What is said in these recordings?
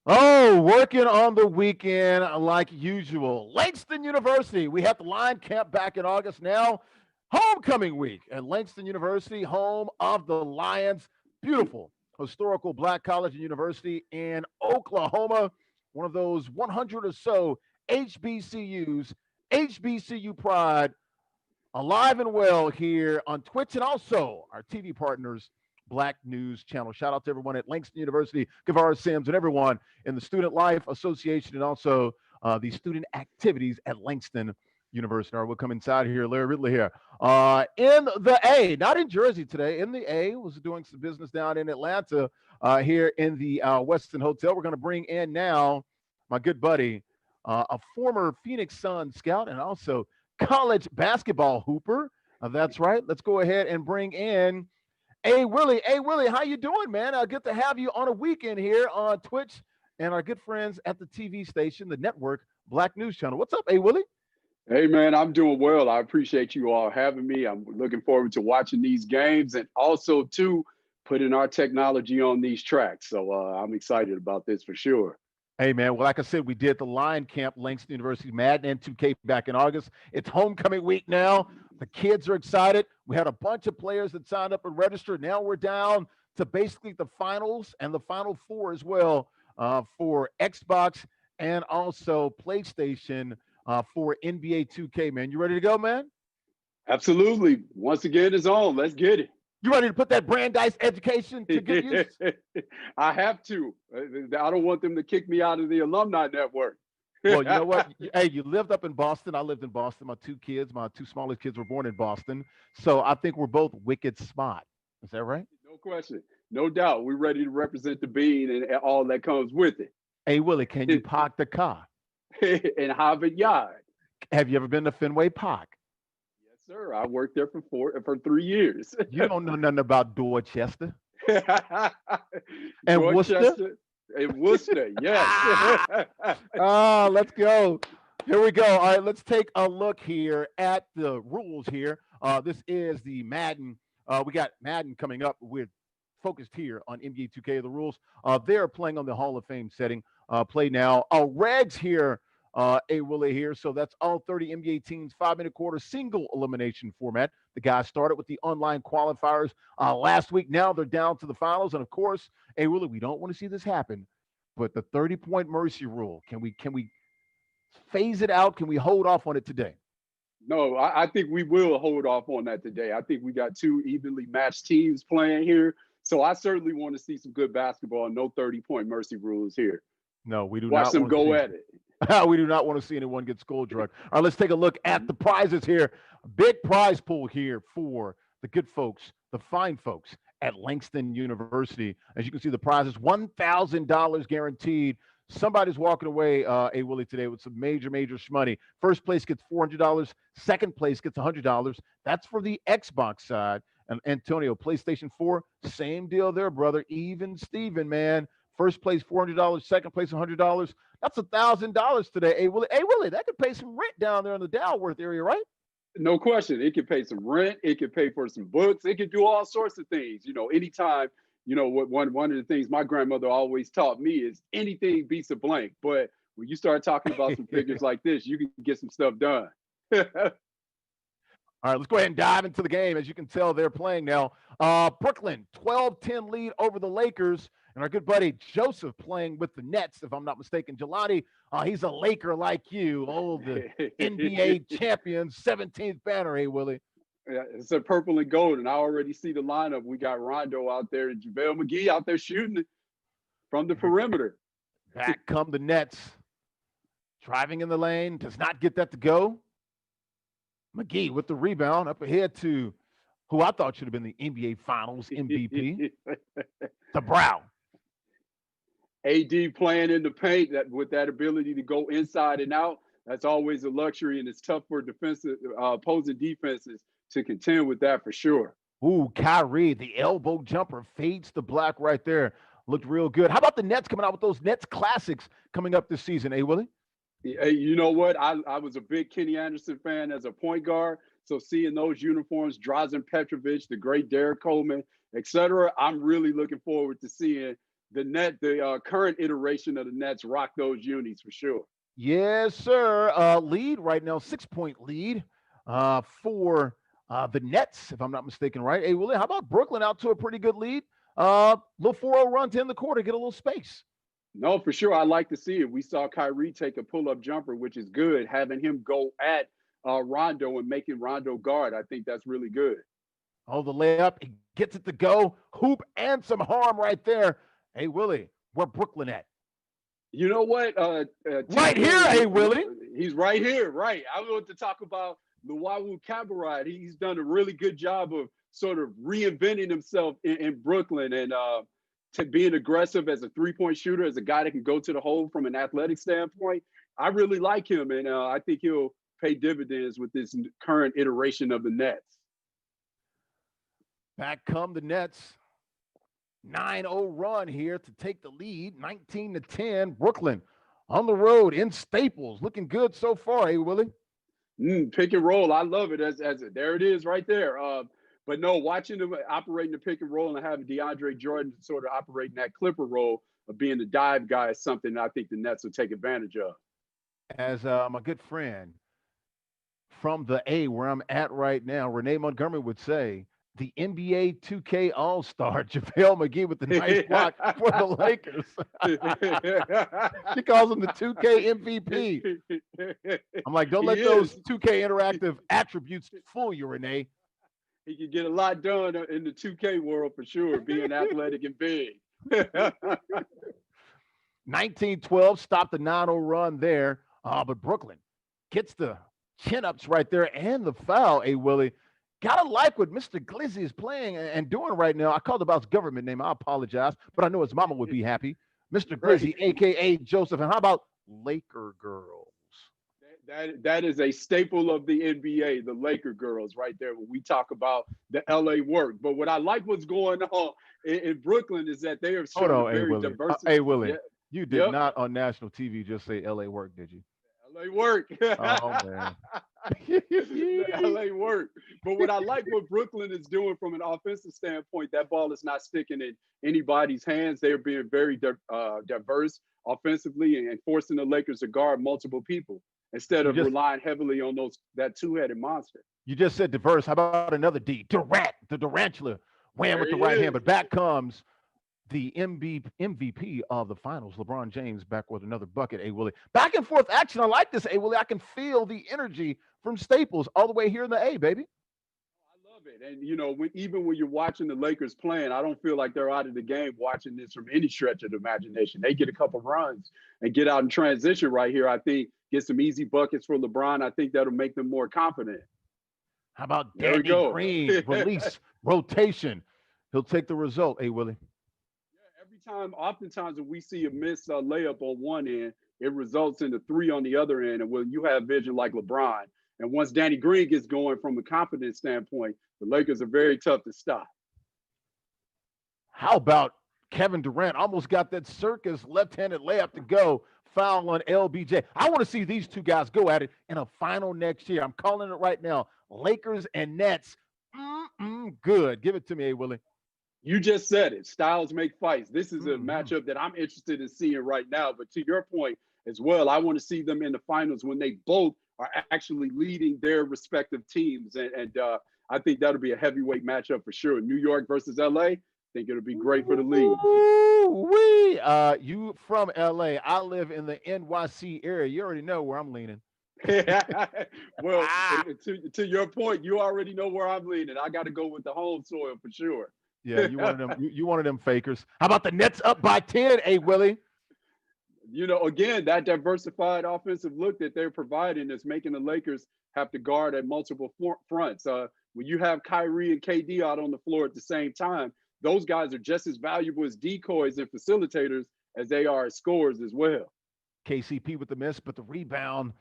Oh, working on the weekend like usual. Langston University. We have the line camp back in August now. Homecoming week at Langston University, home of the Lions. Beautiful historical black college and university in Oklahoma. One of those 100 or so HBCUs, HBCU pride, alive and well here on Twitch and also our TV partners, Black News Channel. Shout out to everyone at Langston University, Guevara Sims, and everyone in the Student Life Association and also the student activities at Langston University. All right, we'll come inside here. Larry Ridley here. In the A, not in Jersey today, in the A, was doing some business down in Atlanta here in the Weston Hotel. We're going to bring in now my good buddy, a former Phoenix Sun scout and also college basketball hooper. That's right. Let's go ahead and bring in A Willie. Hey Willie, how you doing, man? Good to have you on a weekend here on Twitch and our good friends at the TV station, the network, Black News Channel. What's up, A Willie? Hey man, I'm doing well. I appreciate you all having me. I'm looking forward to watching these games and also to putting our technology on these tracks. So I'm excited about this for sure. Hey man, well, like I said, we did the Lion Camp, Langston University, Madden and 2K back in August. It's homecoming week now. The kids are excited. We had a bunch of players that signed up and registered. Now we're down to basically the finals and the final four as well for Xbox and also PlayStation for NBA 2K. Man, you ready to go, man? Absolutely. Once again, it's on. Let's get it. You ready to put that Brandeis education to good use? I have to. I don't want them to kick me out of the alumni network. Well, you know what? Hey, you lived up in Boston. I lived in Boston. My two smallest kids were born in Boston. So I think we're both wicked smart. Is that right? No question. No doubt. We're ready to represent the bean and all that comes with it. Hey, Willie, can you park the car? In Harvard Yard. Have you ever been to Fenway Park? Yes, sir. I worked there for 3 years. You don't know nothing about Dorchester. And Worcester? In Worcester, yes. Let's go. Here we go. All right, let's take a look here at the rules here. This is the Madden. We got Madden coming up. We're focused here on NBA 2K. The rules. They're playing on the Hall of Fame setting. Play now. Regs here. A Willie here. So that's all 30 NBA teams, 5-minute quarter, single elimination format. The guys started with the online qualifiers last week. Now they're down to the finals. And of course, A Willie, we don't want to see this happen. But the 30-point mercy rule, can we phase it out? Can we hold off on it today? No, I think we will hold off on that today. I think we got two evenly matched teams playing here. So I certainly want to see some good basketball. No 30-point mercy rules here. No, we do Watch not them go at it. We do not want to see anyone get skull drug. All right, let's take a look at the prizes here. Big prize pool here for the good folks, the fine folks at Langston University. As you can see, the prizes $1,000 guaranteed. Somebody's walking away, A Willie, today with some major shmoney. First place gets $400. Second place gets $100. That's for the Xbox side. And Antonio, PlayStation 4, same deal there, brother. Even Steven, man. First place $400, second place $100. That's $1,000 today. Hey Willie, that could pay some rent down there in the Dalworth area, right? No question. It could pay some rent. It could pay for some books. It could do all sorts of things. Anytime. One of the things my grandmother always taught me is anything beats a blank. But when you start talking about some figures like this, you can get some stuff done. All right, let's go ahead and dive into the game. As you can tell, they're playing now. Brooklyn, 12-10 lead over the Lakers. And our good buddy Joseph playing with the Nets, if I'm not mistaken. Jelani, he's a Laker like you. Oh, the NBA champion, 17th banner, hey, Willie. Yeah, it's a purple and gold, and I already see the lineup. We got Rondo out there and JaVale McGee out there shooting from the perimeter. Back come the Nets. Driving in the lane, does not get that to go. McGee with the rebound up ahead to who I thought should have been the NBA Finals MVP, the Brown. AD playing in the paint with that ability to go inside and out. That's always a luxury, and it's tough for opposing defenses to contend with that for sure. Ooh, Kyrie, the elbow jumper fades the black right there. Looked real good. How about the Nets coming out with those Nets classics coming up this season, Willie? Hey, you know what? I was a big Kenny Anderson fan as a point guard. So seeing those uniforms, Drazen Petrovic, the great Derek Coleman, et cetera, I'm really looking forward to seeing the current iteration of the Nets rock those unis for sure. Yes, sir. Lead right now, 6 point lead for the Nets, if I'm not mistaken, right? Hey, Willie, how about Brooklyn out to a pretty good lead? Little 4-0 run to end the quarter, get a little space. No, for sure. I like to see it. We saw Kyrie take a pull-up jumper, which is good. Having him go at Rondo and making Rondo guard, I think that's really good. Oh, the layup, he gets it to go. Hoop and some harm right there. Hey, Willie, where Brooklyn at? You know what? Tim Right here, Dunn, hey, Willie. he's right here. Right. I want to talk about Luwawu Cabarrot. He's done a really good job of sort of reinventing himself in Brooklyn and to being aggressive as a three-point shooter, as a guy that can go to the hole from an athletic standpoint. I really like him, and I think he'll pay dividends with this current iteration of the Nets. Back come the Nets. 9-0 run here to take the lead, 19-10. Brooklyn on the road in Staples, looking good so far. Hey, Willie. Pick and roll, I love it. As there it is right there. But no, watching them operating the pick and roll and having DeAndre Jordan sort of operating that Clipper role of being the dive guy is something that I think the Nets will take advantage of. As my good friend from the A, where I'm at right now, Renee Montgomery would say, the NBA 2K All Star, JaVale McGee with the nice block for the Lakers. She calls him the 2K MVP. I'm like, don't let those 2K interactive attributes fool you, Renee. He can get a lot done in the 2K world for sure, being athletic and big. 1912 stopped the 9-0 run there, but Brooklyn gets the chin-ups right there and the foul, Willie. Gotta like what Mr. Glizzy is playing and doing right now. I called about his government name. I apologize, but I know his mama would be happy. Mr. Glizzy, aka Joseph. And how about Laker girls? That is a staple of the NBA, the Laker girls, right there. When we talk about the LA work, but what I like what's going on in Brooklyn is that they are showing very diverse. Hey Willie, you did not on national TV just say LA work, did you? LA work. Oh man. LA work. But what I like what Brooklyn is doing from an offensive standpoint, that ball is not sticking in anybody's hands. They are being very diverse offensively and forcing the Lakers to guard multiple people instead of relying heavily on that two-headed monster. You just said diverse. How about another D? Durant, the Durantula. Wham with the right hand. But back comes the MVP of the finals, LeBron James, back with another bucket, Willie. Back and forth action. I like this, Willie. I can feel the energy from Staples all the way here in the A, baby. I love it. And, even when you're watching the Lakers playing, I don't feel like they're out of the game watching this from any stretch of the imagination. They get a couple runs and get out in transition right here. I think get some easy buckets for LeBron. I think that'll make them more confident. How about Danny Green? Release, rotation. He'll take the result, Willie. Oftentimes when we see a missed layup on one end, it results in a three on the other end. And when you have vision like LeBron, and once Danny Green gets going from a confidence standpoint, the Lakers are very tough to stop. How about Kevin Durant? Almost got that circus left-handed layup to go. Foul on LBJ. I want to see these two guys go at it in a final next year. I'm calling it right now. Lakers and Nets. Good. Give it to me, Willie. You just said it. Styles make fights. This is a matchup that I'm interested in seeing right now. But to your point as well, I want to see them in the finals when they both are actually leading their respective teams. And I think that'll be a heavyweight matchup for sure. New York versus LA. I think it'll be great for the league. You from LA. I live in the NYC area. You already know where I'm leaning. Well, to your point, you already know where I'm leaning. I got to go with the home soil for sure. Yeah, you wanted them. You wanted them fakers. How about the Nets up by 10? Willie. Again, that diversified offensive look that they're providing is making the Lakers have to guard at multiple fronts. When you have Kyrie and KD out on the floor at the same time, those guys are just as valuable as decoys and facilitators as they are as scorers as well. KCP with the miss, but the rebound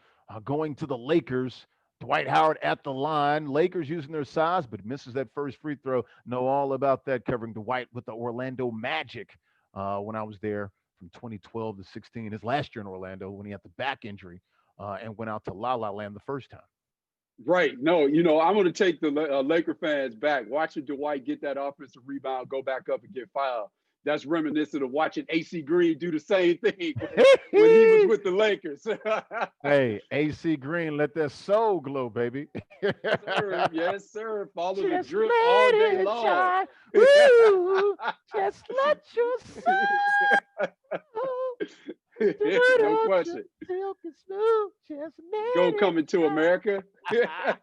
going to the Lakers. Dwight Howard at the line. Lakers using their size, but misses that first free throw. Know all about that, covering Dwight with the Orlando Magic when I was there from 2012 to 16. His last year in Orlando when he had the back injury and went out to La La Land the first time. Right. No, I'm going to take the Laker fans back. Watching Dwight get that offensive rebound, go back up and get fouled. That's reminiscent of watching AC Green do the same thing when he was with the Lakers. Hey, AC Green, let that soul glow, baby. Yes, sir. Yes, sir. Follow the Just drip all let day it long. shine. Woo! Just let your soul stir No up your question. silky smooth. Just Go let it coming to America. shine.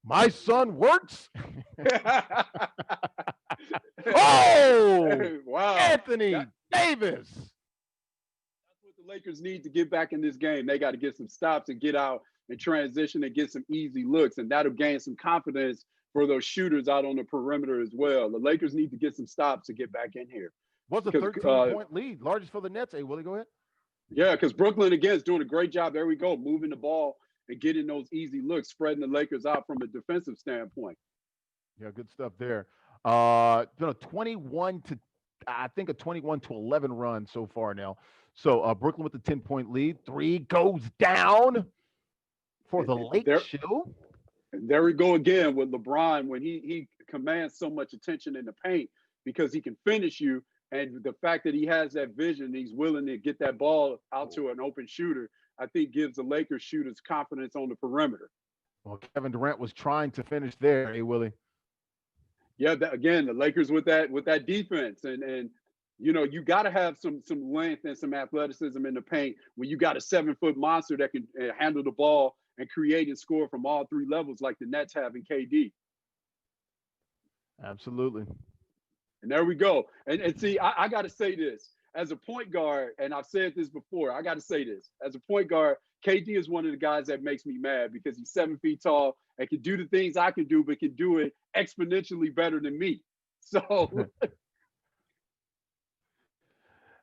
My son works. Oh, Wow. Anthony Davis. That's what the Lakers need to get back in this game. They got to get some stops and get out and transition and get some easy looks, and that'll gain some confidence for those shooters out on the perimeter as well. The Lakers need to get some stops to get back in here. What's a Because 13-point lead? Largest for the Nets. Hey, Willie, go ahead. yeah, because Brooklyn again is doing a great job. There we go, moving the ball and getting those easy looks, spreading the Lakers out from a defensive standpoint. Yeah, good stuff there. Been a 21 to, I think a 21 to 11 run so far now. So Brooklyn with the 10-point lead. Three goes down for the Lake There, Show. there we go again with LeBron when he commands so much attention in the paint because he can finish you. And the fact that he has that vision, he's willing to get that ball out to an open shooter, I think gives the Lakers shooters confidence on the perimeter. Well, Kevin Durant was trying to finish there. Hey, Willie. Yeah, again, the Lakers with that defense and you know you got to have some length and some athleticism in the paint when you got a 7-foot monster that can handle the ball and create and score from all three levels like the Nets have in KD. Absolutely. And there we go. And see, I got to say this as a point guard, and I've said this before. I got to say this as a point guard. KD is one of the guys that makes me mad because he's 7 feet tall and can do the things I can do, but can do it exponentially better than me. So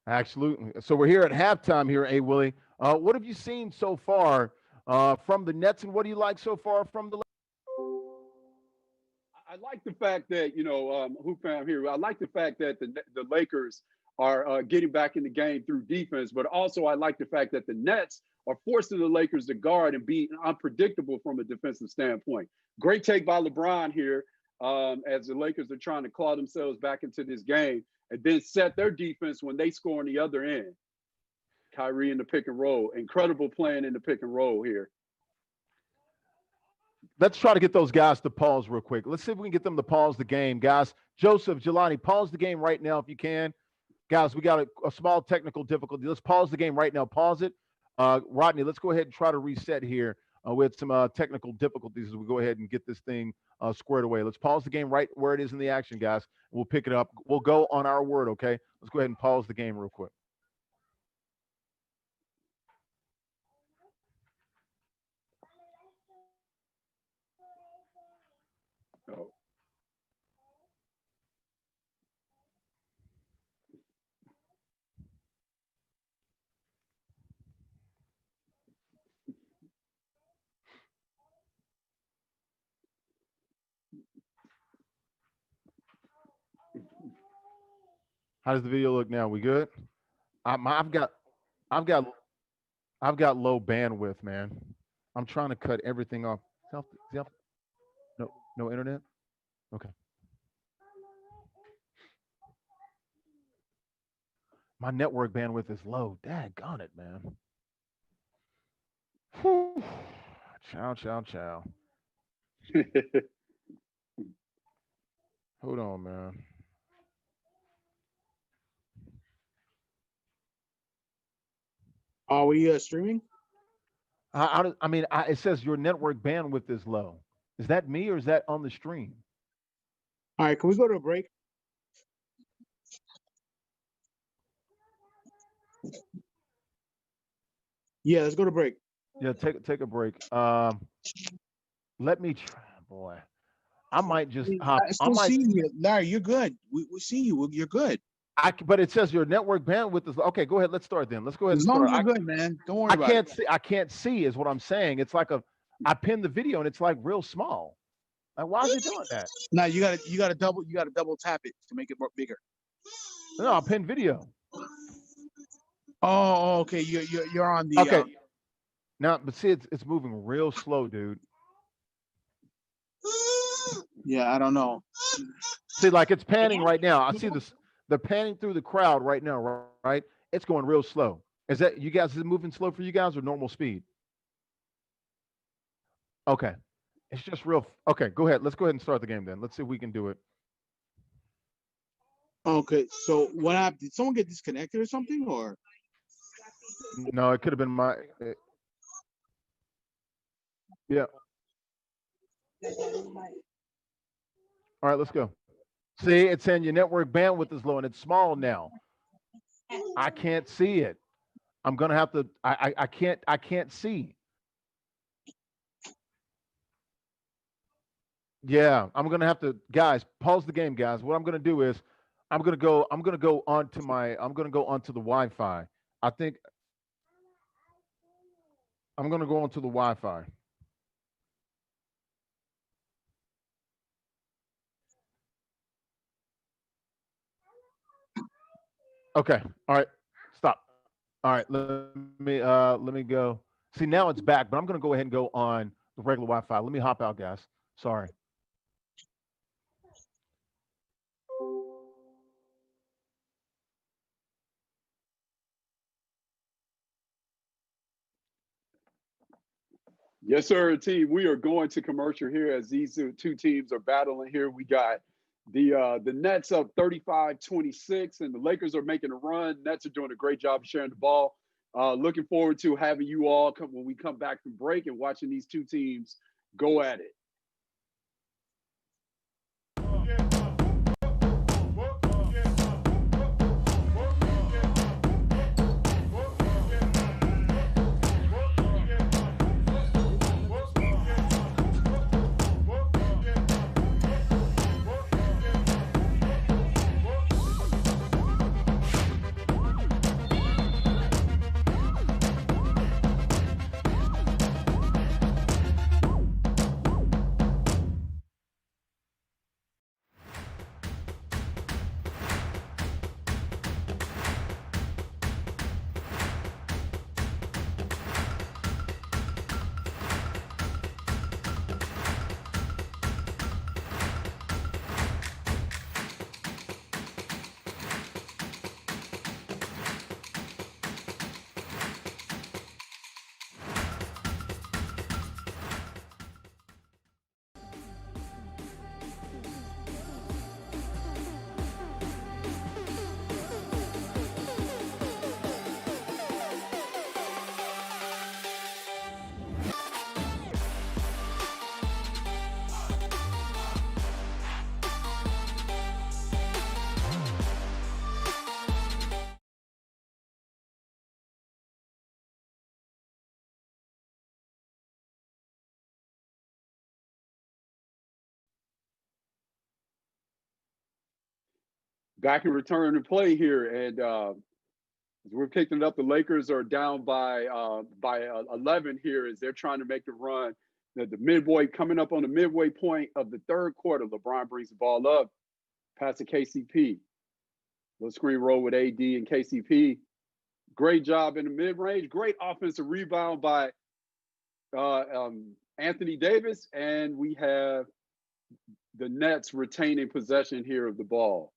Absolutely. So we're here at halftime here, A. Willie. What have you seen so far from the Nets, and what do you like so far from the? I like the fact that who found here. I like the fact that the Lakers are getting back in the game through defense, but also I like the fact that the Nets are forcing the Lakers to guard and be unpredictable from a defensive standpoint. Great take by LeBron here as the Lakers are trying to claw themselves back into this game and then set their defense when they score on the other end. Kyrie in the pick and roll. Incredible playing in the pick and roll here. Let's try to get those guys to pause real quick. Let's see if we can get them to pause the game, guys. Joseph, Jelani, pause the game right now if you can. Guys, we got a small technical difficulty. Let's pause the game right now. Pause it. Rodney, let's go ahead and try to reset here with some technical difficulties as we go ahead and get this thing squared away. Let's pause the game right where it is in the action, guys. We'll pick it up. We'll go on our word, okay? Let's go ahead and pause the game real quick. Oh. How does the video look now? We good? I've got I've got I've got low bandwidth, man. I'm trying to cut everything off. No, no internet. Okay. My network bandwidth is low. Daggone it, man. Whew. Chow, chow, chow. Hold on, man. Are we streaming? It says your network bandwidth is low. Is that me or is that on the stream? All right, can we go to a break? Yeah, let's go to break. Yeah, take a break. Let me try, boy. I might just hop. I still see you, Larry. You're good. We see you. You're good. But it says your network bandwidth is okay. Go ahead. Let's start then. Let's go ahead. As And long start. as you're good, man. Don't worry about it. I can't see is what I'm saying. It's like I pinned the video and it's like real small. Like why is it doing that? No, you gotta double tap it to make it more bigger. No, I pinned video. Oh, okay. You're on the okay. Now, but see, it's moving real slow, dude. Yeah, I don't know. See, like it's panning Yeah. right now. I see this. They're panning through the crowd right now, right? It's going real slow. Is that you guys? Is it moving slow for you guys or normal speed? Okay. It's just real. Okay, go ahead. Let's go ahead and start the game then. Let's see if we can do it. Okay, so what happened? Did someone get disconnected or something? Or No, it could have been my. Yeah. All right, let's go. See, it's saying your network bandwidth is low and it's small now. I can't see it. I'm gonna have to. I can't. I can't see. Yeah, I'm gonna have to. Guys, pause the game, guys. What I'm gonna do is, I'm gonna go. I'm gonna go onto my. I'm gonna go onto the Wi-Fi. I think I'm gonna go onto the Wi-Fi. Okay. All right. Stop. All right. Let me go. See, now it's back, but I'm gonna go ahead and go on the regular Wi-Fi. Let me hop out, guys. Sorry. Yes, sir, team. We are going to commercial here as these two teams are battling here. We got the Nets up 35-26, and the Lakers are making a run. Nets are doing a great job of sharing the ball. Looking forward to having you all come when we come back from break and watching these two teams go at it. Back in return to play here, and as we're picking it up, the Lakers are down by 11 here as they're trying to make the run. The midway coming up on the midway point of the third quarter. LeBron brings the ball up, past to KCP. Little screen roll with AD and KCP. Great job in the mid range. Great offensive rebound by Anthony Davis, and we have the Nets retaining possession here of the ball.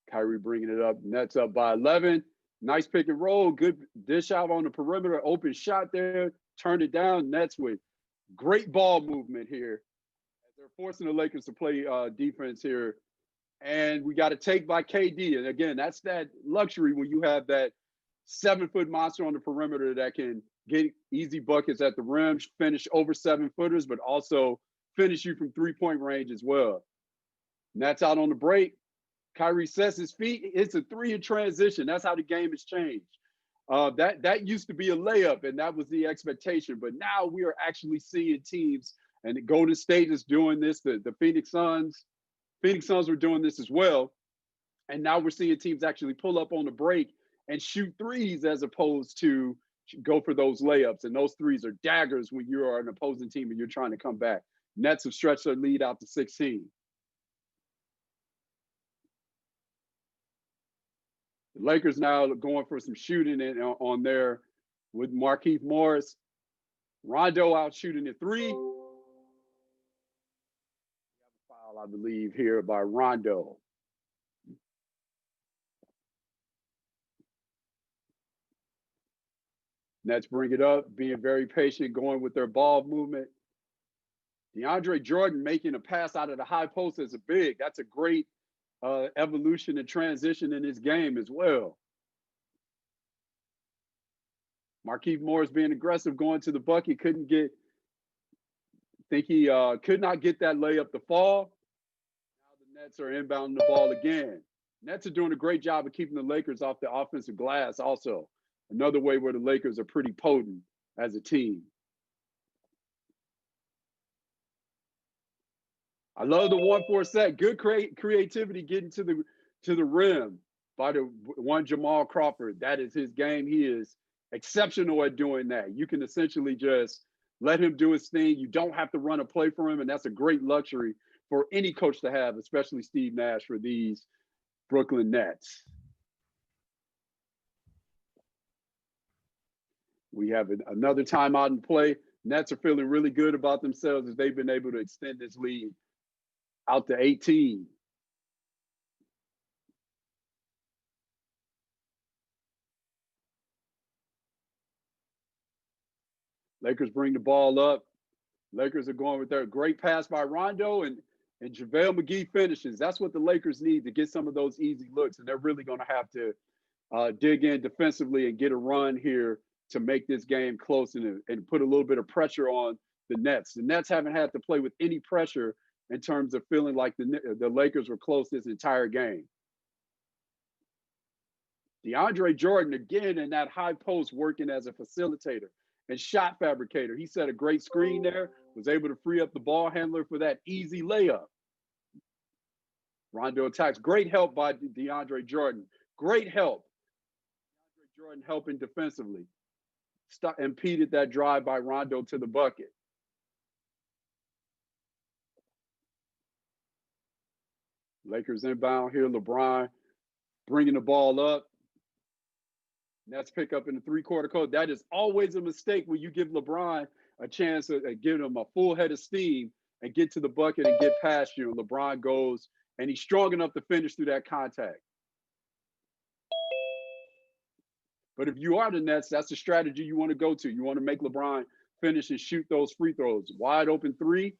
Kyrie bringing it up. Nets up by 11. Nice pick and roll. Good dish out on the perimeter. Open shot there. Turned it down. Nets with great ball movement here. They're forcing the Lakers to play defense here. And we got a take by KD. And again, that's that luxury when you have that 7-foot monster on the perimeter that can get easy buckets at the rim, finish over 7-footers, but also finish you from three-point range as well. And that's out on the break. Kyrie sets his feet. It's a three in transition. That's how the game has changed. That used to be a layup, and that was the expectation. But now we are actually seeing teams, and the Golden State is doing this. The Phoenix Suns were doing this as well. And now we're seeing teams actually pull up on the break and shoot threes as opposed to go for those layups. And those threes are daggers when you are an opposing team and you're trying to come back. Nets have stretched their lead out to 16. The Lakers now going for some shooting on there with Markieff Morris. Rondo out shooting at 3. I believe, here by Rondo. Nets bring it up, being very patient, going with their ball movement. DeAndre Jordan making a pass out of the high post as a big. That's a great evolution and transition in his game as well. Markieff Morris being aggressive, going to the bucket, couldn't get, think he could not get that layup to fall. Now the Nets are inbounding the ball again. Nets are doing a great job of keeping the Lakers off the offensive glass also. Another way where the Lakers are pretty potent as a team. I love the 1-4 set. Good creativity getting to the rim by the one Jamal Crawford. That is his game. He is exceptional at doing that. You can essentially just let him do his thing. You don't have to run a play for him, and that's a great luxury for any coach to have, especially Steve Nash for these Brooklyn Nets. We have another timeout in play. Nets are feeling really good about themselves as they've been able to extend this lead out to 18. Lakers bring the ball up. Lakers are going with their great pass by Rondo, and JaVale McGee finishes. That's what the Lakers need to get some of those easy looks, and they're really going to have to dig in defensively and get a run here to make this game close and put a little bit of pressure on the Nets. The Nets haven't had to play with any pressure in terms of feeling like the Lakers were close this entire game. DeAndre Jordan, again, in that high post, working as a facilitator and shot fabricator. He set a great screen there, was able to free up the ball handler for that easy layup. Rondo attacks. Great help by DeAndre Jordan. Great help. DeAndre Jordan helping defensively. Impeded that drive by Rondo to the bucket. Lakers inbound here. LeBron bringing the ball up. Nets pick up in the three-quarter court. That is always a mistake when you give LeBron a chance to give him a full head of steam and get to the bucket and get past you. And LeBron goes, and he's strong enough to finish through that contact. But if you are the Nets, that's the strategy you want to go to. You want to make LeBron finish and shoot those free throws. Wide open three.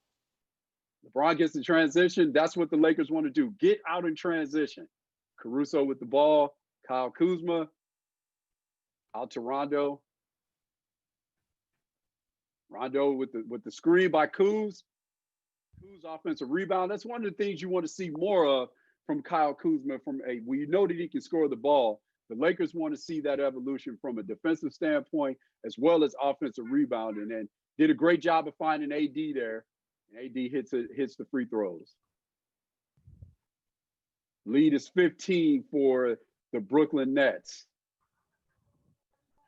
LeBron gets the transition. That's what the Lakers want to do. Get out in transition. Caruso with the ball. Kyle Kuzma. Out to Rondo. Rondo with the screen by Kuz. Kuz offensive rebound. That's one of the things you want to see more of from Kyle Kuzma. When you know that he can score the ball, the Lakers want to see that evolution from a defensive standpoint as well as offensive rebounding, and did a great job of finding AD there. And AD hits the free throws. Lead is 15 for the Brooklyn Nets.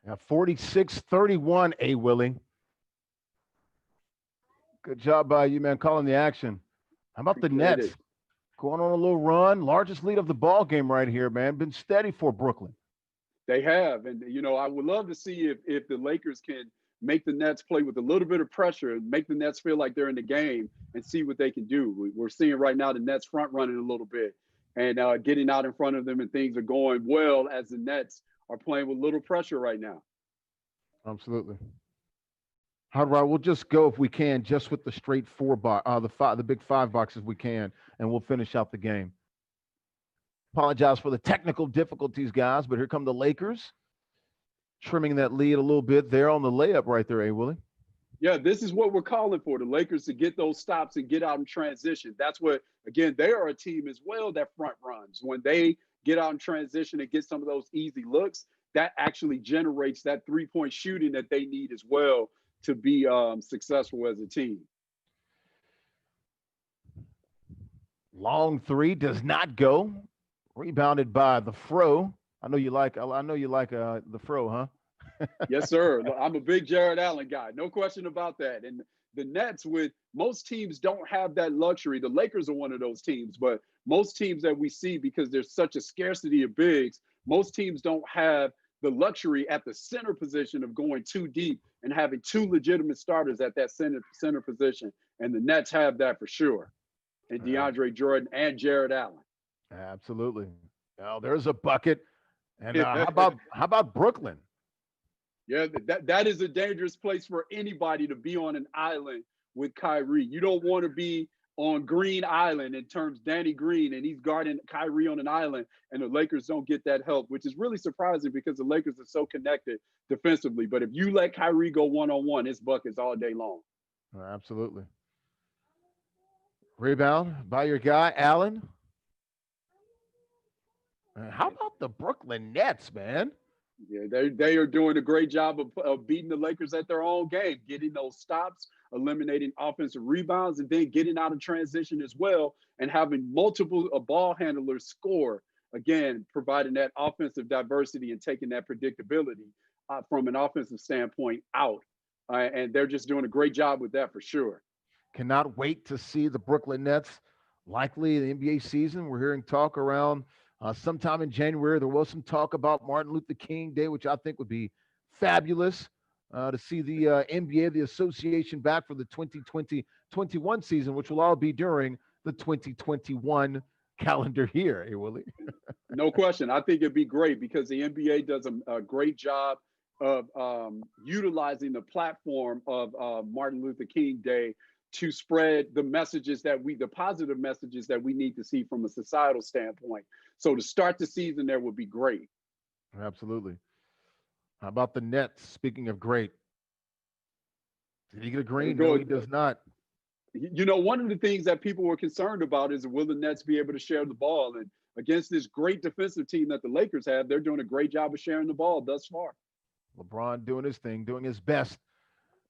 Yeah, 46-31, A. Willie. Good job by you, man, calling the action. How about the Nets? Going on a little run. Largest lead of the ball game right here, man. Been steady for Brooklyn. They have. And, I would love to see if the Lakers can make the Nets play with a little bit of pressure and make the Nets feel like they're in the game and see what they can do. We're seeing right now the Nets front running a little bit and getting out in front of them, and things are going well as the Nets are playing with little pressure right now. Absolutely. Hard Rod, we'll just go, if we can, just with the straight the big five box if we can, and we'll finish out the game. Apologize for the technical difficulties, guys, but here come the Lakers, trimming that lead a little bit there on the layup right there, A. Willie. Yeah, this is what we're calling for, the Lakers to get those stops and get out in transition. That's what, again, they are a team as well that front runs. When they get out in transition and get some of those easy looks, that actually generates that three-point shooting that they need as well to be successful as a team. Long three does not go. Rebounded by the Fro. I know you like the Fro, huh? Yes, sir. I'm a big Jared Allen guy. No question about that. And the Nets, with most teams don't have that luxury. The Lakers are one of those teams, but most teams that we see, because there's such a scarcity of bigs, most teams don't have the luxury at the center position of going too deep and having two legitimate starters at that center position. And the Nets have that for sure. and DeAndre Jordan and Jared Allen. Absolutely. Now there's a bucket. And how about Brooklyn? Yeah, that is a dangerous place for anybody to be on an island with Kyrie. You don't want to be on Green Island in terms Danny Green, and he's guarding Kyrie on an island, and the Lakers don't get that help, which is really surprising because the Lakers are so connected defensively. But if you let Kyrie go one-on-one, it's buckets all day long. Absolutely. Rebound by your guy, Allen. How about the Brooklyn Nets, man? Yeah, they are doing a great job of beating the Lakers at their own game, getting those stops, eliminating offensive rebounds, and then getting out of transition as well, and having multiple ball handlers score. Again, providing that offensive diversity and taking that predictability from an offensive standpoint out. And they're just doing a great job with that for sure. Cannot wait to see the Brooklyn Nets. Likely the NBA season. We're hearing talk around sometime in January. There was some talk about Martin Luther King Day, which I think would be fabulous to see the NBA, the association, back for the 2020-21 season, which will all be during the 2021 calendar year. Hey, Willie. No question. I think it'd be great because the NBA does a great job of utilizing the platform of Martin Luther King Day to spread the messages the positive messages that we need to see from a societal standpoint. So to start the season there would be great. Absolutely. How about the Nets? Speaking of great, did he get a green? No, he does not. You know, one of the things that people were concerned about is will the Nets be able to share the ball? And against this great defensive team that the Lakers have, they're doing a great job of sharing the ball thus far. LeBron doing his thing, doing his best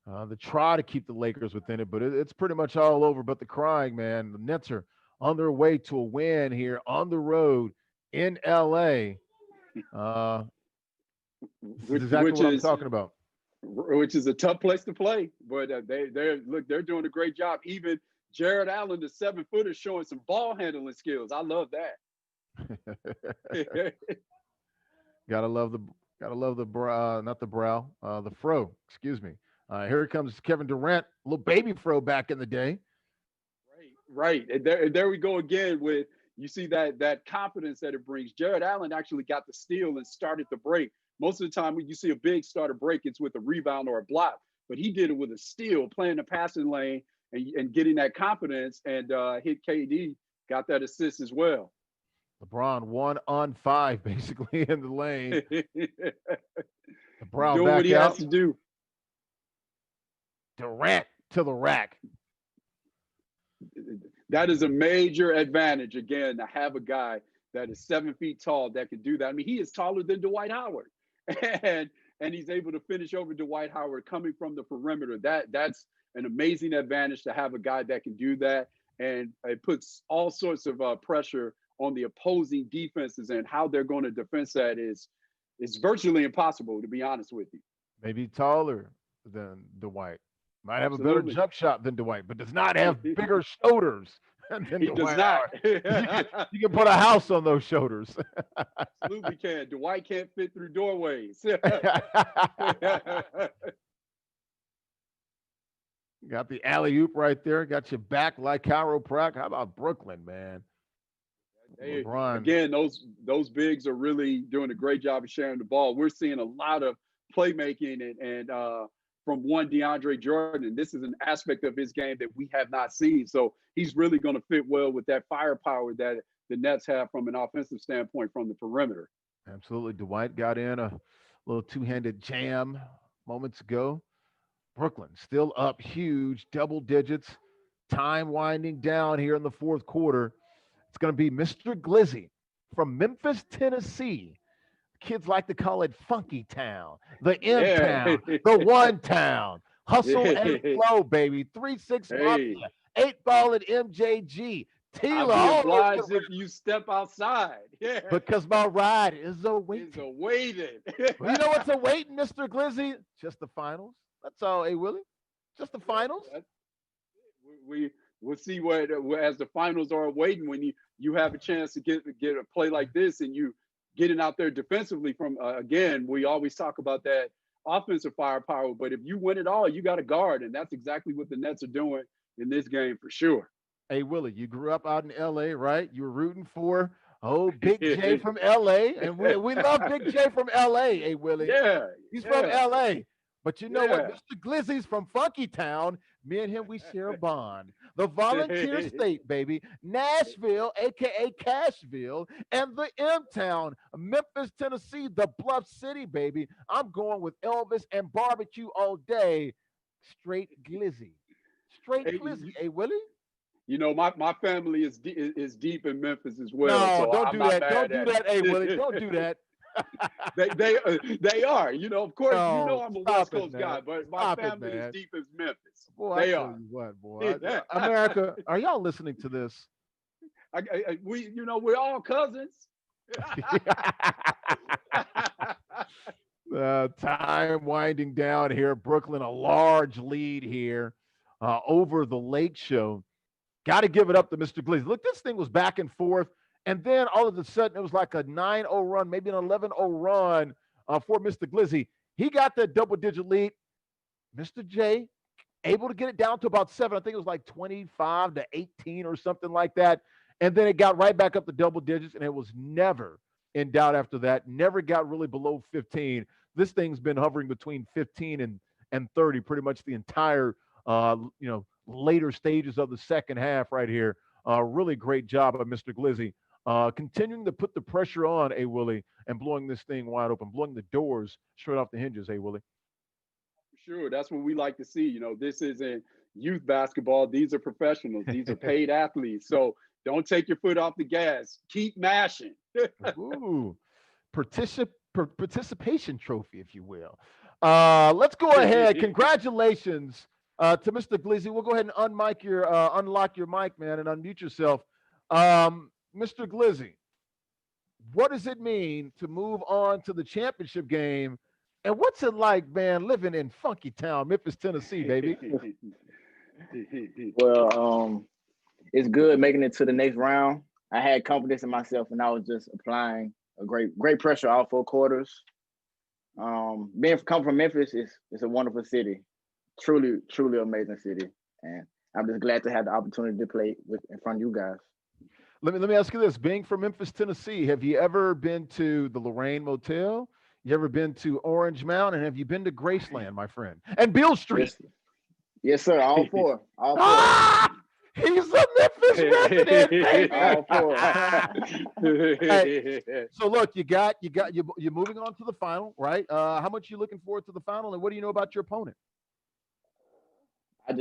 to try to keep the Lakers within it, but it's pretty much all over but the crying, man. The Nets are on their way to a win here on the road in LA. This is exactly what I'm talking about. Which is a tough place to play, but they're doing a great job. Even Jared Allen, the 7-footer, showing some ball handling skills. I love that. Gotta love the brow, not the brow, the fro. Excuse me. Here comes Kevin Durant, little baby fro back in the day. Right. And there we go again with you see that confidence that it brings. Jared Allen actually got the steal and started the break. Most of the time when you see a big start a break, it's with a rebound or a block. But he did it with a steal, playing the passing lane and getting that confidence, and hit KD, got that assist as well. LeBron 1-on-5 basically in the lane. LeBron doing back what he out. has to do. Durant to the rack. That is a major advantage, again, to have a guy that is 7 feet tall that can do that. I mean, he is taller than Dwight Howard, and he's able to finish over Dwight Howard coming from the perimeter. That's an amazing advantage to have a guy that can do that, and it puts all sorts of pressure on the opposing defenses, and how they're going to defend that is virtually impossible, to be honest with you. Maybe taller than Dwight. Might have Absolutely. a better jump shot than Dwight, but does not have bigger shoulders than He Dwight does not. Howard. You can put a house on those shoulders. Absolutely can. Dwight can't fit through doorways. Got the alley oop right there. Got you back like chiropractic. How about Brooklyn, man? Hey, LeBron. again, those bigs are really doing a great job of sharing the ball. We're seeing a lot of playmaking and from one DeAndre Jordan. This is an aspect of his game that we have not seen. So he's really going to fit well with that firepower that the Nets have from an offensive standpoint from the perimeter. Absolutely. Dwight got in a little two-handed jam moments ago. Brooklyn still up huge, double digits. Time winding down here in the fourth quarter. It's going to be Mr. Glizzy from Memphis, Tennessee. Kids like to call it Funky Town, the M Town, the One Town. Hustle and flow, baby. 3-6 Mafia, 8-ball at MJG. Tila, I'll be obliged if you step outside. Yeah. Because my ride is awaiting. It's awaiting. Well, you know what's awaiting, Mr. Glizzy? Just the finals. That's all, hey, Willie. Just the finals. We'll see what as the finals are awaiting, when you have a chance to get a play like this, and you getting out there defensively from again, we always talk about that offensive firepower, but if you win it all, you got to guard, and that's exactly what the Nets are doing in this game for sure. Hey, Willie, you grew up out in LA, right? You were rooting for Big J from LA, and we love Big J from LA. Hey, Willie, Yeah, he's from yeah, LA. But you know what? yeah. Mr. Glizzy's from Funky Town. Me and him, we share a bond. The Volunteer State, baby. Nashville, aka Cashville, and the M Town, Memphis, Tennessee, the Bluff City, baby. I'm going with Elvis and barbecue all day. Straight Glizzy. Straight Hey, Glizzy. Hey, Willie? my family is deep in Memphis as well, No, so don't I'm do not that. Don't mad do at that. Hey, Willie, it. don't do that. They are. Of course, No, I'm a West stop it, Coast man. guy, but my Stop it, family is man. deep as Memphis. Boy, I They tell are. you what, boy. America, are y'all listening to this? We're all cousins. Time winding down here. Brooklyn, a large lead here over the Lake Show. Got to give it up to Mr. Glizzy. Look, this thing was back and forth. And then all of a sudden, it was like a 9-0 run, maybe an 11-0 run for Mr. Glizzy. He got that double-digit lead. Mr. J able to get it down to about 7. I think it was like 25-18 or something like that. And then it got right back up to double digits, and it was never in doubt after that. Never got really below 15. This thing's been hovering between 15 and 30 pretty much the entire later stages of the second half right here. Really great job by Mr. Glizzy. Continuing to put the pressure on A. Willie and blowing this thing wide open, blowing the doors straight off the hinges, A. Willie. Sure, that's what we like to see. This isn't youth basketball. These are professionals. These are paid athletes. So don't take your foot off the gas. Keep mashing. Ooh, participation trophy, if you will. Let's go ahead. Congratulations to Mr. Glizzy. We'll go ahead and unlock your mic, man, and unmute yourself. Mr. Glizzy, what does it mean to move on to the championship game? And what's it like, man, living in Funky Town, Memphis, Tennessee, baby? Well, it's good making it to the next round. I had confidence in myself, and I was just applying a great pressure all 4 quarters. Come from Memphis is a wonderful city, truly amazing city, and I'm just glad to have the opportunity to play in front of you guys. Let me ask you this: being from Memphis, Tennessee, have you ever been to the Lorraine Motel? You ever been to Orange Mountain? And have you been to Graceland, my friend? And Beale Street? Yes, sir. All four. Ah! He's a Memphis resident, baby. All four. Hey, so look, you're moving on to the final, right? How much you looking forward to the final, and what do you know about your opponent? I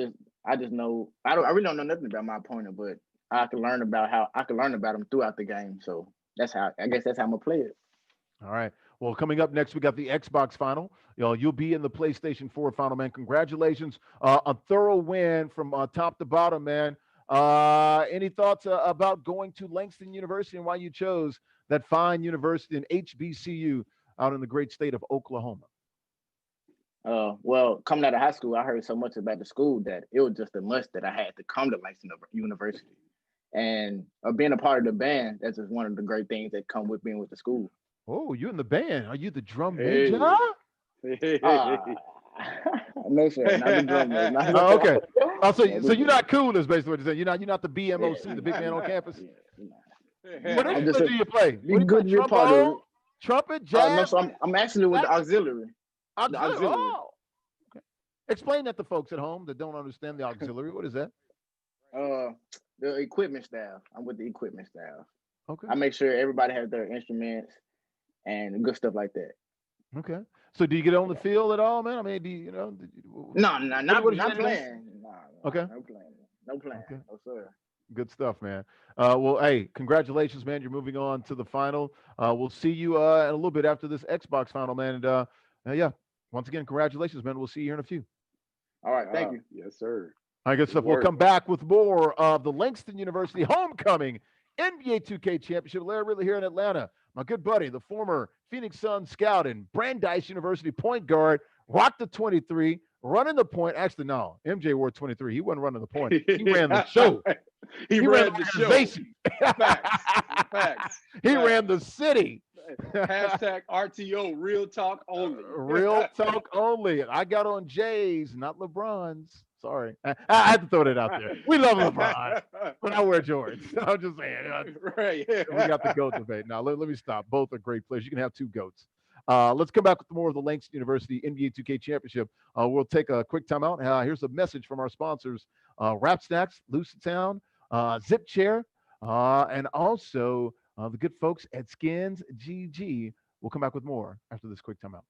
just know I really don't know nothing about my opponent, but I can learn about him throughout the game. So that's how I'm gonna play it. All right. Well, coming up next, we got the Xbox final. You'll be in the PlayStation 4 final, man. Congratulations. A thorough win from top to bottom, man. Any thoughts about going to Langston University and why you chose that fine university in HBCU out in the great state of Oklahoma? Well, coming out of high school, I heard so much about the school that it was just a must that I had to come to Langston University. And being a part of the band, that's just one of the great things that come with being with the school. Oh, you in the band. Are you the drum Hey. ninja? No, sir. Not the drum man. Okay. So you're not cool, is basically what you're saying. You're not the BMOC, the big man on campus. What instrument do you play? Be good to be a part of it. Trumpet, jazz? No, so I'm actually with the auxiliary. Auxiliary. Oh. Okay. Explain that to folks at home that don't understand the auxiliary. What is that? The equipment staff. I'm with the equipment staff. Okay. I make sure everybody has their instruments and good stuff like that. Okay. So do you get on the field at all, man? I mean, do you, No, not playing. No, okay. No playing. Okay. No, sir. Good stuff, man. Well, hey, congratulations, man. You're moving on to the final. We'll see you in a little bit after this Xbox final, man. And yeah, once again, congratulations, man. We'll see you here in a few. All right. Thank you. Yes, sir. All right, good stuff. We'll come back with more of the Langston University homecoming NBA 2K Championship. Larry Ridley here in Atlanta. My good buddy, the former Phoenix Suns scout and Brandeis University point guard, rocked the 23, running the point. Actually, no, MJ wore 23. He wasn't running the point. He ran the show. he ran the show. Facts. Facts. He ran the city. Hashtag RTO, real talk only. Real talk only. I got on J's, not LeBron's. Sorry. I had to throw that out there. We love LeBron, but I wear Jordans. I'm just saying. Right. We got the GOAT debate. Now, let me stop. Both are great players. You can have two GOATs. Let's come back with more of the Langston University NBA 2K Championship. We'll take a quick timeout. Here's a message from our sponsors, Wrap Snacks, Lucid Sound, Zip Chair, and also the good folks at Skins GG. We'll come back with more after this quick timeout.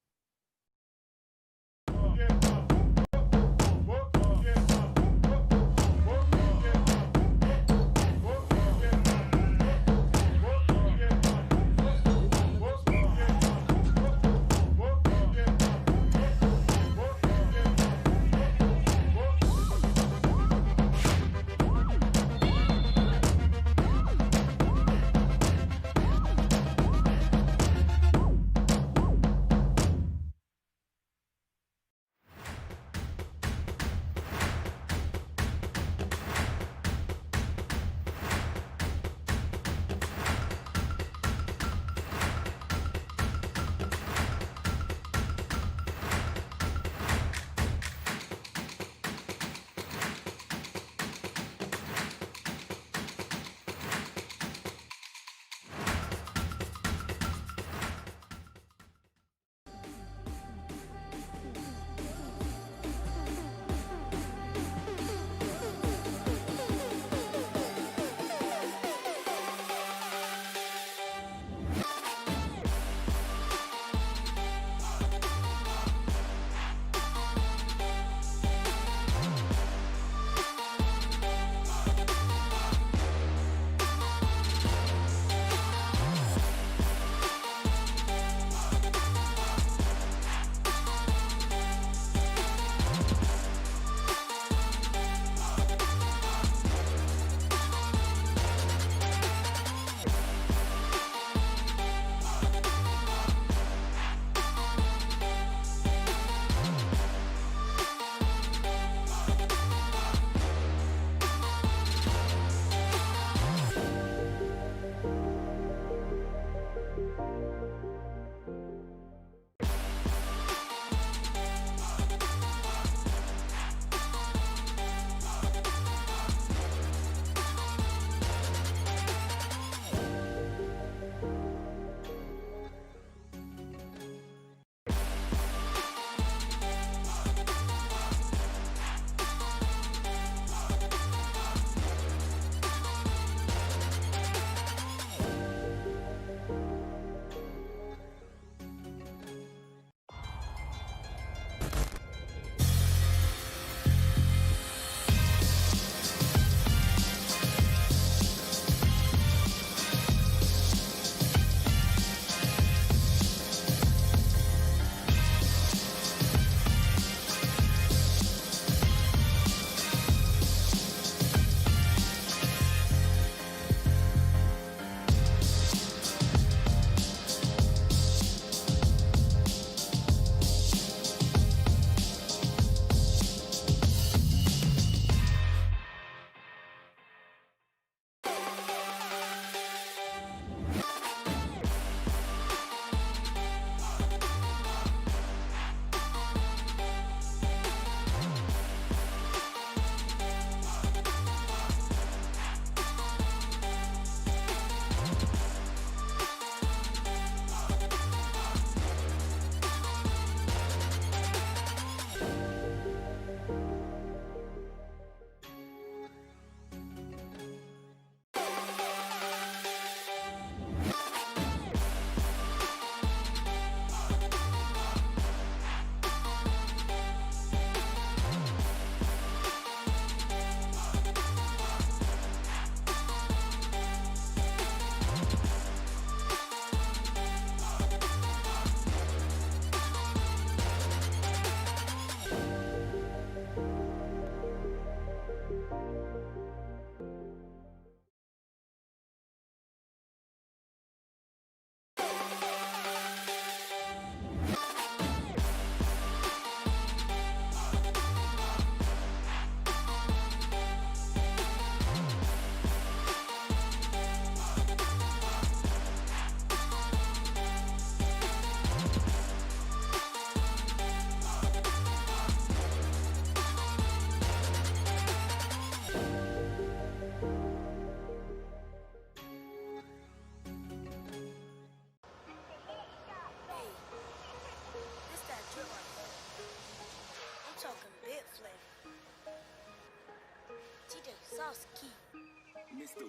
Rap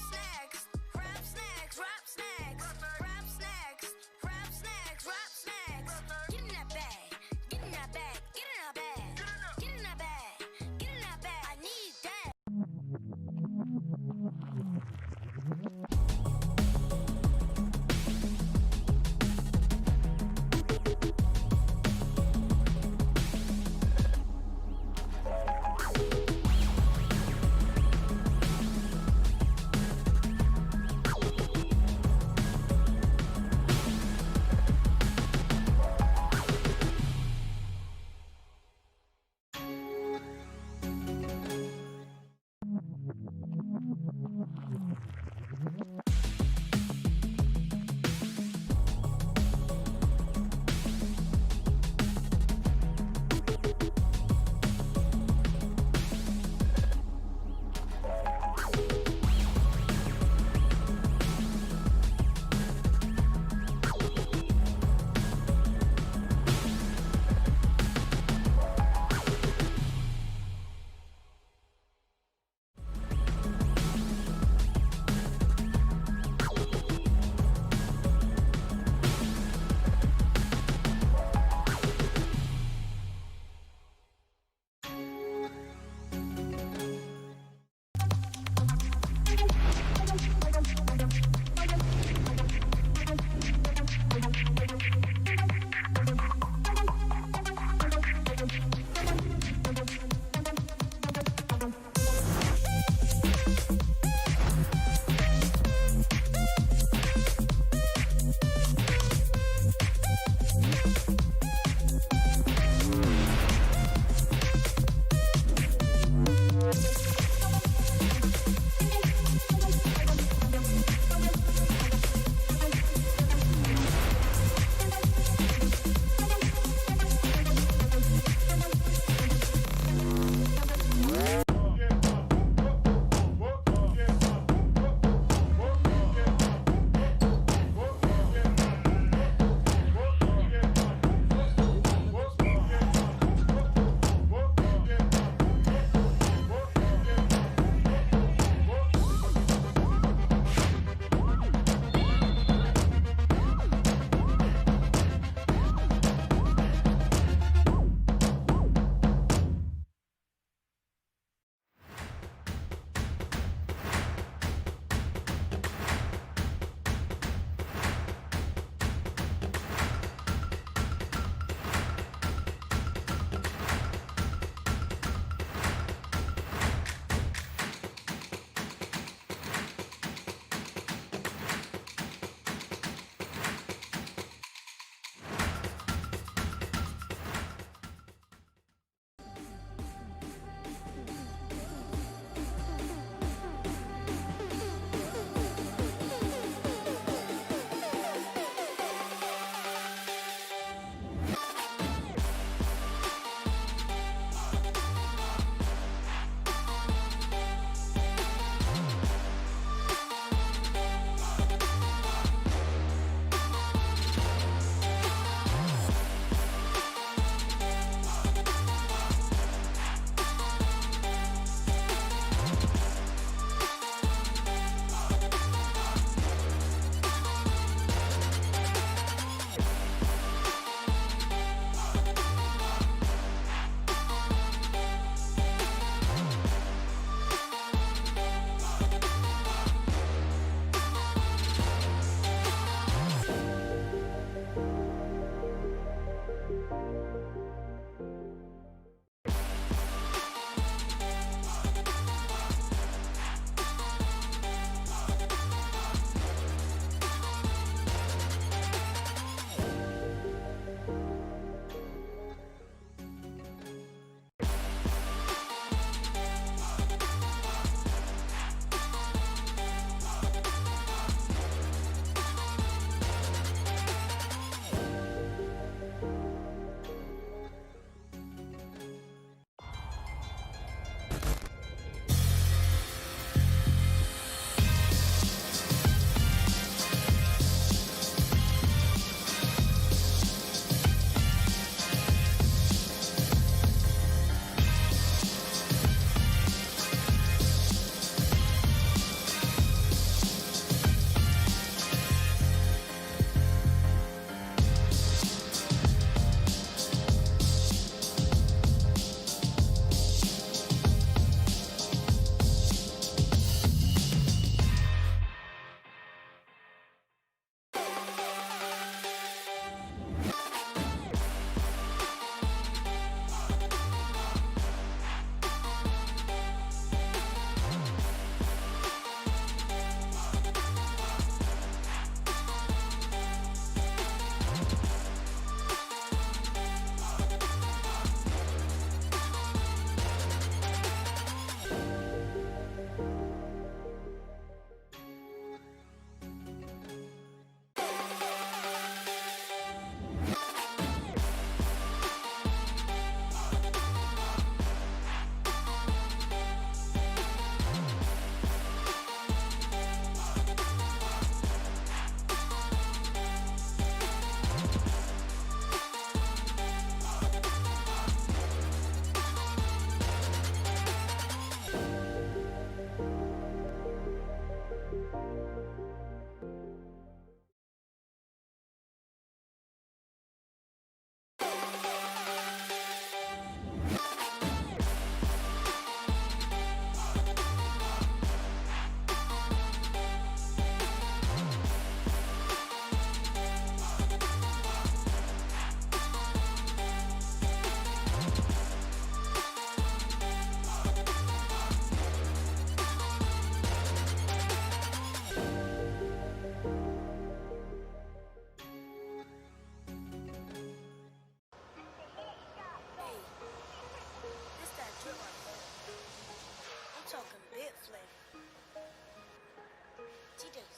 snacks, rap snacks, rap snacks, rap snacks, rap snacks, rap snacks. Get in that bag, get in that bag, get in that bag, get in that bag, get in that bag. I need that.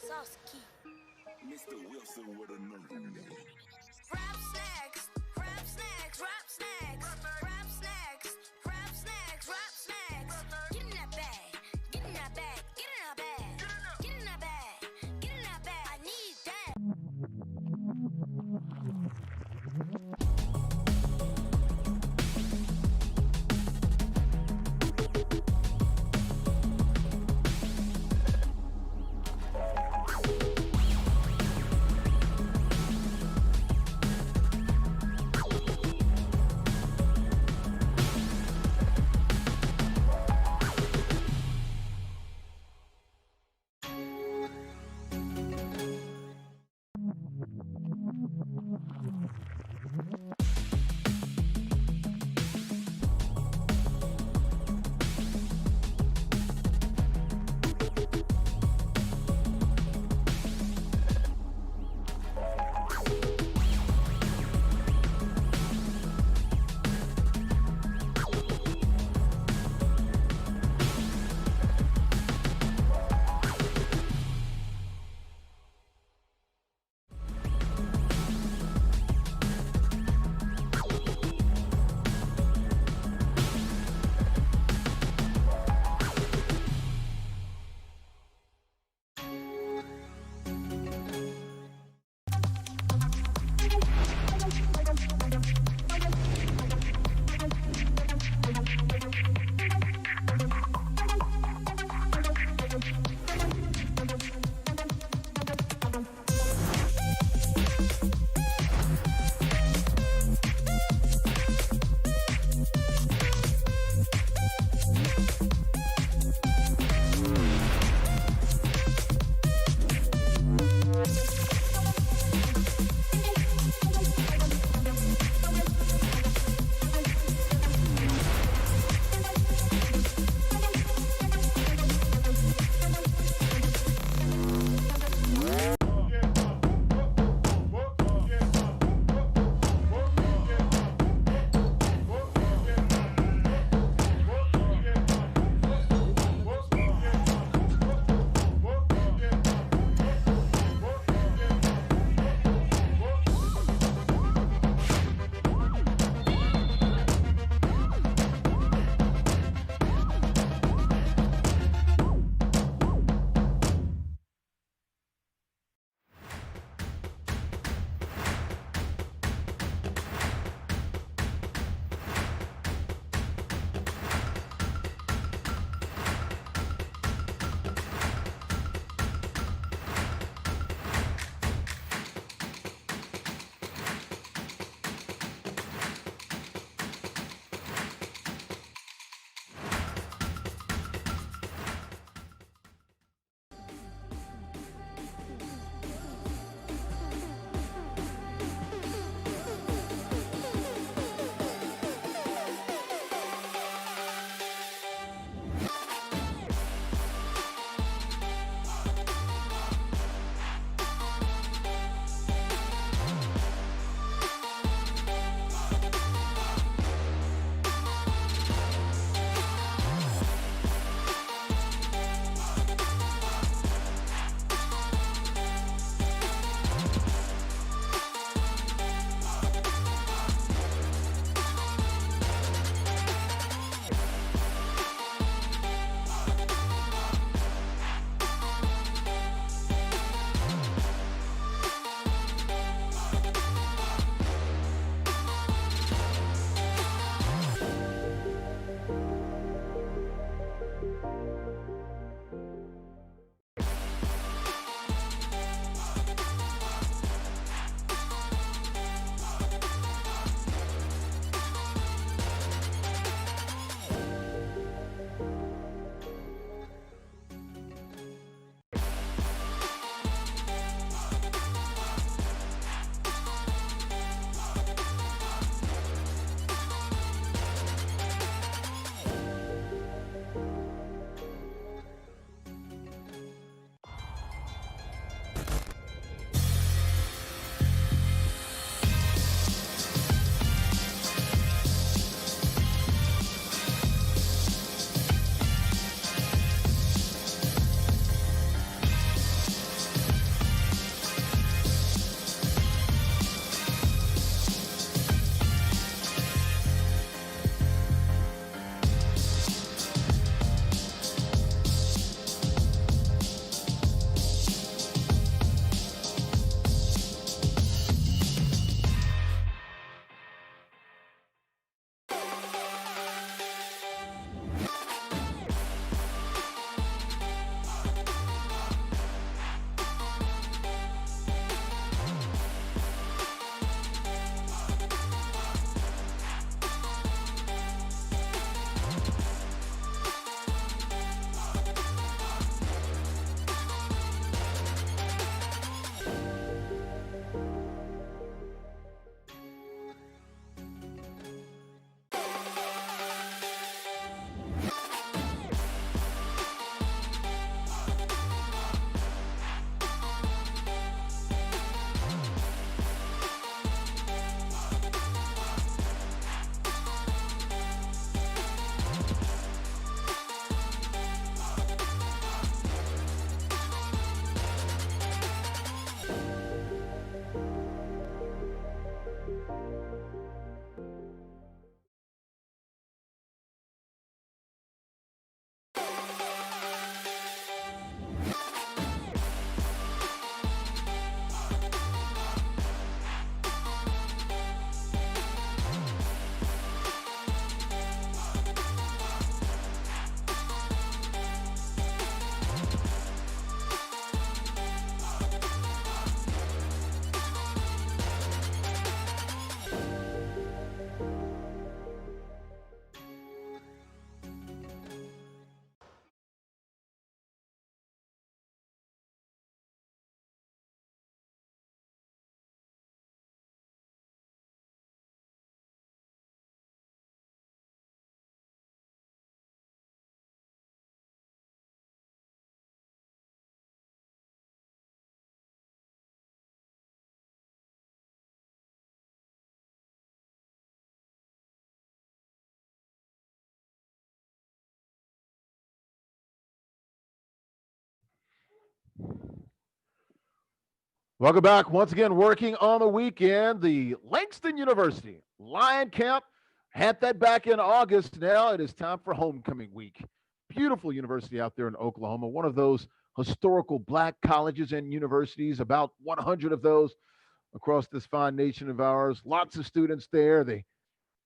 sauce key. Mr. Wilson with a nerve. Rap snacks, rap snacks, rap snacks, rap snacks, rap snacks, rap snacks. Get in that bag, get in that bag, get in that bag, get in that bag, get in that bag. I need that. Welcome back. Once again, working on the weekend, the Langston University Lion Camp had that back in August. Now it is time for homecoming week. Beautiful university out there in Oklahoma, one of those historical black colleges and universities, about 100 of those across this fine nation of ours. Lots of students there. They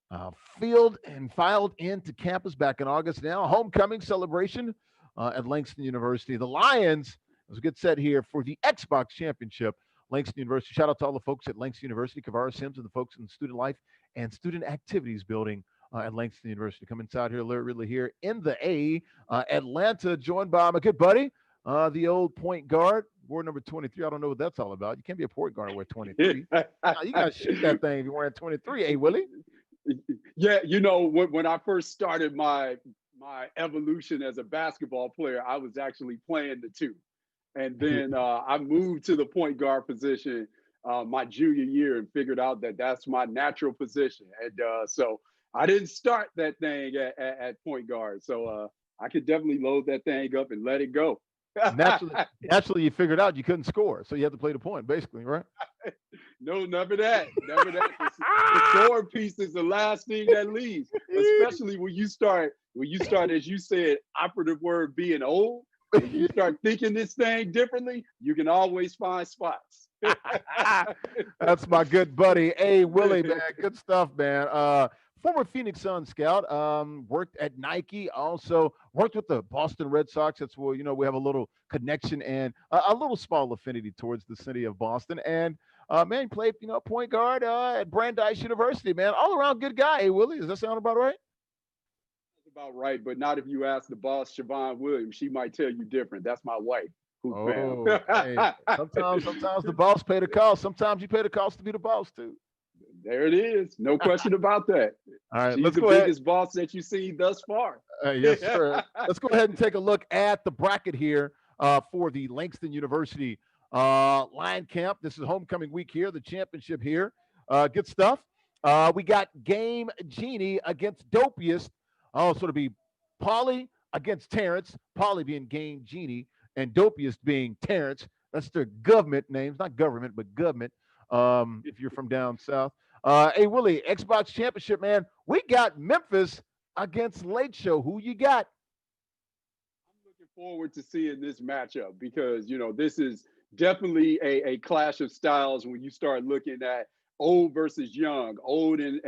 uh, Field and filed into campus back in August now. Homecoming celebration at Langston University. The Lions, as we get set here for the Xbox Championship, Langston University. Shout out to all the folks at Langston University, Kavara Sims, and the folks in the Student Life and Student Activities building at Langston University. Come inside here, really here in the A, Atlanta, joined by my good buddy, the old point guard, ward number 23. I don't know what that's all about. You can't be a point guard and wear 23. You got to shoot that thing if you're wearing 23, Willie? Yeah, when I first started my evolution as a basketball player, I was actually playing the two, and then I moved to the point guard position my junior year and figured out that that's my natural position, and so I didn't start that thing at point guard, so I could definitely load that thing up and let it go. Naturally, you figured out you couldn't score, so you had to play the point, basically, right? No, never that. Never that. The score piece is the last thing that leaves, especially when you start, as you said, operative word being old. When you start thinking this thing differently, you can always find spots. That's my good buddy, A. Willie, man. Good stuff, man. Former Phoenix Sun scout, worked at Nike, also worked with the Boston Red Sox. That's where, we have a little connection and a little small affinity towards the city of Boston. And, man, played, point guard at Brandeis University, man. All around good guy, A. Willie. Does that sound about right? That's about right, but not if you ask the boss, Siobhan Williams. She might tell you different. That's my wife. Oh, hey, sometimes the boss pay the cost. Sometimes you pay the cost to be the boss, too. There it is. No question about that. All right, She's let's the go ahead. biggest boss that you've seen thus far. Yes, sir. Let's go ahead and take a look at the bracket here for the Langston University Lion Camp. This is homecoming week here, the championship here. Good stuff. We got Game Genie against Dopiest. Oh, so it'll be Polly against Terrence. Polly being Game Genie and Dopiest being Terrence. That's their government names, not government, but government. If you're from down south. Hey, Willie, Xbox Championship, man. We got Memphis against Lake Show. Who you got? I'm looking forward to seeing this matchup because, this is definitely a clash of styles when you start looking at old versus young. Old in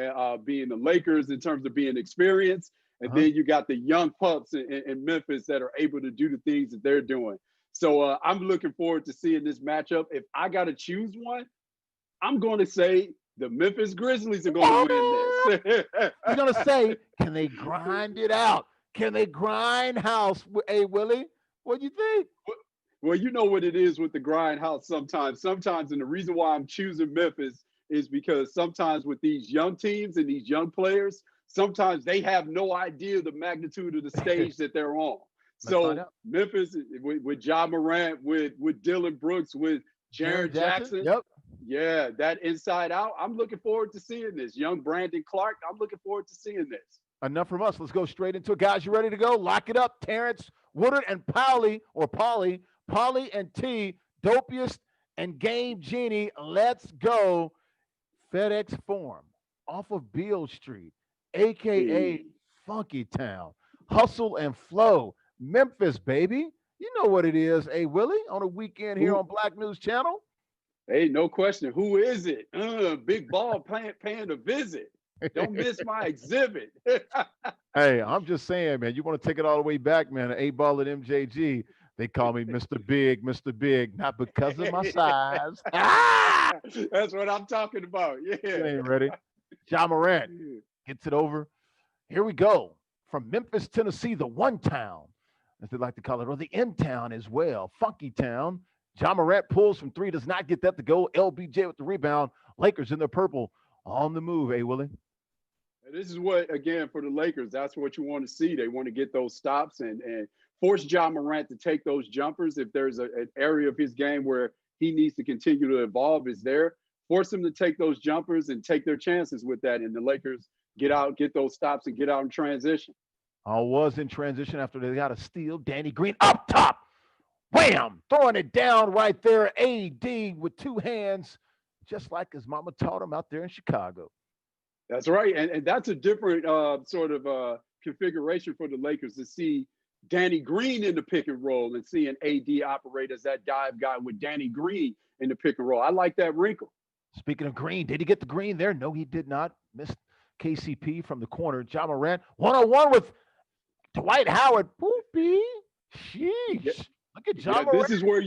being the Lakers in terms of being experienced. And then you got the young pups in Memphis that are able to do the things that they're doing. So I'm looking forward to seeing this matchup. If I got to choose one, I'm going to say the Memphis Grizzlies are going to win this. You're going to say, can they grind it out? Can they grind house? Hey, Willie, what do you think? Well, you know what it is with the grind house sometimes. Sometimes, and the reason why I'm choosing Memphis is because sometimes with these young teams and these young players, sometimes they have no idea the magnitude of the stage that they're on. So Memphis with Ja Morant, with Dylan Brooks, with Jaren Jackson. Yep. Yeah, that inside out. I'm looking forward to seeing this. Young Brandon Clark, I'm looking forward to seeing this. Enough from us. Let's go straight into it. Guys, you ready to go? Lock it up. Terrence Woodard and Polly and T, Dopiest and Game Genie. Let's go. FedEx Forum off of Beale Street, a.k.a. Funky Town. Hustle and flow. Memphis, baby. You know what it is, hey, Willie, on a weekend here on Black News Channel. Hey, no question. Who is it? Big ball paying a visit. Don't miss my exhibit. Hey, I'm just saying, man, you want to take it all the way back, man. An 8-ball at MJG. They call me Mr. Big, not because of my size. That's what I'm talking about. Yeah. You ain't ready. Ja Morant gets it over. Here we go. From Memphis, Tennessee, the one town, as they like to call it, or the in-town as well, Funky Town. Ja Morant pulls from three, does not get that to go. LBJ with the rebound. Lakers in their purple on the move, Willie? This is what, again, for the Lakers, that's what you want to see. They want to get those stops and force Ja Morant to take those jumpers. If there's an area of his game where he needs to continue to evolve, is there. Force him to take those jumpers and take their chances with that. And the Lakers get out, get those stops, and get out in transition. I was in transition after they got a steal. Danny Green up top. Wham! Throwing it down right there. AD with two hands, just like his mama taught him out there in Chicago. That's right, and that's a different sort of configuration for the Lakers to see Danny Green in the pick and roll and seeing AD operate as that dive guy with Danny Green in the pick and roll. I like that wrinkle. Speaking of Green, did he get the green there? No, he did not. Missed KCP from the corner. Ja Morant, 1-on-1 with Dwight Howard. Poopy. Yeah, Sheesh. Look at Ja yeah, Morant. this is where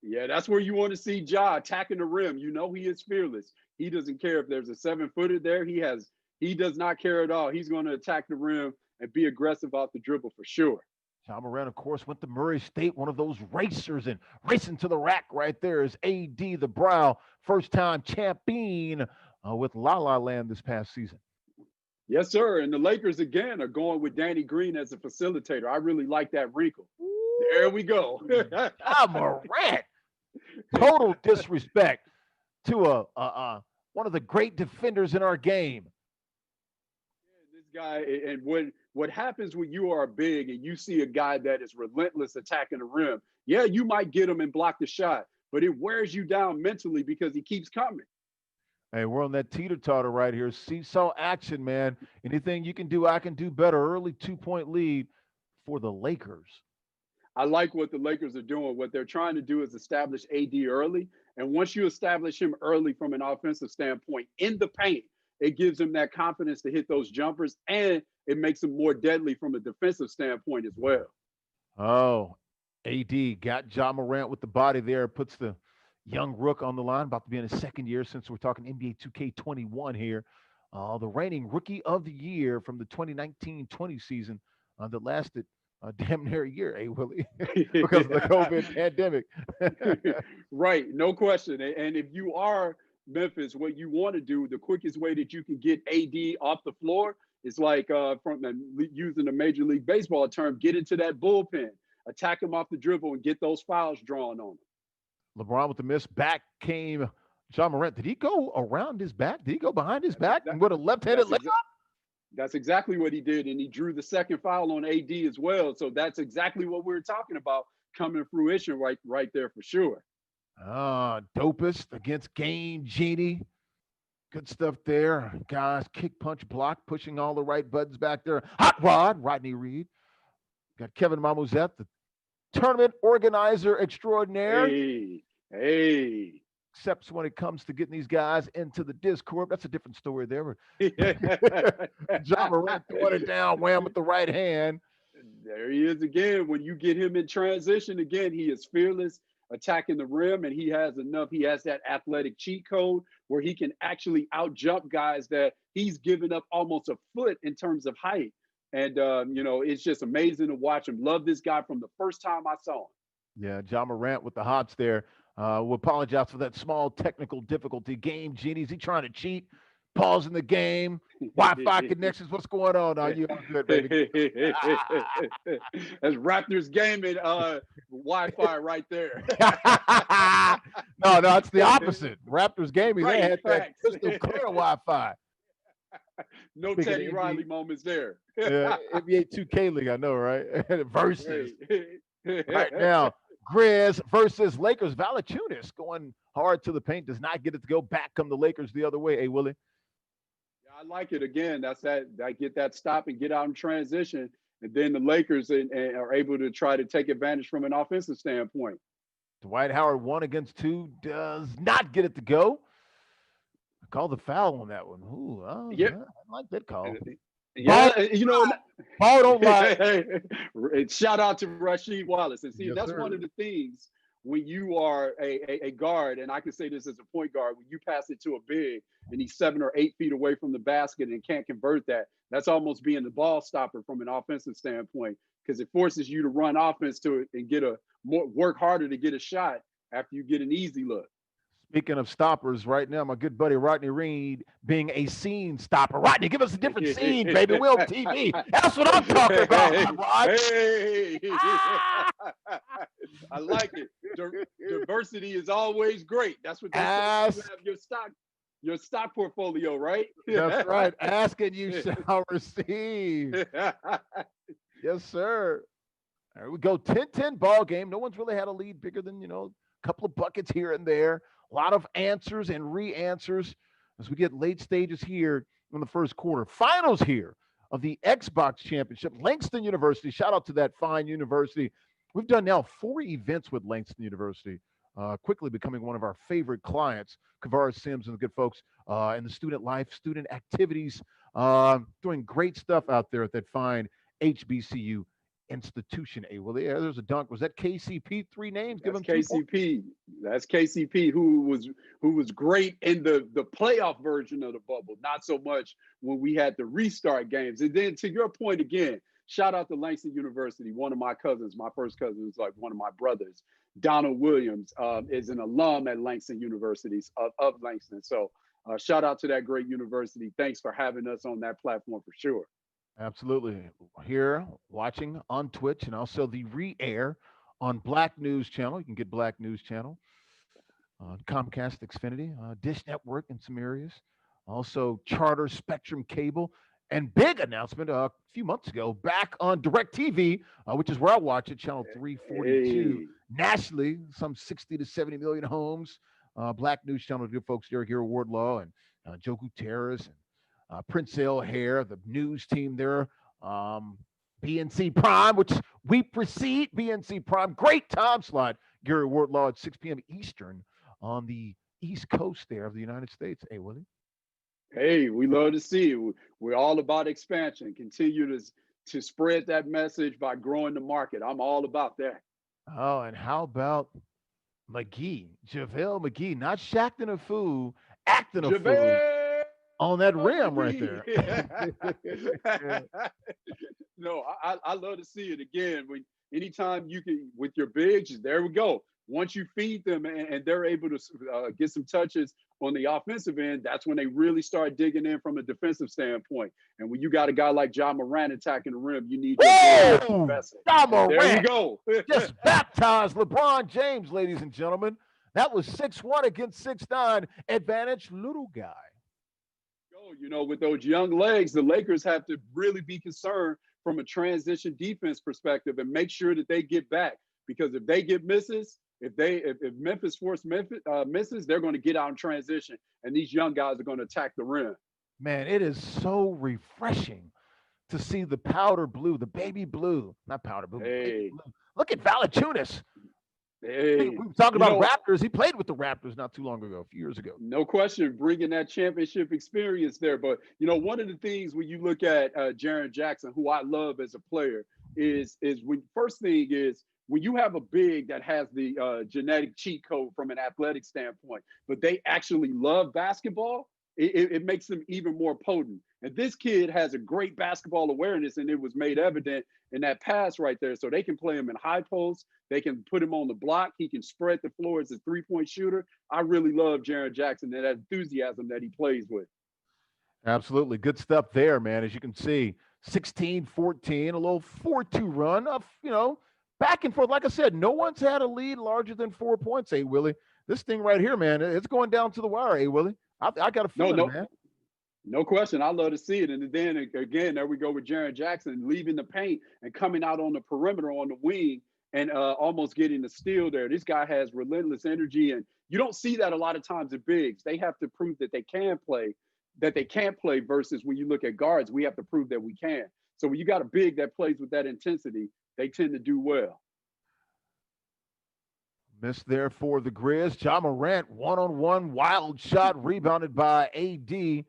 yeah, that's where you want to see Ja attacking the rim. You know he is fearless. He doesn't care if there's a 7-footer there. He does not care at all. He's going to attack the rim and be aggressive off the dribble for sure. Ja Morant, of course, went to Murray State, one of those racers, and racing to the rack right there is AD the Brow, first-time champion with La La Land this past season. Yes, sir. And the Lakers again are going with Danny Green as a facilitator. I really like that wrinkle. There we go. Ja Morant, total disrespect to one of the great defenders in our game. This guy, and what happens when you are big and you see a guy that is relentless attacking the rim? Yeah, you might get him and block the shot, but it wears you down mentally because he keeps coming. Hey, we're on that teeter-totter right here. Seesaw action, man. Anything you can do, I can do better. Early 2-point lead for the Lakers. I like what the Lakers are doing. What they're trying to do is establish AD early. And once you establish him early from an offensive standpoint in the paint, it gives him that confidence to hit those jumpers, and it makes him more deadly from a defensive standpoint as well. Oh, AD got Ja Morant with the body there, puts the young rook on the line, about to be in his second year since we're talking NBA 2K21 here. The reigning rookie of the year from the 2019-20 season that lasted damn near a year, Willie, because of the COVID pandemic. Right, no question. And if you are Memphis, what you want to do, the quickest way that you can get AD off the floor is like using the Major League Baseball term, get into that bullpen, attack him off the dribble, and get those fouls drawn on him. LeBron with the miss. Back came Ja Morant. Did he go around his back? Did he go behind his back and with a left-handed layup? That's exactly what he did, and he drew the second foul on AD as well. So that's exactly what we were talking about coming to fruition right there for sure. Dopest against Game Genie. Good stuff there. Guys, kick, punch, block, pushing all the right buttons back there. Hot Rod, Rodney Reed. Got Kevin Mamuzet, the tournament organizer extraordinaire. Hey. Except when it comes to getting these guys into the Discord. That's a different story there. Ja Morant throwing it down, wham with the right hand. There he is again. When you get him in transition, again, he is fearless, attacking the rim, and he has that athletic cheat code where he can actually out-jump guys that he's given up almost a foot in terms of height. And, it's just amazing to watch him. Love this guy from the first time I saw him. Yeah, Ja Morant with the hops there. We'll apologize for that small technical difficulty. Game Genie's he trying to cheat? Pausing the game. Wi-Fi connections. What's going on? Are you all good, baby? That's Raptors gaming Wi-Fi right there. No, it's the opposite. Raptors gaming, Right, they had that facts. crystal clear Wi-Fi. No Speaking Teddy of Riley moments there. Yeah, NBA 2K League, I know, right? Versus Right. right now, Grizz versus Lakers. Valanciunas going hard to the paint, does not get it to go back. Come the Lakers the other way. Hey, Willie. Yeah, I like it again. That's that. I get that stop and get out in transition, and then the Lakers and are able to try to take advantage from an offensive standpoint. Dwight Howard 1 against 2 does not get it to go. I called the foul on that one. Ooh, Yeah. I like that call. Yeah, Ball don't lie. Shout out to Rasheed Wallace. And see, Yes, that's sir. one of the things when you are a guard, and I can say this as a point guard, when you pass it to a big and he's 7 or 8 feet away from the basket and can't convert that, that's almost being the ball stopper from an offensive standpoint, because it forces you to run offense to it and work harder to get a shot after you get an easy look. Speaking of stoppers, right now, my good buddy Rodney Reed being a scene stopper. Rodney, give us a different scene, baby. We're on TV. That's what I'm talking about, Rod. Hey. I like it. Diversity is always great. That's what they say. You have your stock portfolio, right? That's right. Ask and you shall receive. Yes, sir. There we go. 10-10 ball game. No one's really had a lead bigger than, a couple of buckets here and there. A lot of answers and re-answers as we get late stages here in the first quarter. Finals here of the Xbox Championship. Langston University. Shout out to that fine university. We've done now 4 events with Langston University, quickly becoming one of our favorite clients. Kavara Sims and the good folks in the student life, student activities, doing great stuff out there at that fine HBCU institution. Well, yeah, there's a dunk. Was that KCP? 3 names. Give That's him 2 points. KCP. That's KCP who was great in the playoff version of the bubble. Not so much when we had the restart games. And then to your point again, shout out to Langston University. One of my cousins, my first cousin is like one of my brothers, Donald Williams, is an alum at Langston University of Langston. So shout out to that great university. Thanks for having us on that platform for sure. Absolutely. Here, watching on Twitch and also the re-air on Black News Channel. You can get Black News Channel on Comcast, Xfinity, Dish Network in some areas. Also, Charter, Spectrum Cable, and big announcement a few months ago back on DirecTV, which is where I watch it, channel 342. Hey. Nationally, some 60 to 70 million homes. Black News Channel, good folks there, Gary Wardlaw and Joe Gutierrez and Prince Hare, the news team there. BNC Prime, which we precede BNC Prime. Great time slot, Gary Wardlaw at 6 p.m. Eastern on the East Coast there of the United States. Hey, Willie. Hey, we love to see it. We're all about expansion. Continue to spread that message by growing the market. I'm all about that. Oh, and how about McGee, JaVale McGee, not Shaqtin' a fool, acting a fool JaVale on that rim right McGee. there. No, I love to see it again. When anytime you can with your bigs, there we go. Once you feed them and they're able to get some touches on the offensive end, that's when they really start digging in from a defensive standpoint. And when you got a guy like John Moran attacking the rim, you need your bigs to Woo! invest in. John And there Morant we go. just baptized LeBron James, ladies and gentlemen. That was 6-1 against 6'9", advantage little guy. With those young legs, the Lakers have to really be concerned from a transition defense perspective and make sure that they get back. Because if they get misses, if Memphis misses, they're going to get out in transition, and these young guys are going to attack the rim. Man, it is so refreshing to see the powder blue, the baby blue, not powder blue, baby blue. Look at Valanciunas. Hey, We were talking about Raptors. He played with the Raptors not too long ago, a few years ago. No question, bringing that championship experience there. But, one of the things when you look at Jaren Jackson, who I love as a player, is first thing is when you have a big that has the genetic cheat code from an athletic standpoint, but they actually love basketball, it makes them even more potent. And this kid has a great basketball awareness, and it was made evident in that pass right there. So they can play him in high post. They can put him on the block. He can spread the floor as a three-point shooter. I really love Jaren Jackson and that enthusiasm that he plays with. Absolutely. Good stuff there, man. As you can see, 16-14, a little 4-2 run of, back and forth. Like I said, no one's had a lead larger than 4 points, Willie. This thing right here, man, it's going down to the wire, Willie. I got a feeling, man. No question. I love to see it. And then again, there we go with Jaren Jackson leaving the paint and coming out on the perimeter on the wing and almost getting the steal there. This guy has relentless energy, and you don't see that a lot of times in bigs. They have to prove that they can play, versus when you look at guards, we have to prove that we can. So when you got a big that plays with that intensity, they tend to do well. Miss there for the Grizz. John Morant, one-on-one, wild shot, rebounded by AD.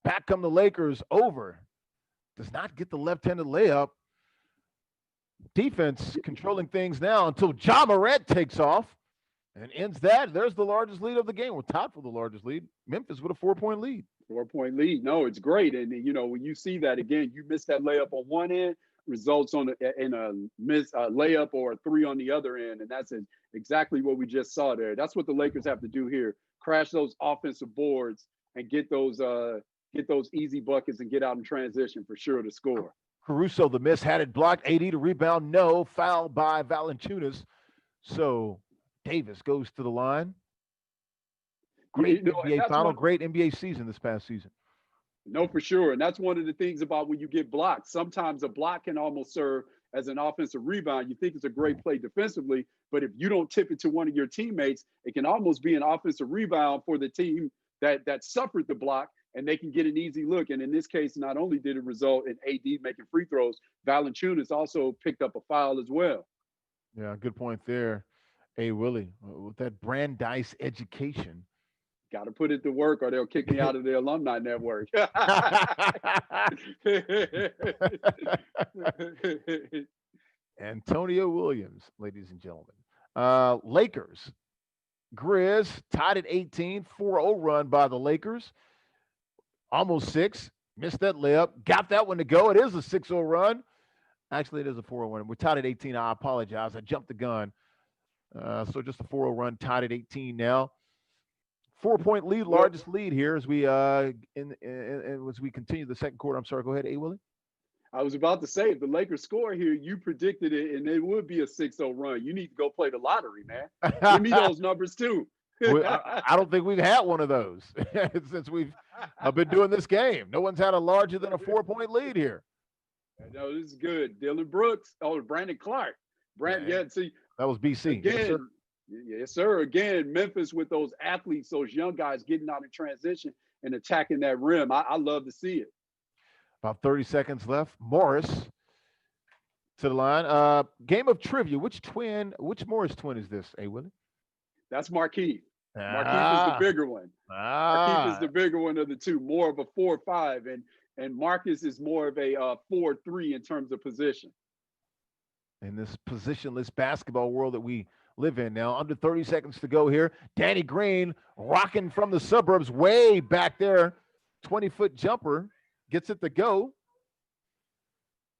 Back come the Lakers, over. Does not get the left-handed layup. Defense controlling things now until John Morant takes off and ends that. There's the largest lead of the game. We're tied for the largest lead. Memphis with a 4-point lead. 4-point lead. No, it's great. And, when you see that, again, you miss that layup on one end, results in a miss layup or a three on the other end. And that's exactly what we just saw there. That's what the Lakers have to do here. Crash those offensive boards and get those easy buckets and get out in transition for sure to score. Caruso, the miss, had it blocked. AD to rebound. No. Foul by Valanciunas. So Davis goes to the line. Great NBA final. Great NBA season this past season. No, for sure. And that's one of the things about when you get blocked. Sometimes a block can almost serve as an offensive rebound. You think it's a great play defensively, but if you don't tip it to one of your teammates, it can almost be an offensive rebound for the team that suffered the block, and they can get an easy look. And in this case, not only did it result in AD making free throws, Valanciunas also picked up a foul as well. Yeah, good point there. Hey, Willie, with that Brandeis education. Got to put it to work, or they'll kick me out of the alumni network. Antonio Williams, ladies and gentlemen. Lakers, Grizz tied at 18, 4-0 run by the Lakers. Almost 6. Missed that layup. Got that one to go. It is a 6-0 run. Actually, it is a 4-0 run. We're tied at 18. I apologize. I jumped the gun. So just a 4-0 run, tied at 18 now. 4-point lead, largest lead here as we as we continue the second quarter. I'm sorry. Go ahead, A. Willie. I was about to say, if the Lakers score here, you predicted it, and it would be a 6-0 run. You need to go play the lottery, man. Give me those numbers too. I don't think we've had one of those since we've been doing this game. No one's had a larger than a 4-point lead here. No, this is good. Dylan Brooks. Oh, Brandon Clark. See, that was BC. Again, yes, sir. Again, Memphis with those athletes, those young guys getting out in transition and attacking that rim. I love to see it. About 30 seconds left. Morris to the line. Game of trivia. Which Morris twin is this, A. Willie? That's Marquise. Marquise is the bigger one. Marquise is the bigger one of the two, more of a 4-5, and Marcus is more of a 4-3 in terms of position. In this positionless basketball world that we live in now, under 30 seconds to go here. Danny Green rocking from the suburbs way back there. 20-foot jumper gets it to go.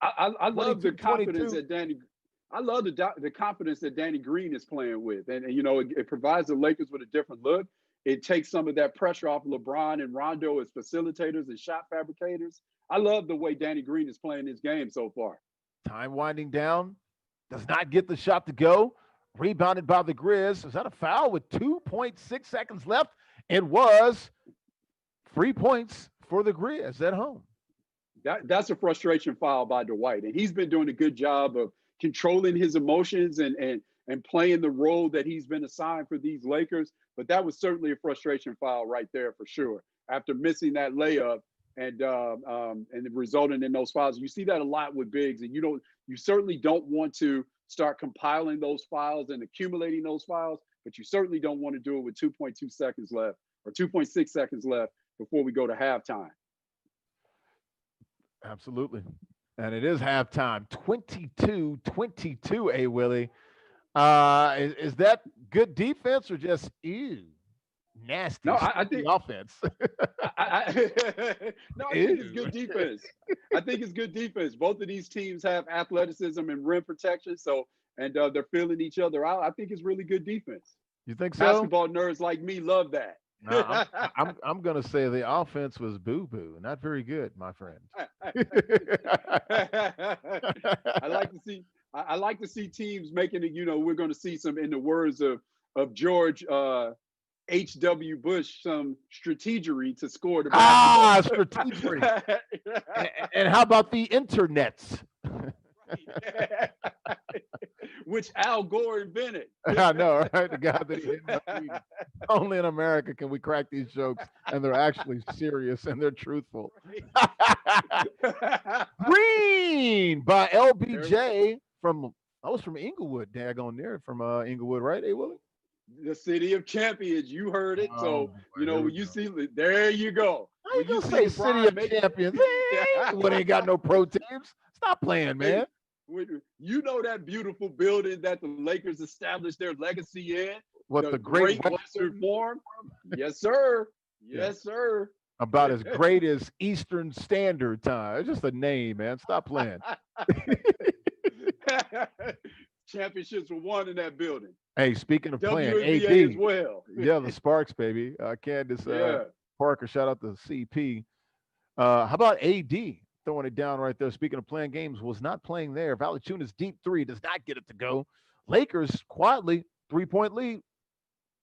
I love the confidence that Danny. I love the confidence that Danny Green is playing with, and you know it provides the Lakers with a different look. It takes some of that pressure off LeBron and Rondo as facilitators and shot fabricators. I love the way Danny Green is playing this game so far. Time winding down, does not get the shot to go. Rebounded by the Grizz. Is that a foul with 2.6 seconds left? It was 3 points for the Grizz at home. That's a frustration foul by Dwight, and he's been doing a good job of controlling his emotions and playing the role that he's been assigned for these Lakers. But that was certainly a frustration foul right there for sure. After missing that layup and resulting in those fouls, you see that a lot with bigs, and you certainly don't want to start compiling those fouls and accumulating those fouls, but you certainly don't want to do it with 2.2 seconds left or 2.6 seconds left before we go to halftime. Absolutely. And it is halftime, 22-22, A. Willie. Is that good defense or just nasty? No, I think offense. I think it's good defense. I think it's good defense. Both of these teams have athleticism and rim protection, and they're filling each other out. I think it's really good defense. You think so? Basketball nerds like me love that. No, I'm going to say the offense was boo-boo, not very good, my friend. I like to see teams making it. We're going to see some, in the words of George H.W. Bush, some strategery to score the basketball. Strategery. And how about the internets? Which Al Gore invented. I know, right? The guy that he invented. Only in America can we crack these jokes, and they're actually serious and they're truthful. Green by LBJ from Inglewood. Daggone there from Inglewood, right? Hey, Willie? The city of champions. You heard it. So when you see, there you go. How you gonna say city of champions? What, ain't got no pro teams? Stop playing, man. You know that beautiful building that the Lakers established their legacy in? What, the Great Western Forum? Yes, sir. Yes, sir. About as great as Eastern Standard Time. It's just a name, man. Stop playing. Championships were won in that building. Hey, speaking of playing, WNBA AD as well. Yeah, the Sparks, baby. Candace Parker, shout out to CP. How about AD throwing it down right there? Speaking of playing games, was not playing there. Valanciunas deep three does not get it to go. Lakers quietly 3-point lead.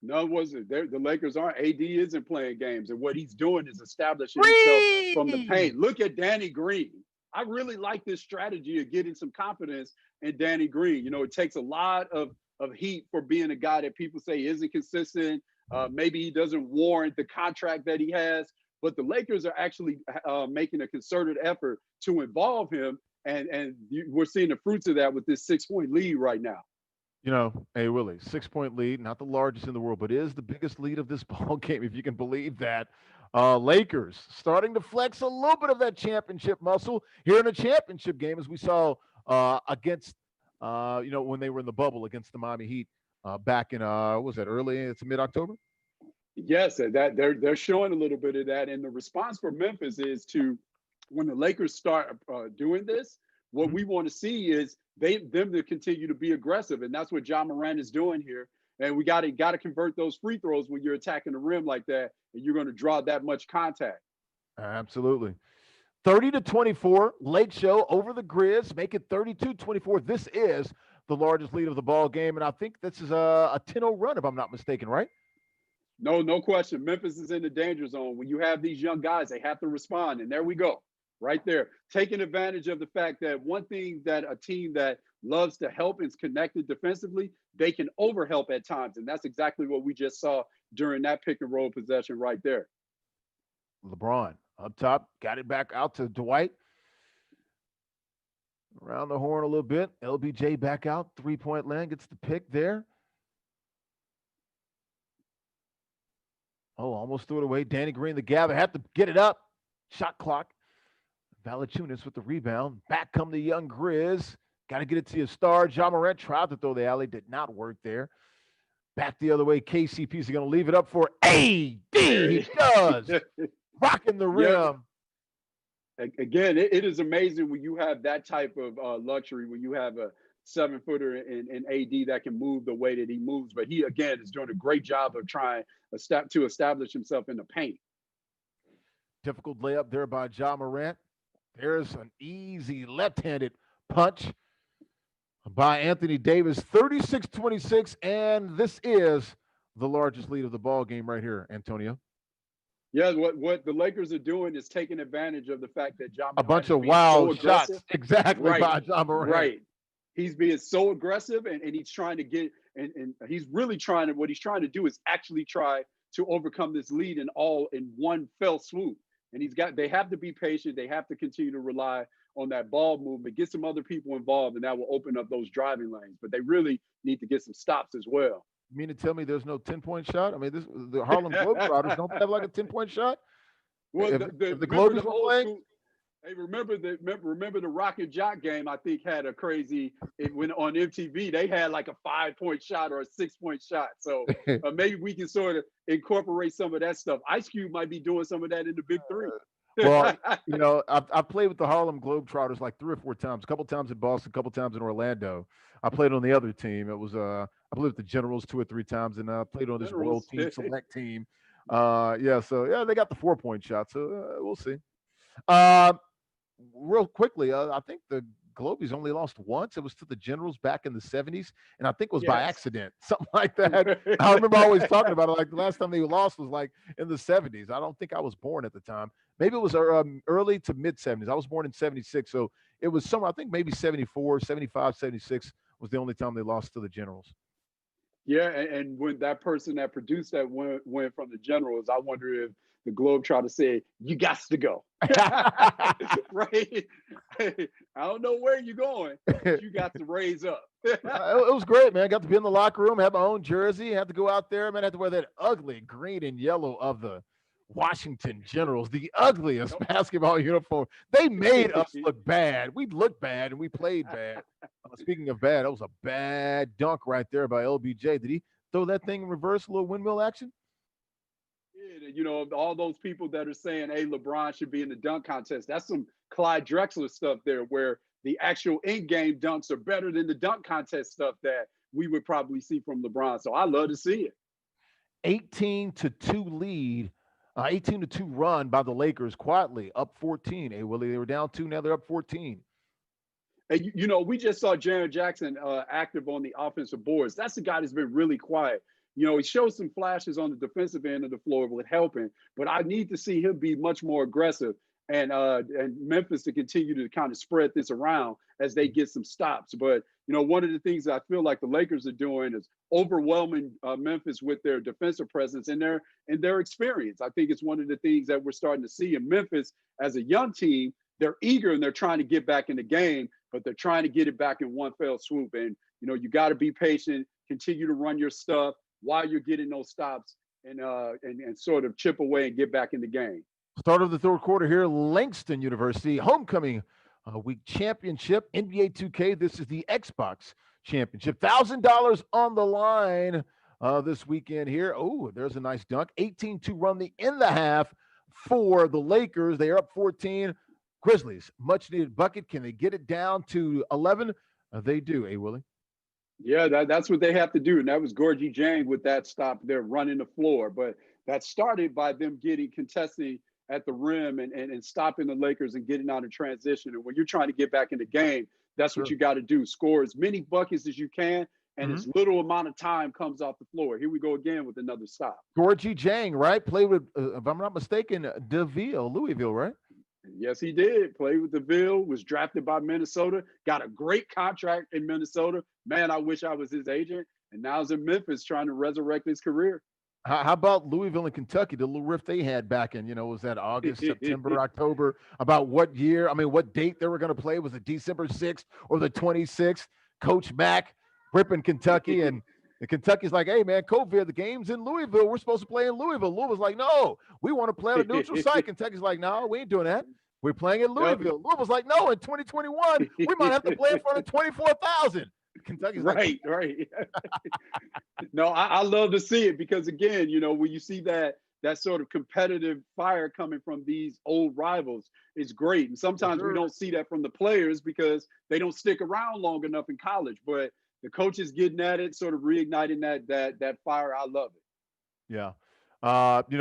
No, it wasn't. The Lakers aren't. AD isn't playing games, and what he's doing is establishing himself from the paint. Look at Danny Green. I really like this strategy of getting some confidence in Danny Green. You know, it takes a lot of heat for being a guy that people say isn't consistent. Maybe he doesn't warrant the contract that he has, but the Lakers are actually making a concerted effort to involve him, and we're seeing the fruits of that with this 6-point lead right now. You know, hey Willie, 6 point lead, not the largest in the world, but is the biggest lead of this ball game, if you can believe that. Lakers starting to flex a little bit of that championship muscle here in a championship game, as we saw against, when they were in the bubble against the Miami Heat back in, what was that, early? It's mid October. Yes, and that they're showing a little bit of that, and the response for Memphis is to when the Lakers start doing this. What we want to see is them to continue to be aggressive, and that's what John Moran is doing here. And we got to convert those free throws when you're attacking the rim like that, and you're going to draw that much contact. Absolutely. 30-24, Lake Show over the Grizz, make it 32-24. This is the largest lead of the ball game, and I think this is a 10-0 run, if I'm not mistaken, right? No question. Memphis is in the danger zone. When you have these young guys, they have to respond, and there we go. Right there, taking advantage of the fact that one thing that a team that loves to help is connected defensively, they can overhelp at times. And that's exactly what we just saw during that pick and roll possession right there. LeBron up top, got it back out to Dwight. Around the horn a little bit. LBJ back out, 3-point land, gets the pick there. Oh, almost threw it away. Danny Green, the gather, had to get it up. Shot clock. Valanciunas with the rebound. Back come the young Grizz. Got to get it to your star. Ja Morant tried to throw the alley. Did not work there. Back the other way. KCP's going to leave it up for AD. He does. Rocking the rim. Yeah. Again, it is amazing when you have that type of luxury, when you have a 7-footer in AD that can move the way that he moves. But he, again, is doing a great job of trying to establish himself in the paint. Difficult layup there by Ja Morant. There's an easy left-handed punch by Anthony Davis, 36-26, and this is the largest lead of the ball game right here, Antonio. Yeah, what the Lakers are doing is taking advantage of the fact that Ja Morant a bunch of so wild shots, exactly, right, by Ja Morant. Right. He's being so aggressive, and he's trying to get, and he's really trying to, what he's trying to do is actually try to overcome this lead in one fell swoop. And they have to be patient. They have to continue to rely on that ball movement, get some other people involved, and that will open up those driving lanes. But they really need to get some stops as well. You mean to tell me there's no 10-point shot? I mean, the Harlem Globetrotters don't have like a 10-point shot? Well, if the Globetrotters were playing? Hey, remember the Rock and Jock game, I think, had a crazy, when on MTV, they had like a 5-point shot or a 6-point shot. So maybe we can sort of incorporate some of that stuff. Ice Cube might be doing some of that in the Big Three. Well, I've played with the Harlem Globetrotters like 3 or 4 times, a couple times in Boston, a couple times in Orlando. I played on the other team. It was, I played with the Generals 2 or 3 times, and I played on this World Team Select team. They got the 4-point shot, so we'll see. Real quickly, I think the Globies only lost once. It was to the Generals back in the 70s, and I think it was by accident, something like that. I remember always talking about it. Like the last time they lost was like in the 70s. I don't think I was born at the time. Maybe it was early to mid 70s. I was born in 76, so it was somewhere, I think maybe 74, 75, 76 was the only time they lost to the Generals. Yeah, and when that person that produced that went from the Generals, I wonder if the Globetrotter said, "You got to go." Right? I don't know where you're going, but you got to raise up. It was great, man. Got to be in the locker room, have my own jersey, had to go out there, man. Had to wear that ugly green and yellow of the Washington Generals, the ugliest basketball uniform. They made us look bad. We looked bad and we played bad. Speaking of bad, that was a bad dunk right there by LBJ. Did he throw that thing in reverse, a little windmill action? You know, all those people that are saying, hey, LeBron should be in the dunk contest, that's some Clyde Drexler stuff there, where the actual in-game dunks are better than the dunk contest stuff that we would probably see from LeBron. So I love to see it. 18-2 lead, 18-2 run by the Lakers quietly, up 14. Hey, Willie, they were down 2, now they're up 14. And, you know, we just saw Jaren Jackson active on the offensive boards. That's the guy that's been really quiet. You know, he shows some flashes on the defensive end of the floor with helping, but I need to see him be much more aggressive and Memphis to continue to kind of spread this around as they get some stops. But one of the things that I feel like the Lakers are doing is overwhelming Memphis with their defensive presence and their experience. I think it's one of the things that we're starting to see in Memphis as a young team. They're eager and they're trying to get back in the game, but they're trying to get it back in one fell swoop. And you got to be patient, continue to run your stuff while you're getting those stops, and sort of chip away and get back in the game. Start of the third quarter here, Langston University homecoming week championship, NBA 2K. This is the Xbox championship. $1,000 on the line this weekend here. Oh, there's a nice dunk. 18-2 run in the half for the Lakers. They are up 14. Grizzlies, much needed bucket. Can they get it down to 11? They do, Willie. Yeah, that's what they have to do. And that was Gorgie Jang with that stop there running the floor. But that started by them contesting at the rim and stopping the Lakers and getting out of transition. And when you're trying to get back in the game, that's what you got to do. Score as many buckets as you can, and as little amount of time comes off the floor. Here we go again with another stop. Gorgie Jang, right? Played with, if I'm not mistaken, Louisville, right? Yes, he did. Played with DeVille, was drafted by Minnesota, got a great contract in Minnesota. Man, I wish I was his agent. And now he's in Memphis trying to resurrect his career. How about Louisville and Kentucky, the little rift they had back in, was that August, September, October, about what year, what date they were going to play? Was it December 6th or the 26th? Coach Mack ripping Kentucky, and Kentucky's like, hey, man, COVID, the game's in Louisville. We're supposed to play in Louisville. Louisville's like, no, we want to play on a neutral site. Kentucky's like, no, we ain't doing that. We're playing in Louisville. Louisville's like, no, in 2021, we might have to play in front of 24,000. Kentucky's right. No, I love to see it because, again, when you see that sort of competitive fire coming from these old rivals, it's great. And sometimes we don't see that from the players because they don't stick around long enough in college. But the coaches getting at it, sort of reigniting that fire. I love it. Yeah.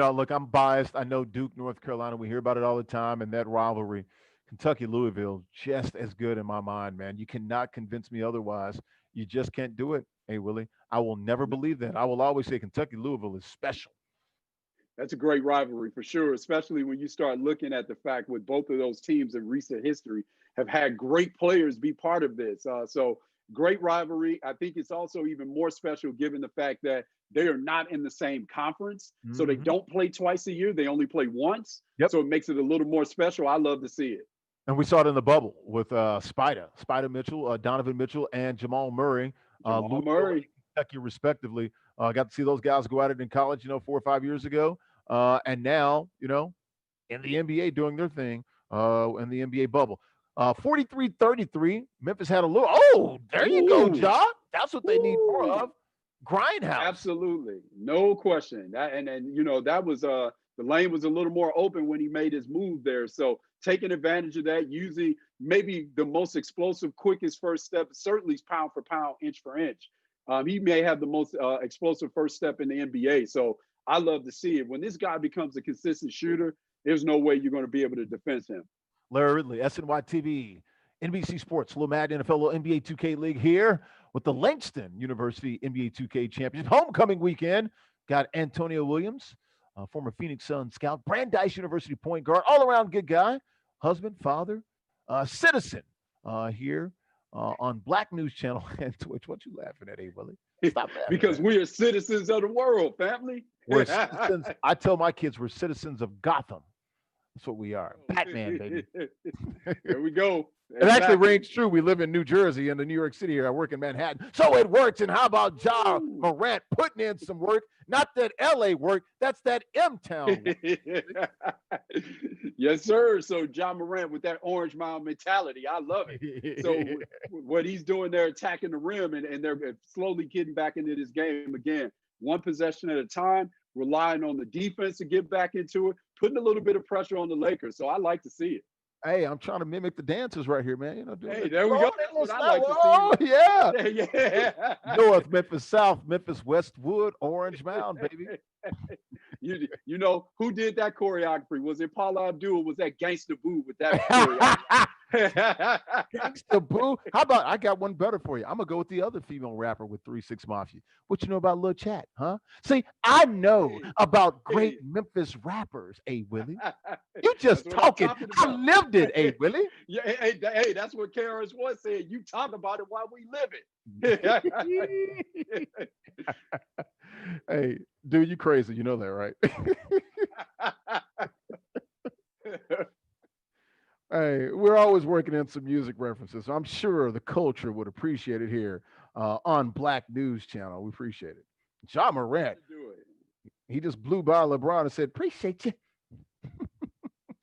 Look, I'm biased. I know Duke, North Carolina, we hear about it all the time, and that rivalry. Kentucky, Louisville, just as good in my mind, man. You cannot convince me otherwise. You just can't do it, Willie. I will never believe that. I will always say Kentucky, Louisville is special. That's a great rivalry for sure, especially when you start looking at the fact with both of those teams in recent history have had great players be part of this. So great rivalry. I think it's also even more special given the fact that they are not in the same conference. So they don't play twice a year. They only play once. So it makes it a little more special. I love to see it. And we saw it in the bubble with Spider Mitchell, Donovan Mitchell, and Jamal Murray. Kentucky, respectively. Got to see those guys go at it in college, 4 or 5 years ago. And now, in the NBA doing their thing in the NBA bubble. 43-33. Memphis had a little. Oh, there you go, Ja. That's what they need more of. Grindhouse. Absolutely. No question. That was the lane was a little more open when he made his move there. So taking advantage of that, using maybe the most explosive, quickest first step, certainly pound for pound, inch for inch. He may have the most explosive first step in the NBA. So I love to see it. When this guy becomes a consistent shooter, there's no way you're going to be able to defend him. Larry Ridley, SNY TV, NBC Sports, Little Madden NFL, Little NBA 2K League here with the Langston University NBA 2K Championship. Homecoming weekend. Got Antonio Williams, former Phoenix Suns scout, Brandeis University point guard, all-around good guy, husband, father, citizen here on Black News Channel and Twitch. What you laughing at, Willie? Stop laughing. Because we are citizens of the world, family. We're citizens. I tell my kids we're citizens of Gotham. That's what we are. Batman, baby. Here we go. It actually rings true. We live in New Jersey and the New York City here. I work in Manhattan. So it works. And how about Ja Morant putting in some work? Not that LA work. That's that M-Town work. Yes, sir. So Ja Morant with that Orange Mound mentality. I love it. So what he's doing there, attacking the rim, and they're slowly getting back into this game again. One possession at a time, relying on the defense to get back into it, putting a little bit of pressure on the Lakers. So I like to see it. Hey, I'm trying to mimic the dancers right here, man. Hey, there we go. That's what I like to see. Oh, yeah. Yeah. North Memphis, South Memphis, Westwood, Orange Mound, baby. You know who did that choreography? Was it Paula Abdul? Was that Gangsta Boo with that choreography? Gangsta Boo. How about I got one better for you? I'm gonna go with the other female rapper with 3 6 Mafia. What you know about Lil Chat, huh? See, I know Hey, about great hey. Memphis rappers, A Willie. You just That's what I'm talking. talking I about. lived it, A Willie. Yeah, hey, that's what KRS One said. You talk about it while we live it. Hey, dude, you crazy. You know that, right? Hey, we're always working in some music references. So I'm sure the culture would appreciate it here on Black News Channel. We appreciate it. John Got Morant, to do it. he just blew by LeBron and said, "Appreciate you."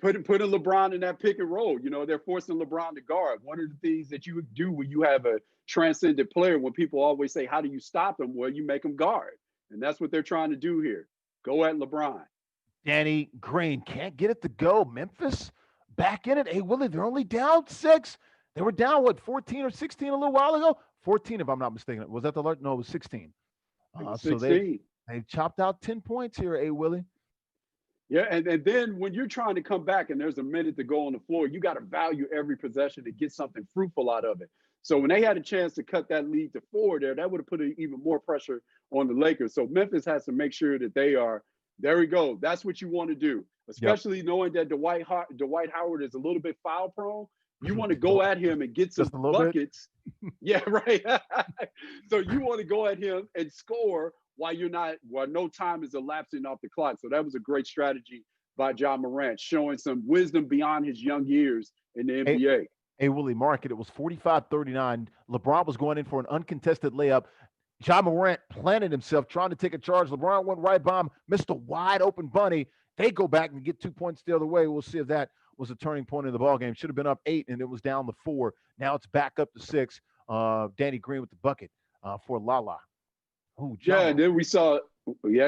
Putting LeBron in that pick and roll. You know, they're forcing LeBron to guard. One of the things that you would do when you have a transcendent player, when people always say, "How do you stop them?" Well, you make them guard, and that's what they're trying to do here. Go at LeBron. Danny Green can't get it to go. Memphis back in it. Hey, Willie, they're only down 6. They were down, what, 14 or 16 a little while ago? 14, if I'm not mistaken. Was that the large? No, it was 16. It was So they've 16. they've chopped out 10 points here, A Willie. Yeah, and then when you're trying to come back and there's a minute to go on the floor, you got to value every possession to get something fruitful out of it. So when they had a chance to cut that lead to 4 there, that would have put even more pressure on the Lakers. So Memphis has to make sure that they are, there we go. That's what you want to do, Yep. especially knowing that Dwight Howard is a little bit foul prone. You want to go at him and get some Just a little bit. buckets. Yeah, right. So you want to go at him and score while no time is elapsing off the clock. So that was a great strategy by John Morant, showing some wisdom beyond his young years in the Hey, NBA. hey, Willie, mark it. It was 45-39. LeBron was going in for an uncontested layup. John Morant planted himself trying to take a charge. LeBron went right by him, missed a wide open bunny. They go back and get 2 points the other way. We'll see if that was a turning point in the ball game. Should have been up 8, and it was down to 4. Now it's back up to 6. Danny Green with the bucket for Lala. Oh, Yeah, John and then we saw,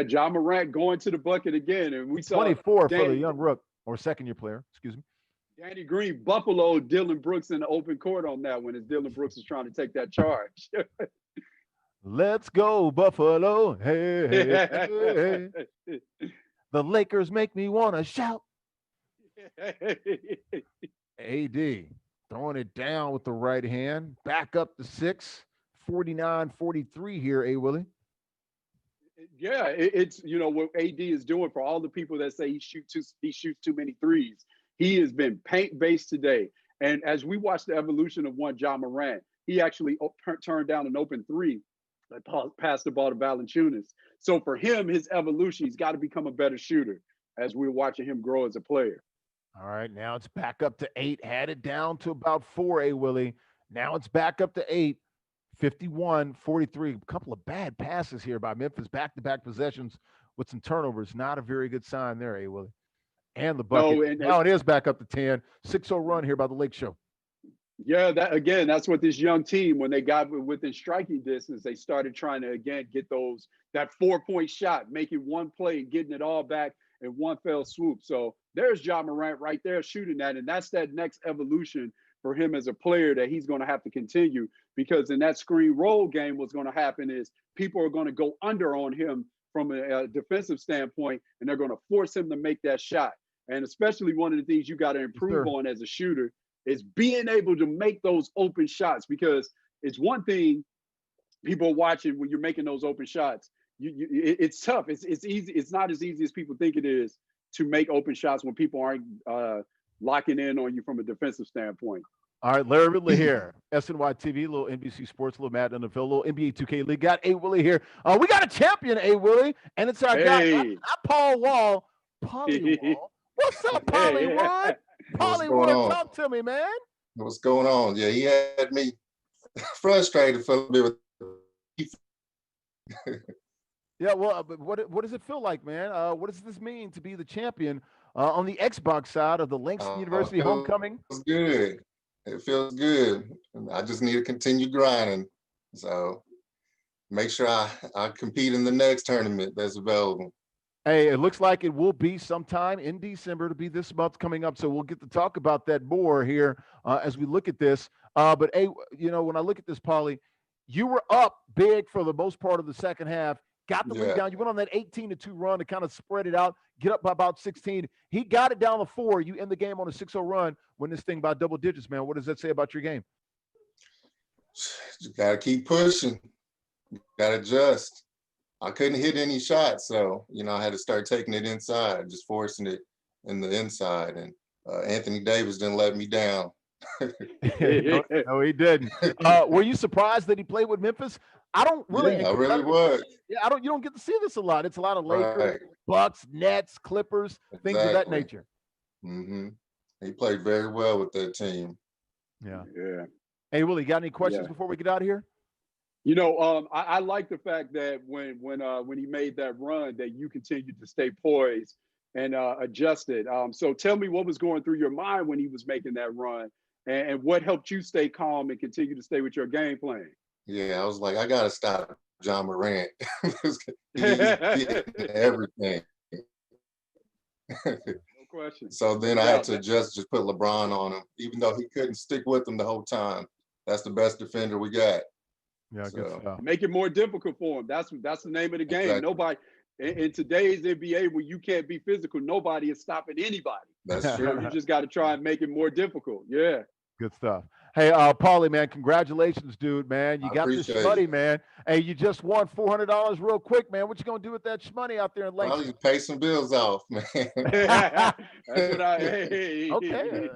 John Morant going to the bucket again, and we saw 24 for the Dan, young rook or second-year player. Excuse me. Danny Green Buffalo Dylan Brooks in the open court on that one as Dylan Brooks is trying to take that charge. Let's go, Buffalo. Hey, hey, hey, hey. The Lakers make me want to shout. AD throwing it down with the right hand. Back up to 6. 49-43 here, A. Willie. Yeah, it's what AD is doing for all the people that say he shoots too many threes. He has been paint based today, and as we watch the evolution of one John Morant, he actually turned down an open three, passed the ball to Valanciunas. So for him, his evolution, he's got to become a better shooter as we're watching him grow as a player. All right, now it's back up to 8. Had it down to about 4, A. Willie. Now it's back up to 8. 51-43. A couple of bad passes here by Memphis. Back-to-back possessions with some turnovers. Not a very good sign there, A. Willie. And the bucket. No, Now it is back up to 10. 6-0 run here by the Lake Show. Yeah, that's what this young team, when they got within striking distance, they started trying to again get that 4-point shot, making one play and getting it all back in one fell swoop. So there's John Morant right there shooting that, and that's that next evolution for him as a player that he's going to have to continue, because in that screen roll game, what's going to happen is people are going to go under on him from a defensive standpoint, and they're going to force him to make that shot. And especially one of the things you got to improve on as a shooter is being able to make those open shots, because it's one thing people are watching when you're making those open shots. It's tough. It's easy. It's not as easy as people think it is to make open shots when people aren't locking in on you from a defensive standpoint. All right, Larry Ridley here. SNY TV, a little NBC Sports, a little Madden NFL, a little NBA 2K League. Got A. Willie here. We got a champion, A. Willie, and it's our guy, not Paul Wall, Polly Wall. What's up, Polly Wall? Polly Wall, talk to me, man. What's going on? Yeah, he had me frustrated for a little bit. Yeah, well, but what does it feel like, man? What does this mean to be the champion on the Xbox side of the Langston University homecoming? It feels good. It feels good. I just need to continue grinding. So make sure I compete in the next tournament that's available. Hey, it looks like it will be sometime in December to be this month coming up. So we'll get to talk about that more here as we look at this. But hey, when I look at this, Paulie, you were up big for the most part of the second half. got the lead Yeah. down. You went on that 18-2 run to kind of spread it out, get up by about 16. He got it down to 4. You end the game on a 6-0 run, win this thing by double digits, man. What does that say about your game? You gotta keep pushing. Gotta adjust. I couldn't hit any shots, so I had to start taking it inside, just forcing it in the inside. And Anthony Davis didn't let me down. No, he didn't. Were you surprised that he played with Memphis? I don't really. Yeah, I really was. Yeah, I don't. You don't get to see this a lot. It's a lot of Lakers, Right. Bucks, Nets, Clippers, things of that Exactly. nature. Hmm. He played very well with that team. Yeah. Yeah. Hey, Willie, got any questions Yeah. before we get out of here? I like the fact that when he made that run, that you continued to stay poised and adjusted. So tell me what was going through your mind when he was making that run, and what helped you stay calm and continue to stay with your game plan. Yeah, I was like, I gotta stop John Morant. He's getting everything. No question. So then I had to just put LeBron on him, even though he couldn't stick with him the whole time. That's the best defender we got. Yeah, good So, stuff. Make it more difficult for him. That's the name of the game. Exactly. Nobody in today's NBA, where you can't be physical, nobody is stopping anybody. That's You true. just got to try and make it more difficult. Yeah. Good stuff. Hey, Paulie, man, congratulations, dude, man. You I got this appreciate money, it. man. Hey, you just won $400 real quick, man. What you gonna do with that money out there in Probably Langston? pay some bills off, man. That's what hey. Okay,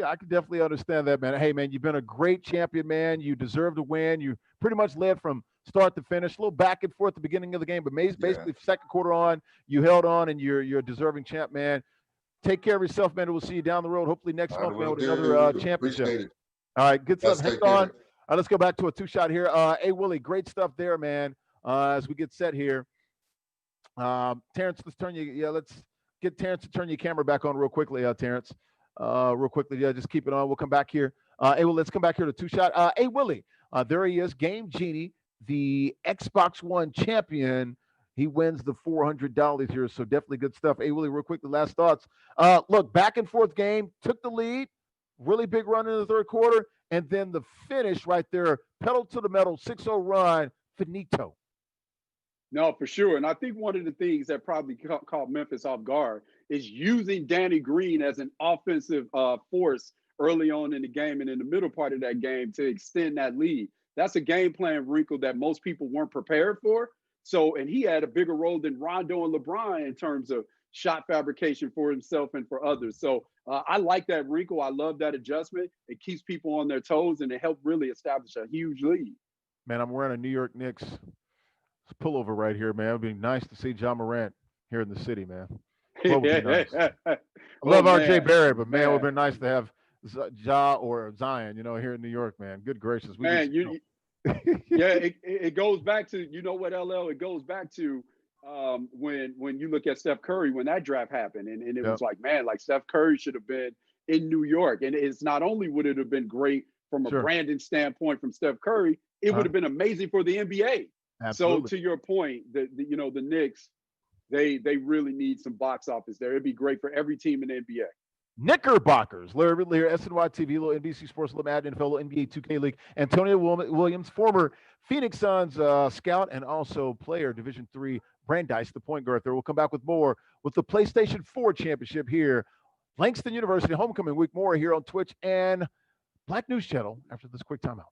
I can definitely understand that, man. Hey, man, you've been a great champion, man. You deserve to win. You pretty much led from start to finish, a little back and forth at the beginning of the game, but basically second quarter on, you held on, and you're a deserving champ, man. Take care of yourself, man. We'll see you down the road, hopefully next month, man, with another championship. Appreciate it. All right, good stuff. Let's Hang take on. care. All right, let's go back to a two-shot here. Hey, Willie, great stuff there, man. As we get set here, Terrence, let's get Terrence to turn your camera back on real quickly, Terrence. Real quickly, just keep it on. We'll come back here. Hey, well, let's come back here to two-shot. Hey, Willie, there he is, Game Genie, the Xbox One champion. He wins the $400 here, so definitely good stuff. Hey, Willie, real quickly, last thoughts. Look, back and forth game, took the lead, really big run in the third quarter, and then the finish right there, pedal to the metal, 6-0 run, finito. No, for sure. And I think one of the things that probably caught Memphis off guard is using Danny Green as an offensive force early on in the game and in the middle part of that game to extend that lead. That's a game plan wrinkle that most people weren't prepared for. So, and he had a bigger role than Rondo and LeBron in terms of shot fabrication for himself and for others. So I like that wrinkle. I love that adjustment. It keeps people on their toes, and it helped really establish a huge lead. Man, I'm wearing a New York Knicks pullover right here, man. It would be nice to see John Morant here in the city, man. What would be nice? I love RJ Barrett, but man, it would have been nice to have Ja or Zion, here in New York, man. Good gracious. It goes back to, you know what, LL? It goes back to when you look at Steph Curry, when that draft happened, and it was like, man, like Steph Curry should have been in New York. And it's not only would it have been great from a branding standpoint from Steph Curry, it would have been amazing for the NBA. Absolutely. So to your point, the Knicks, they really need some box office there. It'd be great for every team in the NBA. Knickerbockers, Larry Ridley here, SNY TV, little NBC Sports, little Madden NFL, little NBA 2K League. Antonio Williams, former Phoenix Suns scout and also player, Division III, Brandeis, the point guard there. We'll come back with more with the PlayStation 4 championship here. Langston University homecoming week, more here on Twitch and Black News Channel after this quick timeout.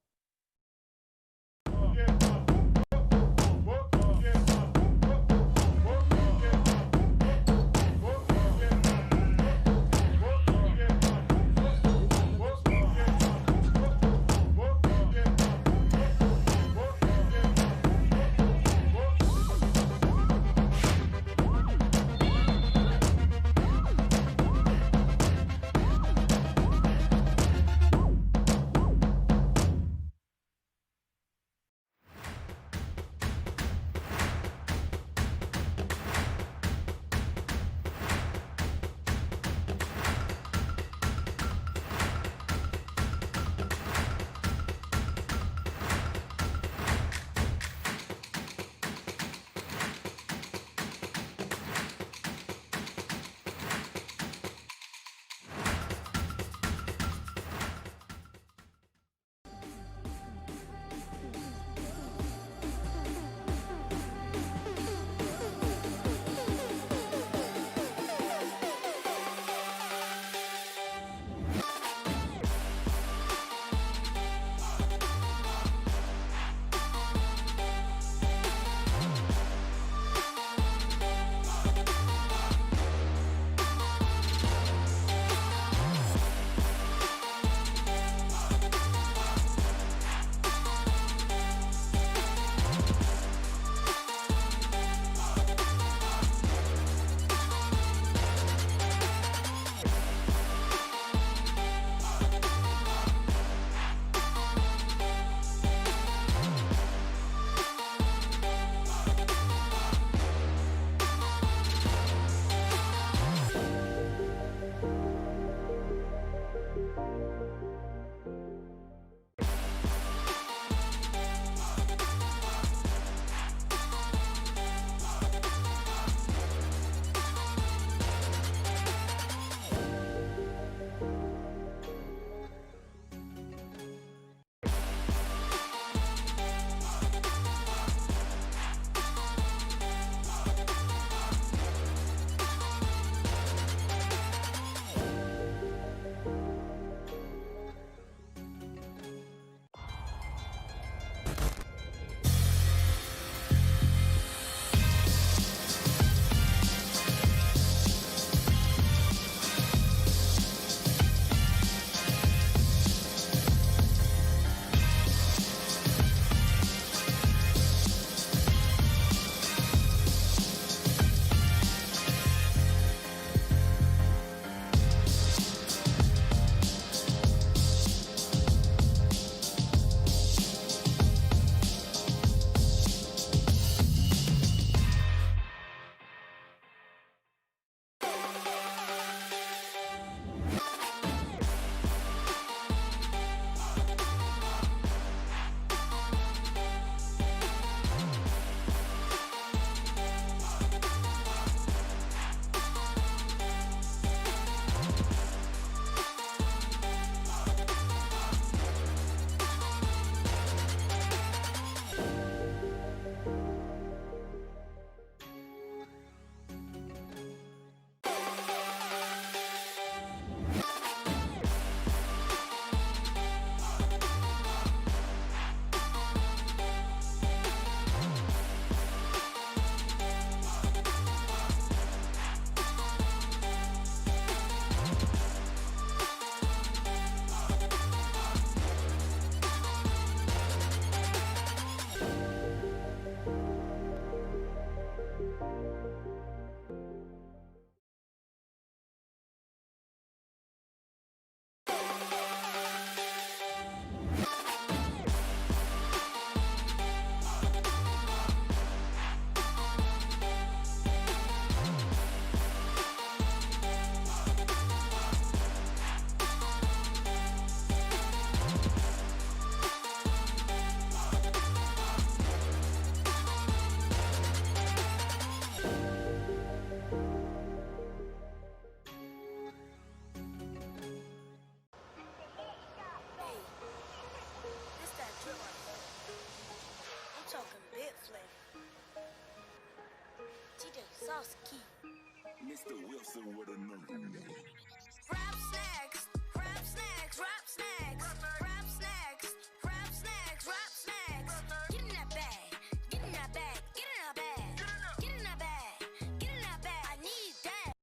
Mr. Wilson with a nerve. Rap snacks, rap snacks, rap snacks, rap snacks, rap snacks, rap snacks. Get in that bag, get in that bag, get in that bag, get in that bag, get in that bag. I need that.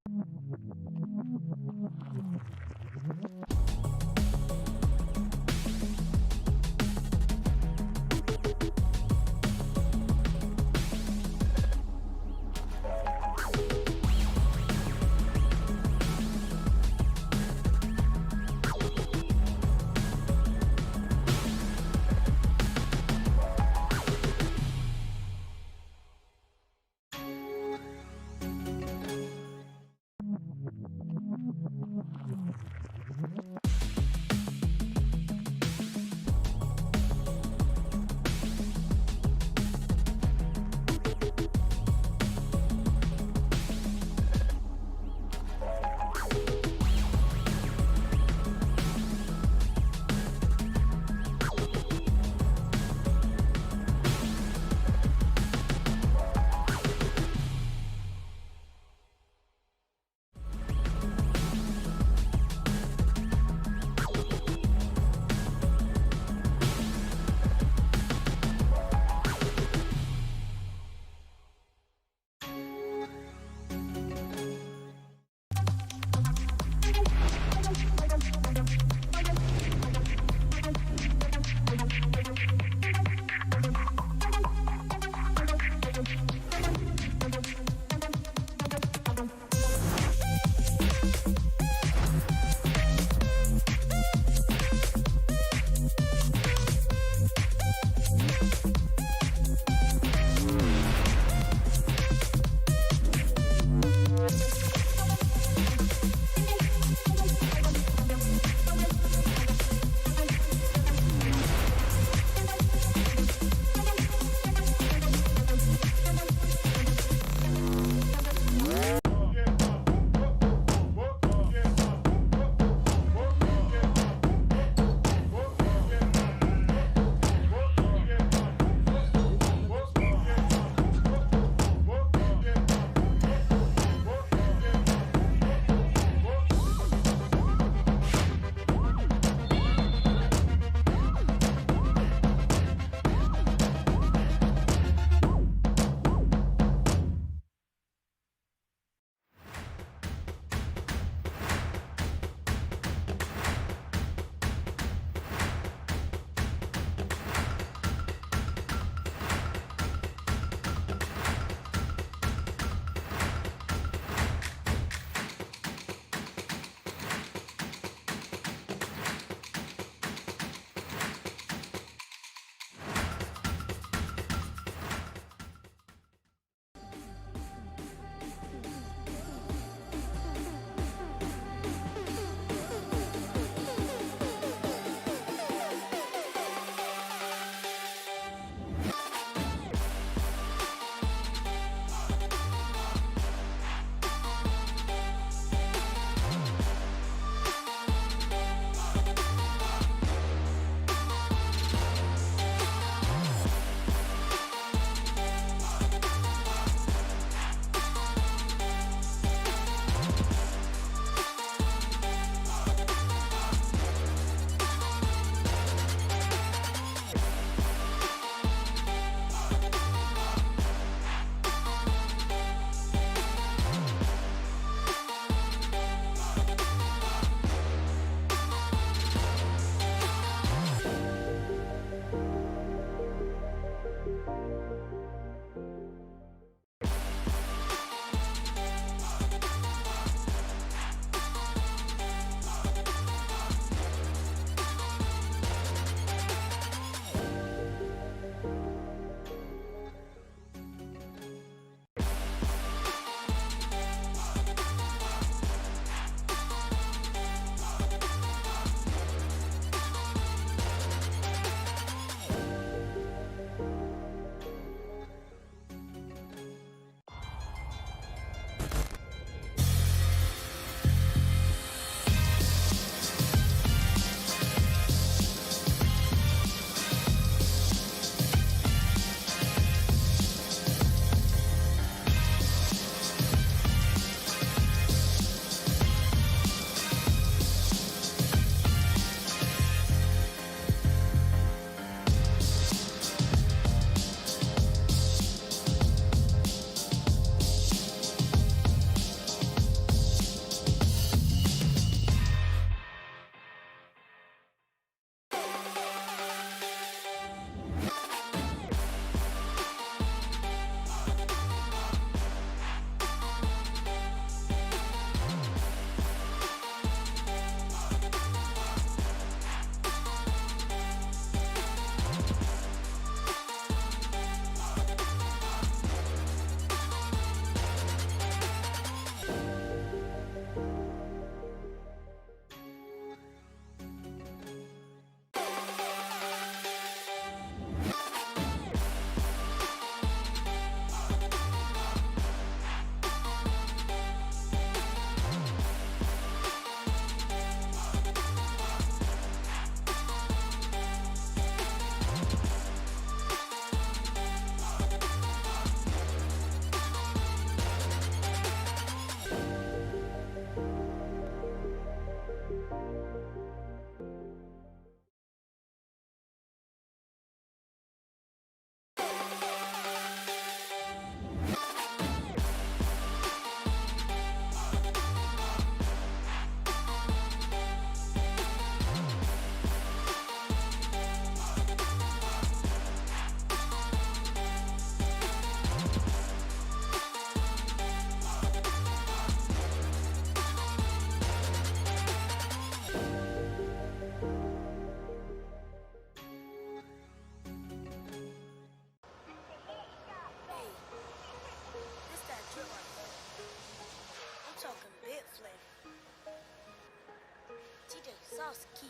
sauce key.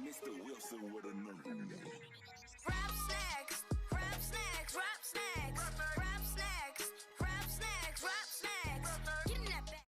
Mr. Wilson with a nerve. Rap snacks, rap snacks, rap snacks, rap snacks, rap snacks, rap snacks. Get in that bag.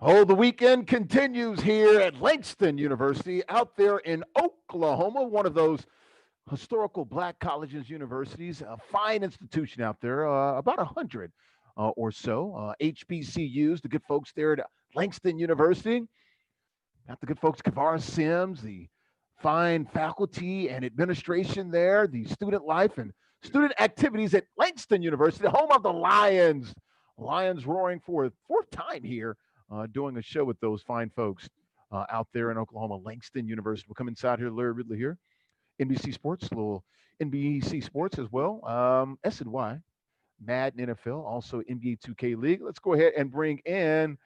Oh, the weekend continues here at Langston University out there in Oklahoma, one of those historical black colleges, universities, a fine institution out there, about 100 or so HBCUs, the good folks there at Langston University. Got the good folks, Kavar Sims, the fine faculty and administration there, the student life and student activities at Langston University, the home of the Lions. Lions roaring for a fourth time here, doing a show with those fine folks out there in Oklahoma, Langston University. We'll come inside here, Larry Ridley here. NBC Sports, a little NBC Sports as well. SNY, Madden NFL, also NBA 2K League. Let's go ahead and bring in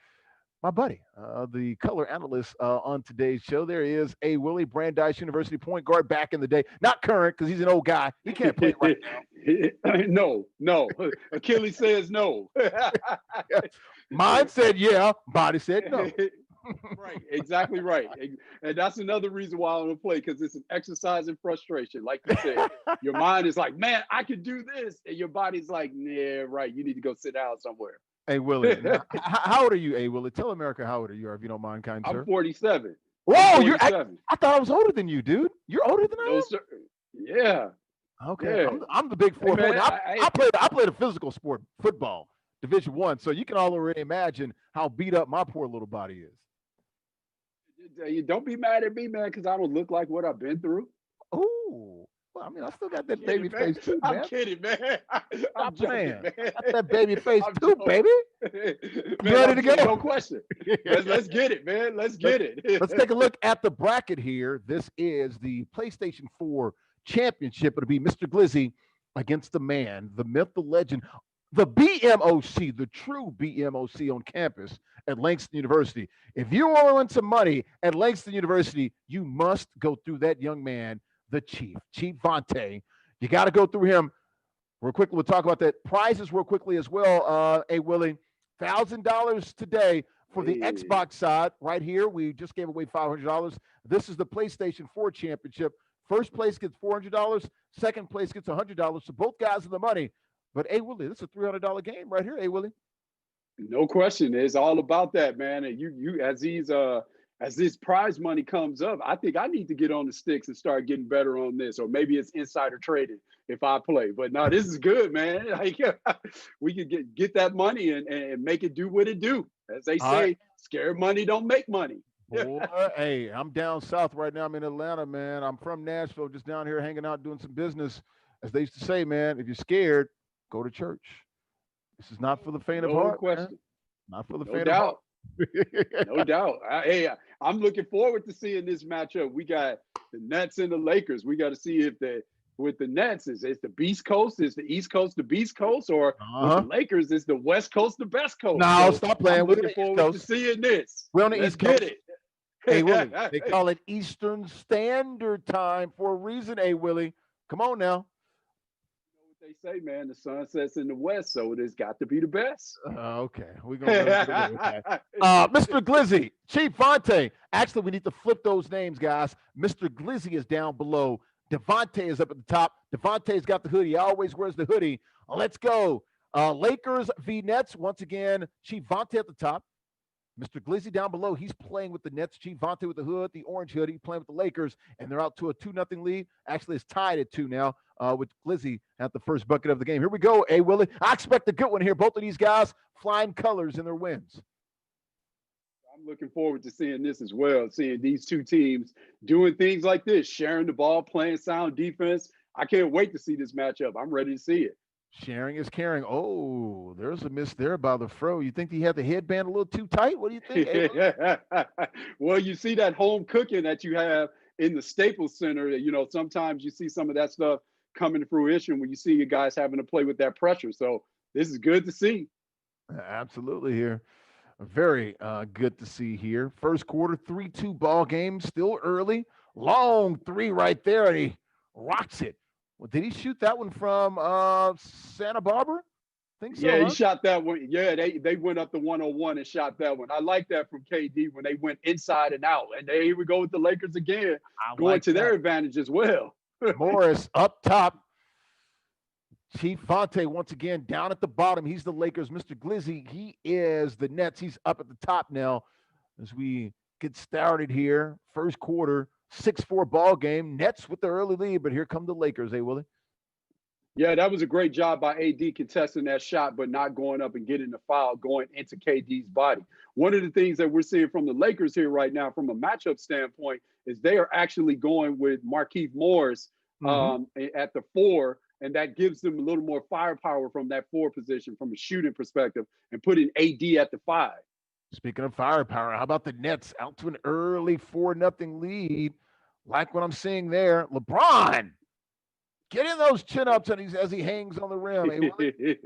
my buddy, the color analyst on today's show. There is a Willie Brandeis University point guard back in the day. Not current because he's an old guy. He can't play right now. No. Achilles says no. Mine said yeah. Body said no. Right, exactly right. And that's another reason why I don't play, because it's an exercise in frustration. Like you said, your mind is like, man, I could do this. And your body's like, nah, right, you need to go sit down somewhere. Hey Willie, now, how old are you? Hey Willie, tell America how old you are, if you don't mind, kind I'm sir. 47. I'm Whoa, you're. 47. I thought I was older than you, dude. You're older than No, I sir. Yeah, am. Okay, yeah. I'm the big Hey, 4-4. man, Now, I played a physical sport, football, Division 1. So you can already imagine how beat up my poor little body is. you don't be mad at me, man, because I don't look like what I've been through. Ooh, well, I mean, I still got that baby Kidding, man. face too, I'm man. kidding, man. I'm Stop joking, playing. man. Got that baby face I'm too, joking. baby. Man, ready to go? no question. Let's get it, man. Let's get it. Let's take a look at the bracket here. This is the PlayStation 4 Championship. It'll be Mr. Glizzy against the man, the myth, the legend, the BMOC, the true BMOC on campus at Langston University. If you want to win some money at Langston University, you must go through that young man, the Chief Vontae. You got to go through him. Real quickly, we'll talk about that. Prizes real quickly as well. Hey, Willie, $1,000 today for the Hey. Xbox side right here. We just gave away $500. This is the PlayStation 4 Championship. First place gets $400. Second place gets $100. So both guys are the money. But, hey, Willie, this is a $300 game right here. Hey, Willie. No question. It's all about that, man. And you as this prize money comes up, I think I need to get on the sticks and start getting better on this, or maybe it's insider trading if I play. But no, this is good, man. Like we could get that money and make it do what it do. As they All say, right. scared money don't make money. Boy, hey, I'm down south right now. I'm in Atlanta, man. I'm from Nashville, just down here hanging out, doing some business. As they used to say, man, if you're scared, go to church. This is not for the faint of No heart, man. question. Not for the No faint doubt. of heart. No doubt. I'm looking forward to seeing this matchup. We got the Nets and the Lakers. We got to see if with the Nets is the Beast Coast, is the East Coast the Beast Coast, or with the Lakers is the West Coast the best coast. No, So stop playing. I'm We're on looking the East forward to Coast. seeing this. We're on the Let's East Coast. get it. Hey, Willie, they call it Eastern Standard Time for a reason. Hey, Willie, come on now. They say, man, the sun sets in the west, so it has got to be the best. Okay, we're gonna go with that. Mr. Glizzy, Chief Vontae. Actually, we need to flip those names, guys. Mr. Glizzy is down below. Devontae is up at the top. Devontae's got the hoodie. He always wears the hoodie. Let's go. Lakers v Nets. Once again, Chief Vontae at the top. Mr. Glizzy down below. He's playing with the Nets. Chief Vontae with the hood, the orange hoodie, playing with the Lakers, and they're out to a 2-0 lead. Actually, it's tied at 2 now with Glizzy at the first bucket of the game. Here we go. Hey, Willie, I expect a good one here. Both of these guys flying colors in their wins. I'm looking forward to seeing this as well, seeing these two teams doing things like this, sharing the ball, playing sound defense. I can't wait to see this matchup. I'm ready to see it. Sharing is caring. Oh, there's a miss there by the fro. You think he had the headband a little too tight? What do you think? Hey, Well, you see that home cooking that you have in the Staples Center. Sometimes you see some of that stuff coming to fruition when you see you guys having to play with that pressure. So this is good to see. absolutely here. Very good to see here. First quarter, 3-2 ball game, still early. Long three right there, and he rocks it. Well, did he shoot that one from Santa Barbara? Think so. Yeah, huh? he shot that one. Yeah, they went up to 101 and shot that one. I like that from KD when they went inside and out. And there here we go with the Lakers again, going like to that. their advantage as well. Morris up top. Chief Vontae once again down at the bottom. He's the Lakers. Mr. Glizzy, he is the Nets. He's up at the top now as we get started here. First quarter, 6-4 ball game. Nets with the early lead, but here come the Lakers. Hey, Willie. Yeah, that was a great job by AD contesting that shot, but not going up and getting the foul going into KD's body. One of the things that we're seeing from the Lakers here right now, from a matchup standpoint, is they are actually going with Markieff Morris at the 4, and that gives them a little more firepower from that 4 position from a shooting perspective, and putting AD at the 5. Speaking of firepower, how about the Nets out to an early 4-0 lead? Like what I'm seeing there. LeBron, get in those chin-ups as he hangs on the rim. Hey,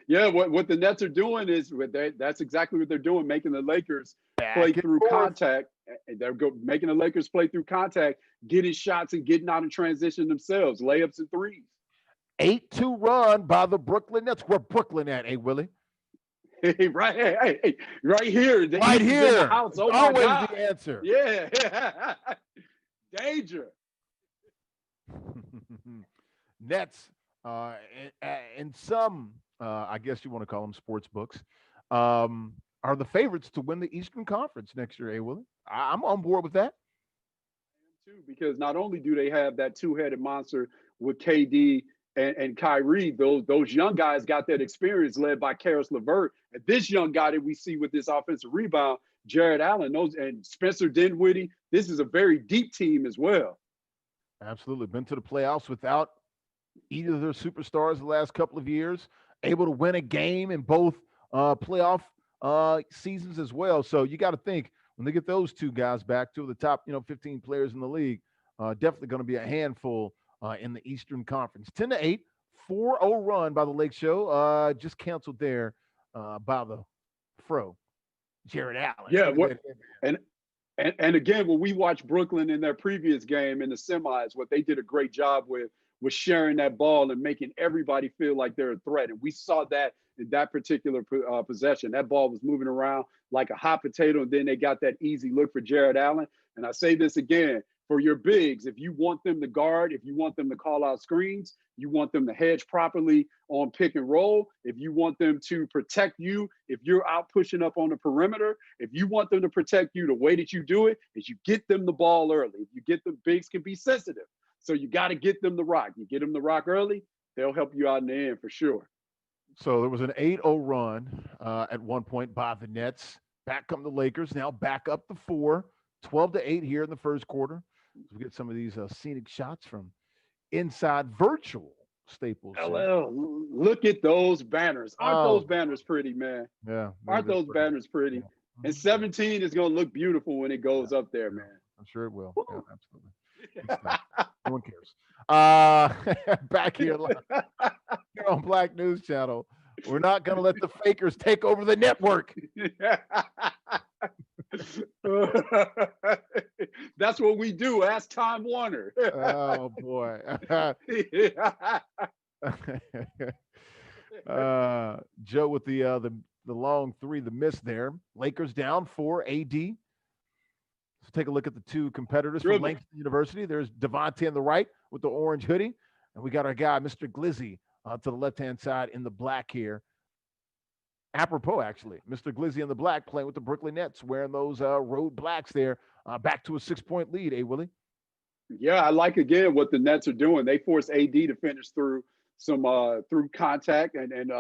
yeah, what the Nets are doing is that's exactly what they're doing, making the Lakers play through contact. They're making the Lakers play through contact, getting shots and getting out in transition themselves, layups and threes. 8-2 run by the Brooklyn Nets. Where Brooklyn at, hey, Willie? Right here. The Right East is in the here. house. It's Oh my always God. the answer. Yeah. Danger. Nets, in some, I guess you want to call them sports books, are the favorites to win the Eastern Conference next year, Willie. I'm on board with that. Too, because not only do they have that two-headed monster with KD and Kyrie, those young guys got that experience led by Karis LeVert. And this young guy that we see with this offensive rebound, Jared Allen, those and Spencer Dinwiddie, this is a very deep team as well. Absolutely. Been to the playoffs without either of their superstars the last couple of years, able to win a game in both playoff seasons as well. So you got to think when they get those two guys back, two of the top, 15 players in the league, definitely going to be a handful in the Eastern Conference. 10-8, 4-0 run by the Lake Show, just canceled there by the Fro, Jared Allen. Yeah, and and again, when we watched Brooklyn in their previous game in the semis, what they did a great job with was sharing that ball and making everybody feel like they're a threat. And we saw that in that particular possession. That ball was moving around like a hot potato, and then they got that easy look for Jared Allen. And I say this again, for your bigs, if you want them to guard, if you want them to call out screens, you want them to hedge properly on pick and roll, if you want them to protect you, if you're out pushing up on the perimeter, if you want them to protect you, the way that you do it is you get them the ball early. If you get them, bigs can be sensitive. So you got to get them the rock. You get them the rock early, they'll help you out in the end for sure. So there was an 8-0 run at one point by the Nets. Back come the Lakers, now back up to 4, 12-8 here in the first quarter. So we get some of these scenic shots from inside virtual Staples. LL, look at those banners. Aren't those banners pretty, man? Yeah. Aren't those banners pretty? Yeah. And 17 is going to look beautiful when it goes up there, man. I'm sure it will. Yeah, absolutely. No one cares. Back here on Black News Channel. We're not going to let the fakers take over the network. That's what we do. Ask Time Warner. Oh boy. Joe with the long three, the miss there. Lakers down 4. AD. Let's take a look at the two competitors from Langston University. There's Devontae on the right with the orange hoodie, and we got our guy, Mr. Glizzy, to the left-hand side in the black here. Apropos, actually, Mr. Glizzy in the black playing with the Brooklyn Nets, wearing those road blacks there, back to a 6-point lead, Willie? Yeah, I like, again, what the Nets are doing. They forced AD to finish through some through contact, and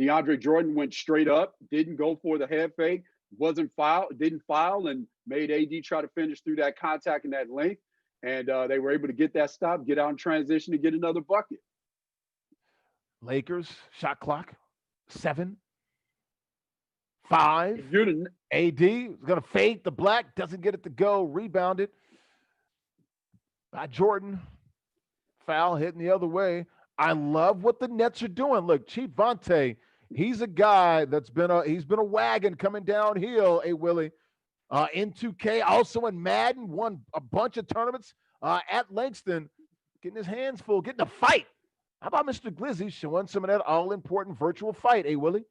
DeAndre Jordan went straight up, didn't go for the head fake, didn't foul, and made AD try to finish through that contact and that length. And they were able to get that stop, get out in transition, and get another bucket. Lakers, shot clock, 7, 5. AD is going to fade the black, doesn't get it to go, rebounded by Jordan. Foul hitting the other way. I love what the Nets are doing. Look, Chief Vontae, he's a guy that's been a wagon coming downhill, Willie. In 2K, also in Madden, won a bunch of tournaments at Langston, getting his hands full, getting a fight. How about Mr. Glizzy showing some of that all-important virtual fight, Willie?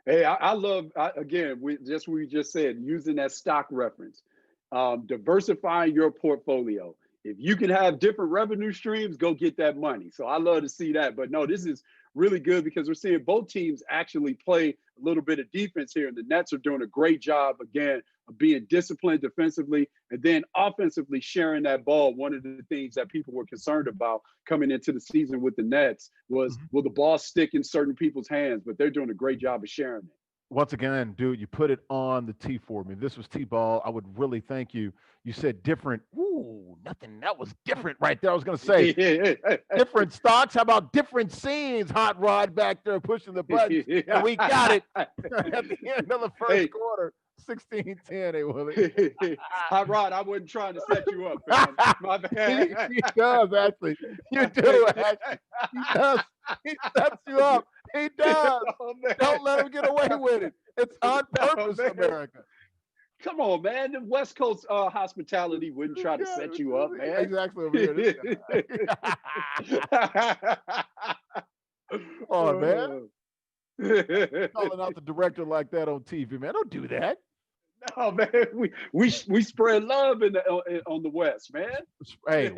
Hey, I love, again, we just said, using that stock reference, diversifying your portfolio. If you can have different revenue streams, go get that money. So I love to see that. But no, this is really good because we're seeing both teams actually play a little bit of defense here. And the Nets are doing a great job, again, of being disciplined defensively and then offensively sharing that ball. One of the things that people were concerned about coming into the season with the Nets was, will the ball stick in certain people's hands? But they're doing a great job of sharing it. Once again, dude, you put it on the tee for me. This was T-ball. I would really thank you. You said different. Ooh, nothing. That was different right there. I was going to say different stocks. How about different scenes? Hot Rod back there pushing the button. And we got it at the end of the first quarter. 16-10, Willie. Hot Rod, I wasn't trying to set you up, man. My bad. He does, actually. You do, actually. He does. He sets you up. He does. Oh, don't let him get away with it. It's on purpose, America. Come on, man. The West Coast hospitality wouldn't try to set you up, man. Exactly over here. Oh, man. Calling out the director like that on TV, man. Don't do that. No, man, we spread love on the West, man. Hey,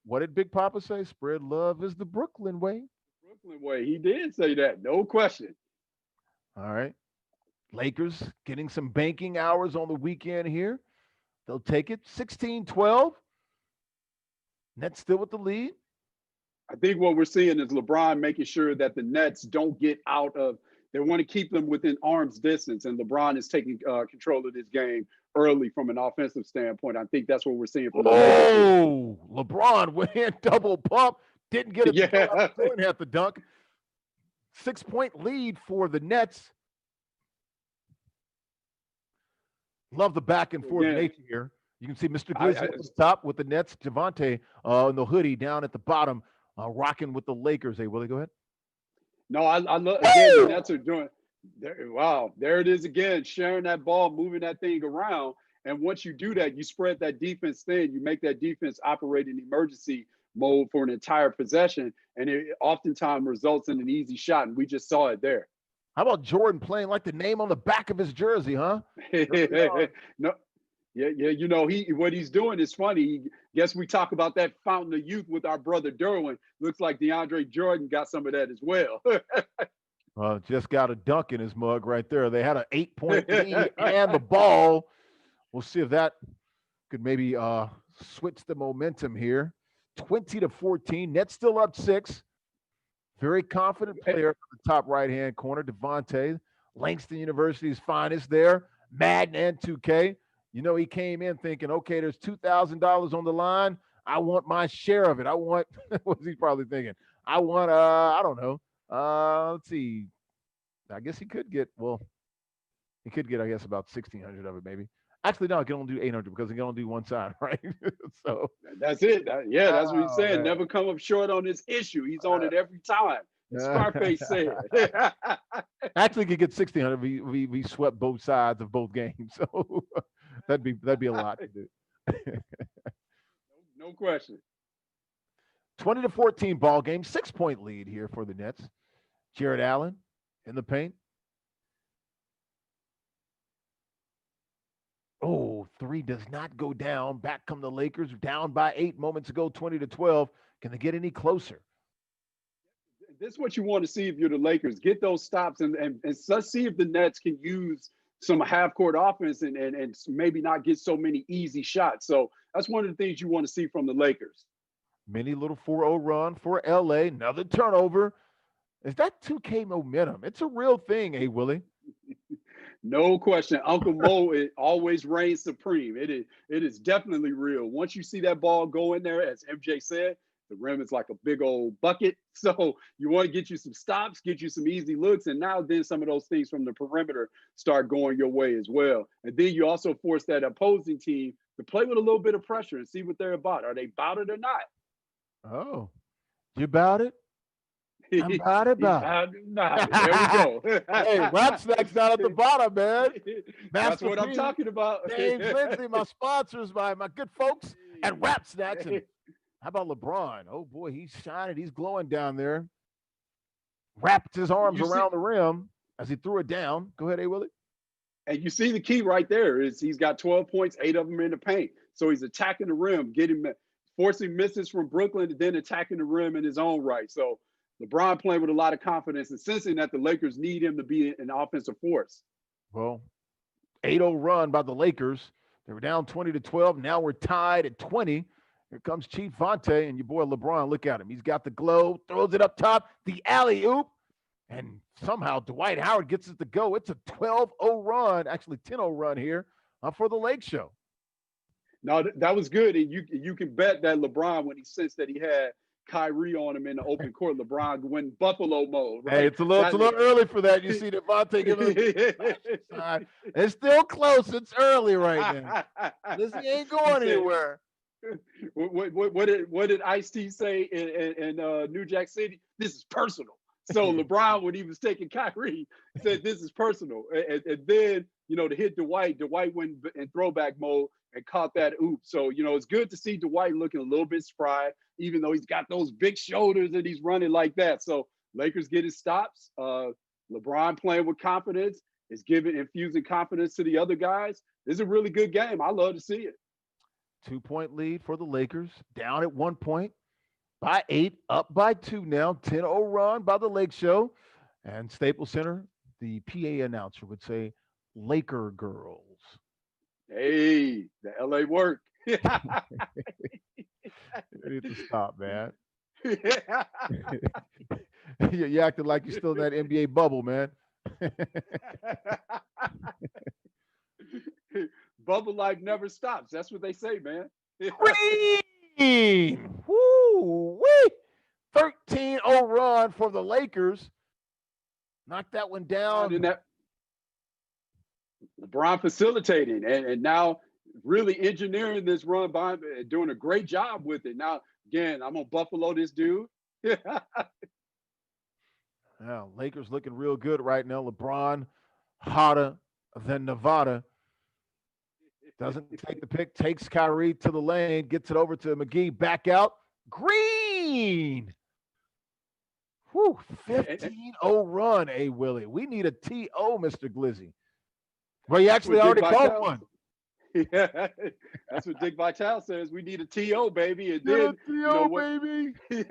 what did Big Papa say? Spread love is the Brooklyn way. Brooklyn way. He did say that, no question. All right. Lakers getting some banking hours on the weekend here. They'll take it 16-12. Nets still with the lead. I think what we're seeing is LeBron making sure that the Nets don't get out of. They want to keep them within arm's distance, and LeBron is taking control of this game early from an offensive standpoint. I think that's what we're seeing from the Lakers. Oh, LeBron went in double pump, didn't get it. Yeah. Didn't have to dunk. 6-point lead for the Nets. Love the back and forth nature here. You can see Mr. Grizzly at the top with the Nets. Javante in the hoodie down at the bottom, rocking with the Lakers. Hey, Willie, go ahead. No, I love again. The Nets are doing. Wow, there it is again, sharing that ball, moving that thing around. And once you do that, you spread that defense thin. You make that defense operate in emergency mode for an entire possession, and it oftentimes results in an easy shot. And we just saw it there. How about Jordan playing like the name on the back of his jersey, huh? No, yeah. You know, what he's doing is funny. Guess we talk about that fountain of youth with our brother Derwin. Looks like DeAndre Jordan got some of that as well. Just got a dunk in his mug right there. They had an 8-point lead and the ball. We'll see if that could maybe switch the momentum here. 20-14. Nets still up 6. Very confident player in the top right-hand corner, Devontae, Langston University's finest there, Madden and 2K. You know, he came in thinking, okay, there's $2,000 on the line. I want my share of it. I want, what's he probably thinking? I want, I don't know. Let's see. I guess he could get, I guess, about 1,600 of it maybe. Actually, no, he can only do 800 because he can only do one side, right? So that's it. That's what he's saying. Man. Never come up short on this issue. He's on it every time. Scarface said. Actually, he could get 1,600. We swept both sides of both games, so that'd be a lot to do. No question. 20-14 ball game, 6-point lead here for the Nets. Jared Allen in the paint. Oh, 3 does not go down. Back come the Lakers, down by 8 moments ago, 20-12. Can they get any closer? This is what you want to see if you're the Lakers. Get those stops and let's see if the Nets can use some half-court offense and maybe not get so many easy shots. So that's one of the things you want to see from the Lakers. Mini little 4-0 run for LA. Another turnover. Is that 2K momentum? It's a real thing, hey, Willie. No question. Uncle Mo, it always reigns supreme. It is definitely real. Once you see that ball go in there, as MJ said, the rim is like a big old bucket. So you want to get you some stops, get you some easy looks, and now then some of those things from the perimeter start going your way as well. And then you also force that opposing team to play with a little bit of pressure and see what they're about. Are they about it or not? Oh, you about it? I'm about it. There we go. Hey, Rap Snacks down at the bottom, man. That's what I'm talking about. James Lindsay, my sponsors, my good folks at Rap Snacks. And how about LeBron? Oh, boy, he's shining. He's glowing down there. Wrapped his arms around the rim as he threw it down. Go ahead, A. Willie. And you see the key right there is he's got 12 points, 8 of them in the paint. So he's attacking the rim, forcing misses from Brooklyn, and then attacking the rim in his own right. So LeBron playing with a lot of confidence and sensing that the Lakers need him to be an offensive force. Well, 8-0 run by the Lakers. They were down 20-12. Now we're tied at 20. Here comes Chief Vontae and your boy LeBron. Look at him. He's got the glow, throws it up top, the alley-oop, and somehow Dwight Howard gets it to go. It's a 12-0 run, actually 10-0 run here for the Lake Show. No, that was good. And you can bet that LeBron, when he sensed that he had Kyrie on him in the open court, LeBron went Buffalo mode. Right? Hey, it's a little early for that. You see Devontae giving him it's still close. It's early right now. This ain't going anywhere. What did Ice-T say in New Jack City? This is personal. So LeBron, when he was taking Kyrie, said this is personal. And then, to hit Dwight went in throwback mode and caught that oop. So, it's good to see Dwight looking a little bit spry, even though he's got those big shoulders and he's running like that. So Lakers get his stops. LeBron playing with confidence is infusing confidence to the other guys. This is a really good game. I love to see it. 2-point lead for the Lakers, down at 1 point by 8, up by 2 now. 10-0 run by the Lake Show. And Staples Center, the PA announcer would say, Laker girls. Hey, the LA work. You need to stop, man. You acting like you're still in that NBA bubble, man. Bubble life never stops. That's what they say, man. Green! Woo! Wee! 13-0 run for the Lakers. Knock that one down. And that LeBron facilitating and now really engineering this run by doing a great job with it. Now, again, I'm gonna Buffalo this dude. Now, Lakers looking real good right now. LeBron hotter than Nevada. Doesn't take the pick, takes Kyrie to the lane, gets it over to McGee, back out. Green! Whew, 15-0 run, A. Willie. We need a TO, Mr. Glizzy. Well, you actually already called one. Yeah, that's what Dick Vitale says. We need a TO, baby. And Get then, a TO, baby.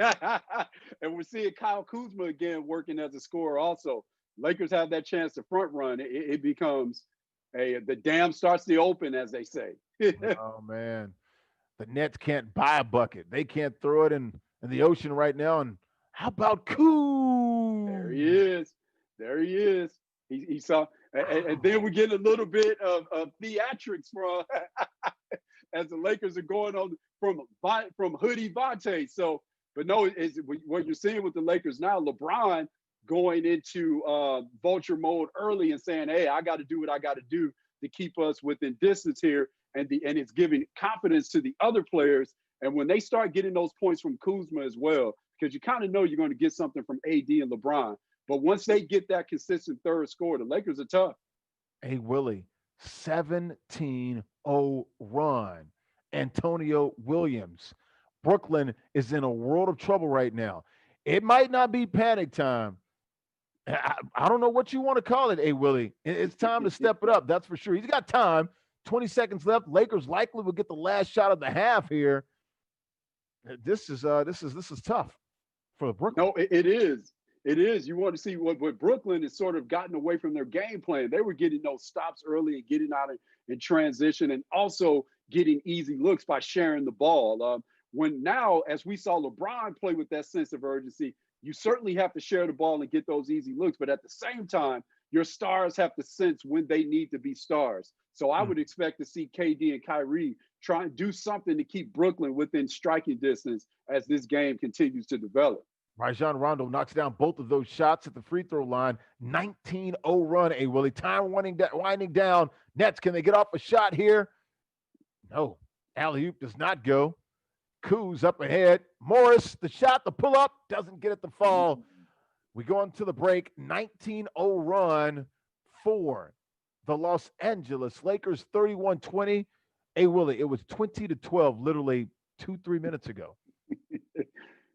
And we're seeing Kyle Kuzma again working as a scorer also. Lakers have that chance to front run. It becomes the dam starts to open, as they say. Oh, man. The Nets can't buy a bucket. They can't throw it in the ocean right now. And how about Kuz? There he is. There he is. He saw, and then we get a little bit of theatrics from as the Lakers are going on from Hoodie Vontae. So, but no, what you're seeing with the Lakers now, LeBron going into vulture mode early and saying, "Hey, I got to do what I got to do to keep us within distance here," and it's giving confidence to the other players. And when they start getting those points from Kuzma as well, because you kind of know you're going to get something from AD and LeBron. But once they get that consistent third score, the Lakers are tough. Hey, Willie, 17-0 run. Antonio Williams. Brooklyn is in a world of trouble right now. It might not be panic time. I don't know what you want to call it, hey, Willie. It's time to step it up. That's for sure. He's got time. 20 seconds left. Lakers likely will get the last shot of the half here. This is tough for Brooklyn. No, it is. It is. You want to see what Brooklyn has sort of gotten away from their game plan. They were getting those stops early and getting out in transition and also getting easy looks by sharing the ball. When now, as we saw LeBron play with that sense of urgency, you certainly have to share the ball and get those easy looks. But at the same time, your stars have to sense when they need to be stars. So I would expect to see KD and Kyrie try and do something to keep Brooklyn within striking distance as this game continues to develop. Rajon Rondo knocks down both of those shots at the free throw line. 19-0 run, A. Willie. Time winding down. Nets, can they get off a shot here? No. Alley-oop does not go. Kuz up ahead. Morris, the shot, the pull-up, doesn't get it to fall. We go into the break. 19-0 run for the Los Angeles Lakers, 31-20. A. Willie, it was 20-12 literally 2-3 minutes ago.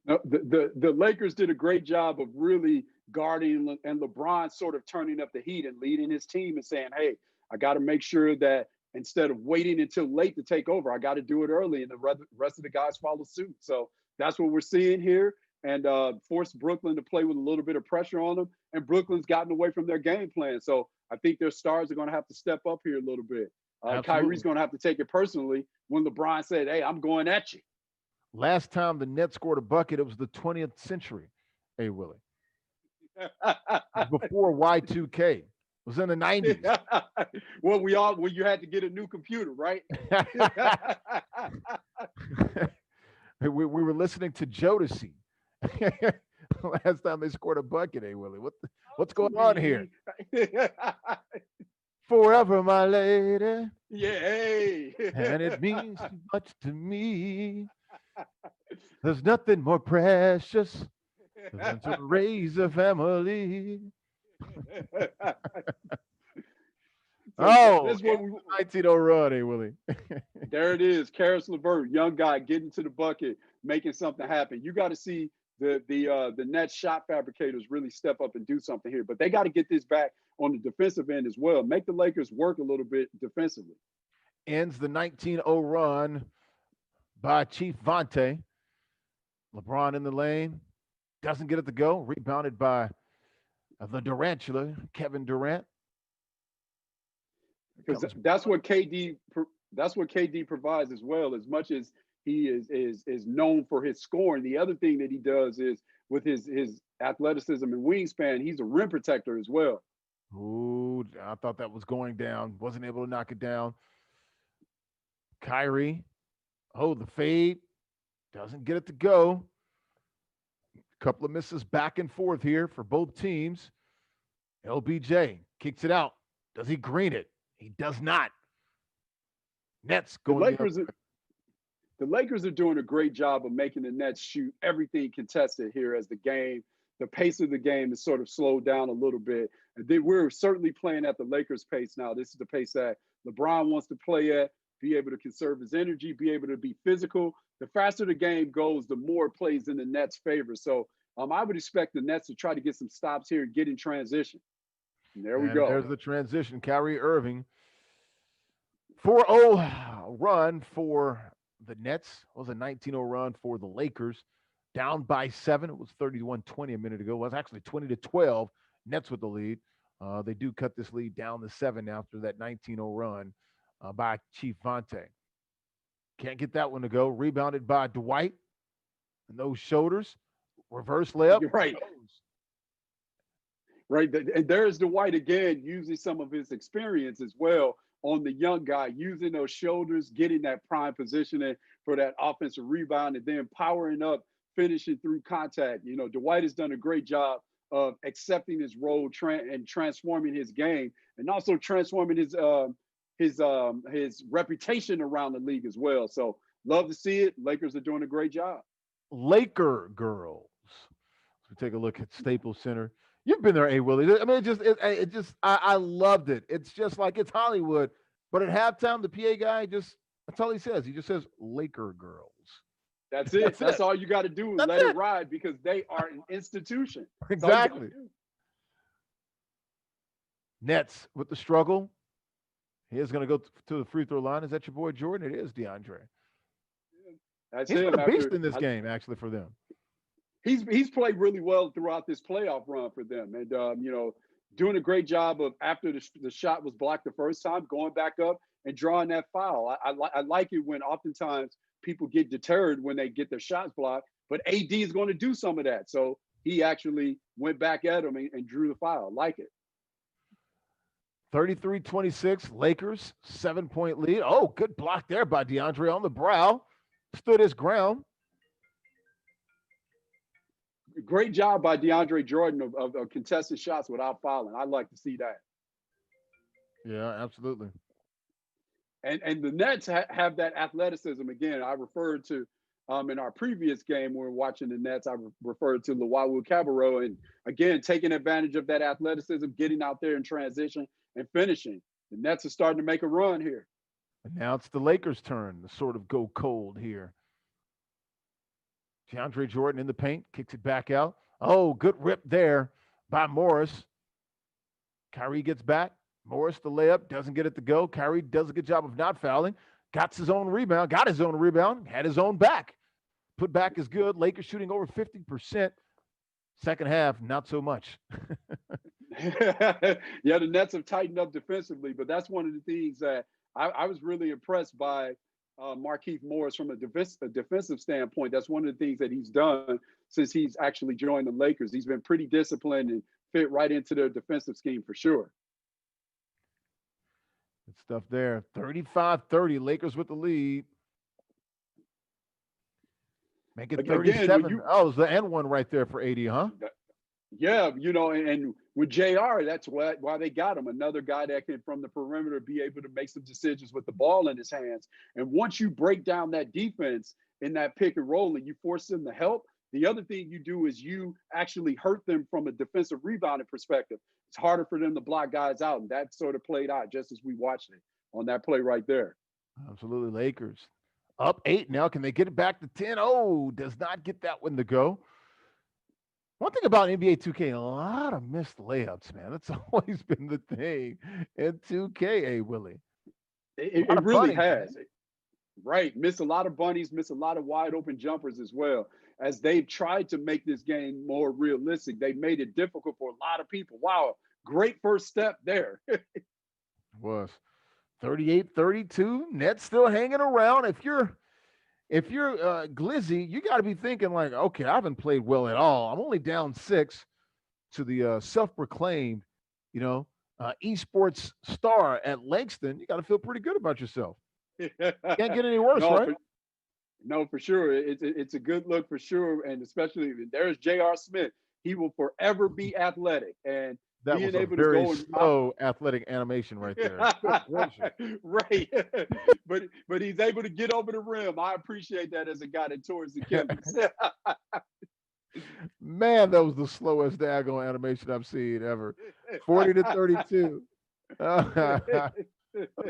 The Lakers did a great job of really guarding, and LeBron sort of turning up the heat and leading his team and saying, hey, I got to make sure that instead of waiting until late to take over, I got to do it early, and the rest of the guys follow suit. So that's what we're seeing here, and forced Brooklyn to play with a little bit of pressure on them, and Brooklyn's gotten away from their game plan. So I think their stars are going to have to step up here a little bit. Kyrie's going to have to take it personally when LeBron said, hey, I'm going at you. Last time the Nets scored a bucket, it was the 20th century, hey, Willie. Before Y2K. It was in the 90s. Well, you had to get a new computer, right? we were listening to Jodeci. Last time they scored a bucket, hey, Willie. What's going on here? Forever, my lady. Yeah. Hey. And it means too much to me. There's nothing more precious than to raise a family. That's what 19-0 run, eh, Willie? There it is. Karis LeVert, young guy, getting to the bucket, making something happen. You got to see the Nets shot fabricators really step up and do something here. But they got to get this back on the defensive end as well. Make the Lakers work a little bit defensively. Ends the 19-0 run by Chief Vontae. LeBron in the lane. Doesn't get it to go. Rebounded by the Durantula, Kevin Durant. Because that's what KD provides as well. As much as he is known for his scoring, the other thing that he does is with his athleticism and wingspan, he's a rim protector as well. Ooh, I thought that was going down. Wasn't able to knock it down. Kyrie. Oh, the fade. Doesn't get it to go. Couple of misses back and forth here for both teams. LBJ kicks it out. Does he green it? He does not. Nets going. The Lakers are doing a great job of making the Nets shoot everything contested here as the pace of the game is sort of slowed down a little bit. And then we're certainly playing at the Lakers' pace now. This is the pace that LeBron wants to play at, be able to conserve his energy, be able to be physical. The faster the game goes, the more it plays in the Nets' favor. So I would expect the Nets to try to get some stops here and get in transition. And there we go. There's the transition. Kyrie Irving. 4-0 run for the Nets. It was a 19-0 run for the Lakers. Down by 7. It was 31-20 a minute ago. It was actually 20-12. Nets with the lead. They do cut this lead down to 7 after that 19-0 run by Chief Vontae. Can't get that one to go. Rebounded by Dwight. And those shoulders. Reverse layup. You're right. Right. And there's Dwight again, using some of his experience as well on the young guy, using those shoulders, getting that prime positioning for that offensive rebound, and then powering up, finishing through contact. You know, Dwight has done a great job of accepting his role and transforming his game, and also transforming his reputation around the league as well. So love to see it. Lakers are doing a great job. Laker girls. Let's take a look at Staples Center. You've been there, A. Willie. I mean, I loved it. It's just like it's Hollywood. But at halftime, the PA guy that's all he says. He just says Laker girls. That's it. That's all you got to do is let it ride because they are an institution. Exactly. Nets with the struggle. He is going to go to the free throw line. Is that your boy Jordan? It is DeAndre. He's been a beast in this game, actually, for them. He's played really well throughout this playoff run for them, and doing a great job of after the shot was blocked the first time, going back up and drawing that foul. I like it when oftentimes people get deterred when they get their shots blocked, but AD is going to do some of that. So he actually went back at him and drew the foul. I like it. 33-26, Lakers, 7-point lead. Oh, good block there by DeAndre on the brow. Stood his ground. Great job by DeAndre Jordan of contested shots without fouling. I'd like to see that. Yeah, absolutely. And the Nets have that athleticism. Again, I referred to in our previous game when we were watching the Nets, I referred to Luwawu Cabarro. And again, taking advantage of that athleticism, getting out there in transition and finishing. The Nets are starting to make a run here. And now it's the Lakers' turn to sort of go cold here. DeAndre Jordan in the paint, kicks it back out. Oh, good rip there by Morris. Kyrie gets back. Morris, the layup, doesn't get it to go. Kyrie does a good job of not fouling. Got his own rebound, had his own back. Put back is good. Lakers shooting over 50%. Second half, not so much. Yeah, the Nets have tightened up defensively, but that's one of the things that I was really impressed by Markieff Morris from a defensive standpoint. That's one of the things that he's done since he's actually joined the Lakers. He's been pretty disciplined and fit right into their defensive scheme for sure. Good stuff there. 35-30, Lakers with the lead. Make it 37. Again, it was the N one right there for AD, huh? Yeah, and with JR, that's why they got him. Another guy that can, from the perimeter, be able to make some decisions with the ball in his hands. And once you break down that defense in that pick and roll and you force them to help, the other thing you do is you actually hurt them from a defensive rebounding perspective. It's harder for them to block guys out, and that sort of played out just as we watched it on that play right there. Absolutely, Lakers. Up 8 now. Can they get it back to 10? Oh, does not get that one to go. One thing about NBA 2K, a lot of missed layups, man. That's always been the thing in 2K, Willie. A lot It of really bunnies, man. has. Right. Miss a lot of bunnies, miss a lot of wide open jumpers as well. As they've tried to make this game more realistic, they made it difficult for a lot of people. Wow. Great first step there. Was 38-32. Nets still hanging around. If you're Glizzy, you got to be thinking like, okay, I haven't played well at all. I'm only down 6 to the self-proclaimed, you know, esports star at Langston. You got to feel pretty good about yourself. Can't get any worse, no, right? for, no, for sure. It's a good look for sure. And especially there's J.R. Smith. He will forever be athletic. And That being was a able to very go and slow athletic animation right there. Good gracious. right. but he's able to get over the rim. I appreciate that as a guy that towards the canvas. Man, that was the slowest daggone animation I've seen ever. 40-32.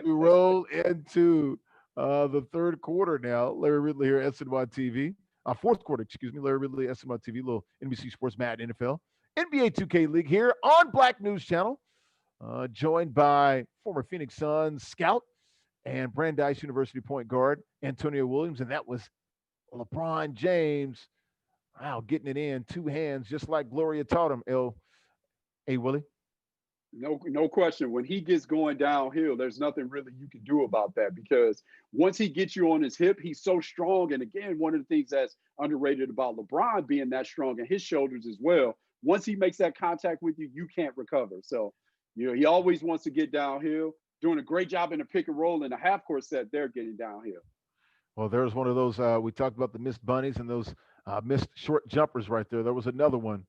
We roll into the third quarter now. Larry Ridley here, SNY TV. Fourth quarter, excuse me. Larry Ridley, SNY TV, little NBC Sports Madden NFL. NBA 2K League here on Black News Channel. Joined by former Phoenix Suns scout and Brandeis University point guard Antonio Williams. And that was LeBron James. Wow, getting it in two hands, just like Gloria taught him. Willie. No question. When he gets going downhill, there's nothing really you can do about that because once he gets you on his hip, he's so strong. And again, one of the things that's underrated about LeBron being that strong and his shoulders as well, once he makes that contact with you, you can't recover. So, he always wants to get downhill, doing a great job in the pick and roll in the half court set. They're getting downhill. Well, there's one of those. We talked about the missed bunnies and those missed short jumpers right there. There was another one.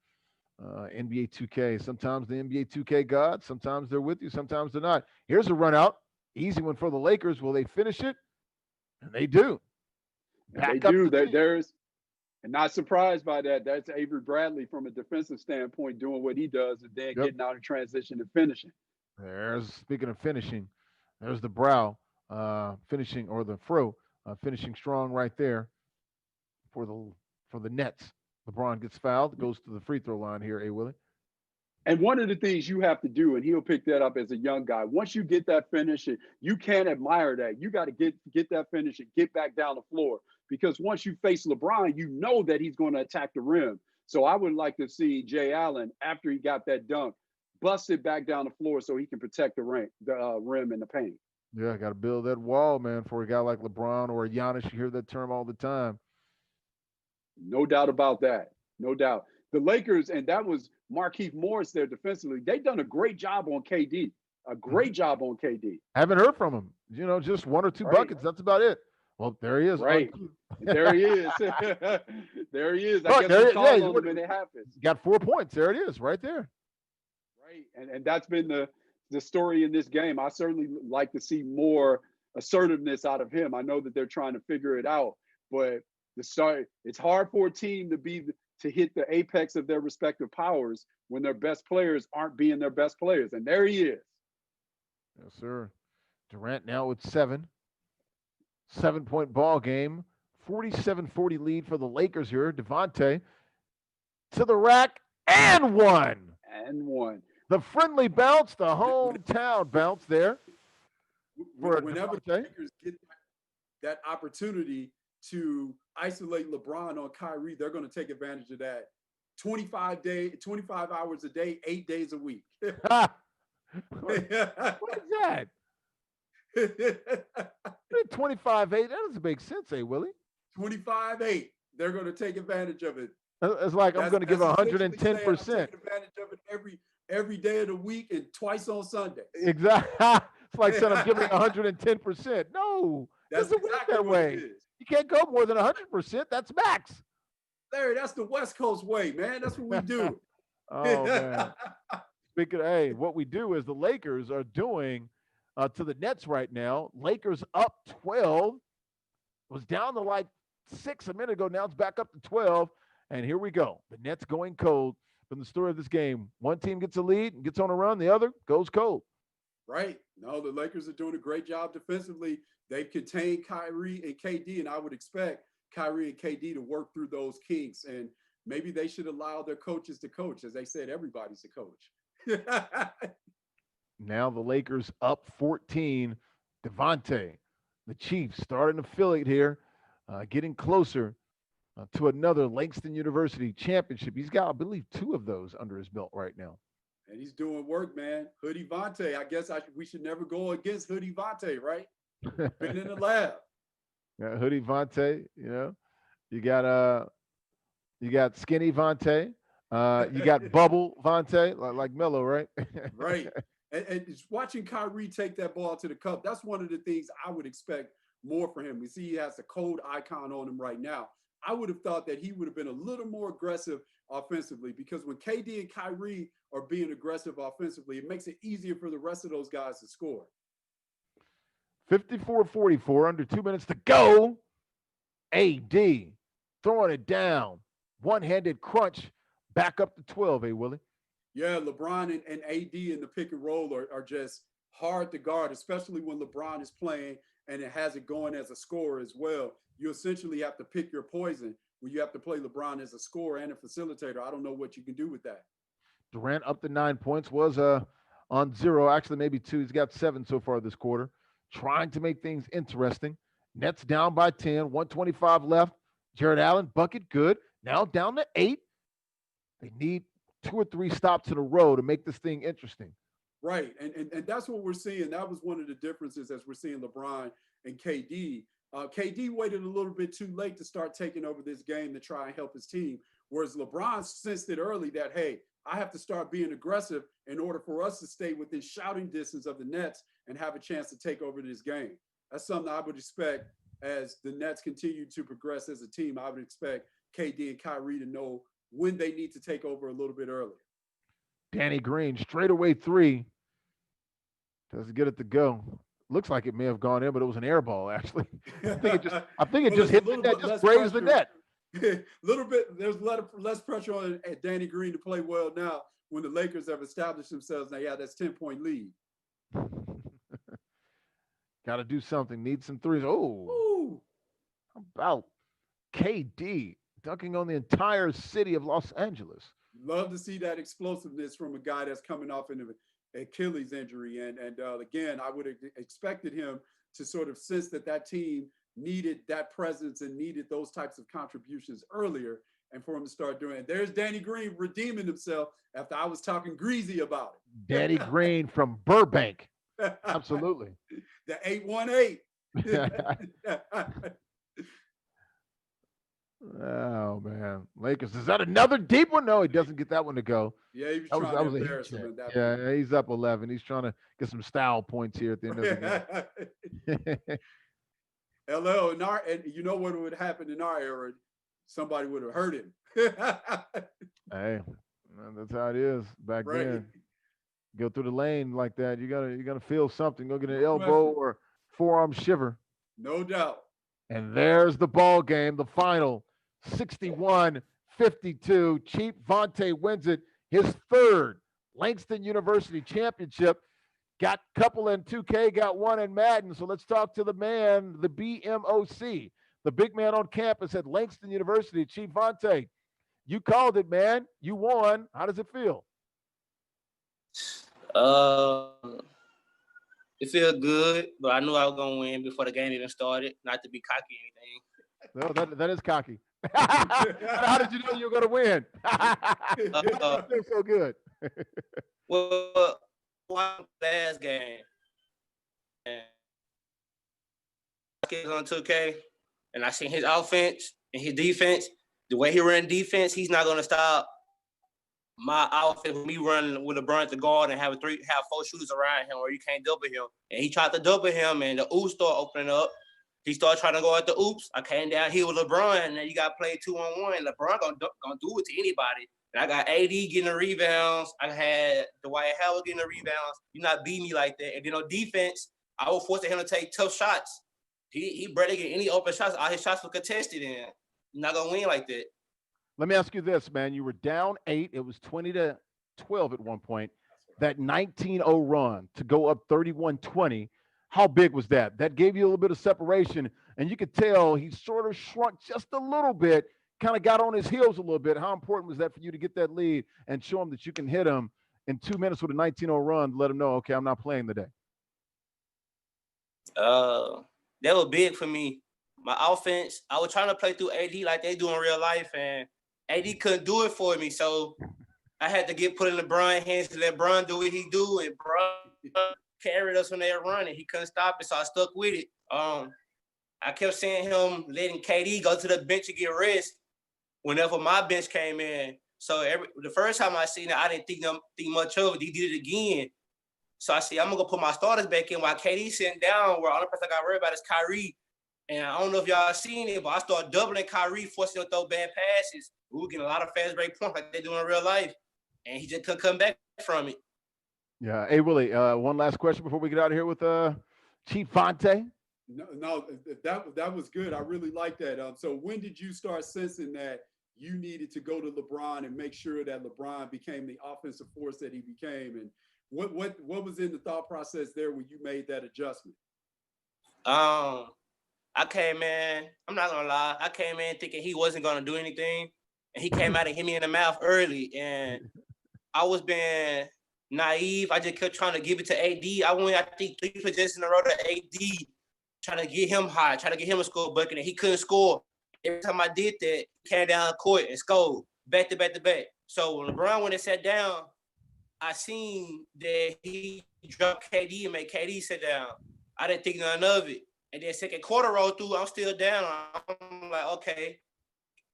NBA 2K. Sometimes the NBA 2K gods, sometimes they're with you, sometimes they're not. Here's a run out. Easy one for the Lakers. Will they finish it? And they do. And they do. There's, and not surprised by that. That's Avery Bradley from a defensive standpoint doing what he does and then getting out of transition and finishing. Speaking of finishing, there's the brow finishing, or the fro finishing strong right there for the Nets. LeBron gets fouled, goes to the free throw line here, Willie. And one of the things you have to do, and he'll pick that up as a young guy, once you get that finish, you can't admire that. You got to get that finish and get back down the floor. Because once you face LeBron, you know that he's going to attack the rim. So I would like to see Jay Allen, after he got that dunk, bust it back down the floor so he can protect the rim and the paint. Yeah, got to build that wall, man, for a guy like LeBron or Giannis. You hear that term all the time. No doubt about that. No doubt. The Lakers, and that was Markieff Morris there defensively. They've done a great job on KD. A great job on KD. Haven't heard from him. Just one or two buckets. That's about it. Well, there he is. Right. There he is. There he is. I guess we call on him and it happens. Got 4 points. There it is, right there. Right. And that's been the story in this game. I certainly like to see more assertiveness out of him. I know that they're trying to figure it out, but it's hard for a team to hit the apex of their respective powers when their best players aren't being their best players. And there he is. Yes, sir. Durant now with 7. 7-point ball game. 47-40 lead for the Lakers here. Devontae to the rack and one. The friendly bounce, the hometown bounce there. Whenever the Lakers get that opportunity to isolate LeBron on Kyrie, they're going to take advantage of that. 25 hours a day, 8 days a week. What is that? 25-8. That doesn't make sense, Willie. 25-8. They're going to take advantage of it. It's like I'm going to give 110%. Taking advantage of it every day of the week and twice on Sunday. Exactly. It's like saying I'm giving 110%. No, that's exactly that way. You can't go more than 100%. That's max. Larry, that's the West Coast way, man. That's what we do. Oh, man. Speaking of, what we do is the Lakers are doing to the Nets right now. Lakers up 12. Was down to like 6 a minute ago. Now it's back up to 12. And here we go. The Nets going cold. From the story of this game, one team gets a lead and gets on a run. The other goes cold. Right. No, the Lakers are doing a great job defensively. They've contained Kyrie and KD, and I would expect Kyrie and KD to work through those kinks and maybe they should allow their coaches to coach. As they said, everybody's a coach. Now the Lakers up 14. Devontae, the Chiefs starting to feel it here, getting closer to another Langston University championship. He's got, I believe, 2 of those under his belt right now. And he's doing work, man. Hoodie Vontae. I guess we should never go against Hoodie Vontae, right? Been in the lab. Yeah, Hoodie Vontae, you got Skinny Vontae, you got Bubble Vontae, like Melo, right? Right. And just watching Kyrie take that ball to the cup, that's one of the things I would expect more for him. We see he has a cold icon on him right now. I would have thought that he would have been a little more aggressive offensively, because when KD and Kyrie are being aggressive offensively, it makes it easier for the rest of those guys to score. 54-44, under 2 minutes to go. AD throwing it down. One-handed crunch back up to 12, Willie? Yeah, LeBron and AD in the pick and roll are just hard to guard, especially when LeBron is playing and it has it going as a scorer as well. You essentially have to pick your poison when you have to play LeBron as a scorer and a facilitator. I don't know what you can do with that. Durant up to 9 points, was on 0, actually maybe 2. He's got 7 so far this quarter. Trying to make things interesting. Nets down by 10, 125 left. Jared Allen, bucket, good. Now down to 8. They need 2 or 3 stops in a row to make this thing interesting. Right, and that's what we're seeing. That was one of the differences as we're seeing LeBron and KD. KD waited a little bit too late to start taking over this game to try and help his team, whereas LeBron sensed it early that, hey, I have to start being aggressive in order for us to stay within shouting distance of the Nets and have a chance to take over this game. That's something I would expect as the Nets continue to progress as a team. I would expect KD and Kyrie to know when they need to take over a little bit earlier. Danny Green, straightaway 3. Doesn't get it to go. Looks like it may have gone in, but it was an air ball, actually. I think it just hit the net, just grazed the net. Little bit, there's less pressure on Danny Green to play well now when the Lakers have established themselves. Now, yeah, that's 10-point lead. Got to do something. Need some threes. Oh, Ooh. How about KD dunking on the entire city of Los Angeles? Love to see that explosiveness from a guy that's coming off an Achilles injury. And again, I would have expected him to sort of sense that team needed that presence and needed those types of contributions earlier, and for him to start doing it. There's Danny Green redeeming himself after I was talking greasy about it. Danny Green from Burbank. Absolutely. The 818. Oh, man. Lakers. Is that another deep one? No, he doesn't get that one to go. Yeah, he was trying to embarrass him in that one. Yeah, he's up 11. He's trying to get some style points here at the end of the game. LL, and you know what would happen in our era? Somebody would have hurt him. Hey, that's how it is back then. Go through the lane like that, you gotta feel something. Go get an elbow or forearm shiver. No doubt. And there's the ball game, the final, 61-52. Chief Vontae wins it, his 3rd Langston University championship. Got a couple in 2K, got one in Madden. So let's talk to the man, the BMOC, the big man on campus at Langston University, Chief Vontae. You called it, man. You won. How does it feel? It feels good, but I knew I was gonna win before the game even started. Not to be cocky or anything. No, that is cocky. How did you know you were gonna win? It feels so good. Well, one last game, and on 2K, and I seen his offense and his defense. The way he ran defense, he's not gonna stop my outfit with me running with LeBron at the guard and have 4 shooters around him, or you can't double him. And he tried to double him, and the oops started opening up. He started trying to go at the oops. I came down here with LeBron, and then you got to play 2-on-1. LeBron gonna do it to anybody. And I got AD getting the rebounds. I had Dwight Howard getting the rebounds. You not beat me like that. And then on defense, I was forcing him to take tough shots. He barely get any open shots. All his shots were contested, and you're not gonna win like that. Let me ask you this, man. You were down 8. It was 20-12 at one point. That 19-0 run to go up 31-20, how big was that? That gave you a little bit of separation, and you could tell he sort of shrunk just a little bit. kind of got on his heels a little bit. How important was that for you to get that lead and show him that you can hit him in 2 minutes with a 19-0 run to let him know, okay, I'm not playing today? That was big for me. My offense, I was trying to play through AD like they do in real life, and AD couldn't do it for me. So I had to get put in LeBron's hands to let Bron do what he do, and Bron carried us when they were running. He couldn't stop it, so I stuck with it. I kept seeing him letting KD go to the bench and get rest whenever my bench came in. So the first time I seen it, I didn't think much of it. He did it again. So I said, I'm going to go put my starters back in while KD's sitting down, where all the person I got worried about is Kyrie. And I don't know if y'all seen it, but I started doubling Kyrie, forcing him to throw bad passes. We were getting a lot of fast break points like they do in real life. And he just couldn't come back from it. Yeah. Hey, Willie, one last question before we get out of here with Chief Fonte. No, that was good. I really like that. So when did you start sensing that you needed to go to LeBron and make sure that LeBron became the offensive force that he became? And what was in the thought process there when you made that adjustment? I came in, I'm not gonna lie, I came in thinking he wasn't gonna do anything, and he came out and hit me in the mouth early, and I was being naive. I just kept trying to give it to AD. I went, I think, 3 possessions in a row to AD, trying to get him high, trying to get him a score bucket, and he couldn't score. Every time I did that, he came down court and scored back to back to back. So when LeBron went and sat down, I seen that he dropped KD and made KD sit down. I didn't think none of it. And then second quarter rolled through, I'm still down. I'm like, okay,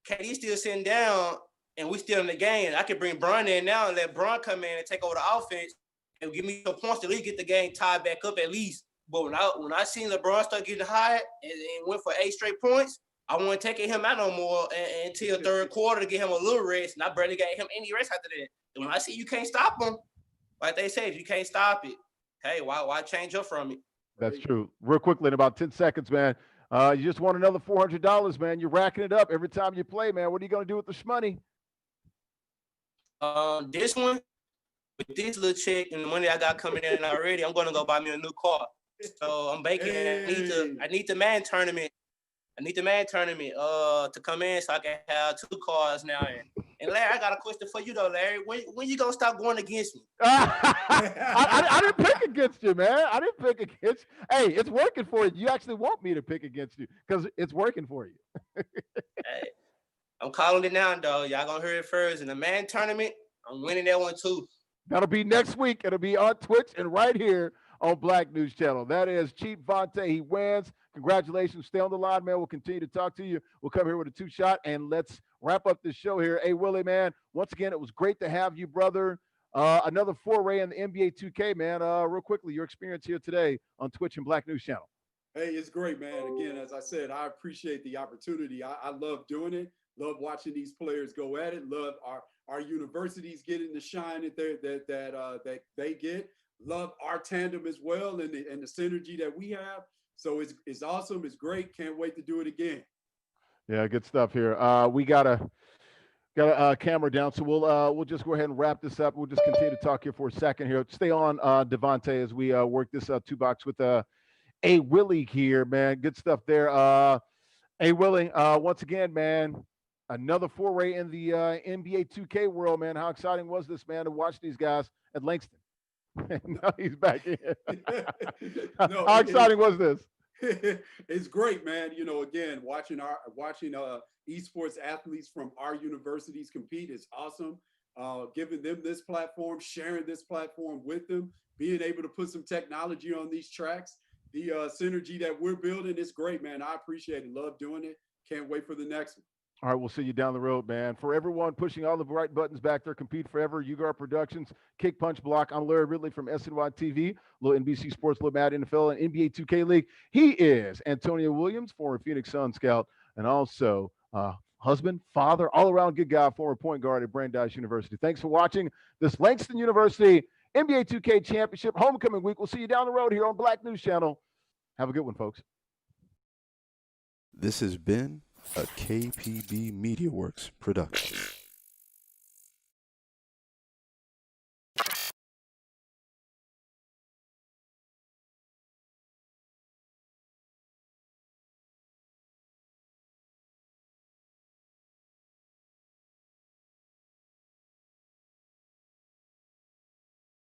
KD's still sitting down, and we still in the game. I can bring Bron in now and let Bron come in and take over the offense and give me some points to at least get the game tied back up at least. But when I seen LeBron start getting high and went for 8 straight points, I wasn't taking him out no more until third quarter to get him a little rest, and I barely got him any rest after that. And when I see you can't stop him, like they say, if you can't stop it, hey, why change up from it? That's true. Real quickly, in about 10 seconds, man. You just won another $400, man. You're racking it up every time you play, man. What are you going to do with this money? This one, with this little check and the money I got coming in already, I'm going to go buy me a new car. So I'm baking. Hey. I need the man tournament. To come in so I can have 2 cars now. And Larry, I got a question for you though, Larry. When you gonna stop going against me? I didn't pick against you, man. I didn't pick against you. Hey, it's working for you. You actually want me to pick against you because it's working for you. Hey, I'm calling it now, though. Y'all gonna hear it first. In the man tournament, I'm winning that one too. That'll be next week. It'll be on Twitch and right here on Black News Channel. That is Chief Fonte. He wins. Congratulations. Stay on the line, man. We'll continue to talk to you. We'll come here with a 2-shot, and let's wrap up this show here. Hey, Willie, man, once again, it was great to have you, brother. Another foray in the NBA 2K, man. Real quickly, your experience here today on Twitch and Black News Channel. Hey, it's great, man. Again, as I said, I appreciate the opportunity. I love doing it. Love watching these players go at it. Love our universities getting the shine that they get. Love our tandem as well and the synergy that we have. So it's awesome. It's great. Can't wait to do it again. Yeah, good stuff here. We got a camera down, so we'll just go ahead and wrap this up. We'll just continue to talk here for a second here. Stay on, Devontae, as we work this 2-box with A Willie here, man. Good stuff there. A Willie, once again, man, another foray in the NBA 2K world, man. How exciting was this, man, to watch these guys at Langston? Now he's back in. How exciting was this? It's great, man. You know, again, watching esports athletes from our universities compete is awesome. Giving them this platform, sharing this platform with them, being able to put some technology on these tracks, the synergy that we're building is great, man. I appreciate it. Love doing it. Can't wait for the next one. All right, we'll see you down the road, man. For everyone pushing all the right buttons back there, Compete Forever, UGAR Productions, Kick Punch Block. I'm Larry Ridley from SNY TV, little NBC Sports, little Mad NFL, and NBA 2K League. He is Antonio Williams, former Phoenix Sun scout, and also husband, father, all-around good guy, former point guard at Brandeis University. Thanks for watching this Langston University NBA 2K Championship homecoming week. We'll see you down the road here on Black News Channel. Have a good one, folks. This has been a KPB Media Works production.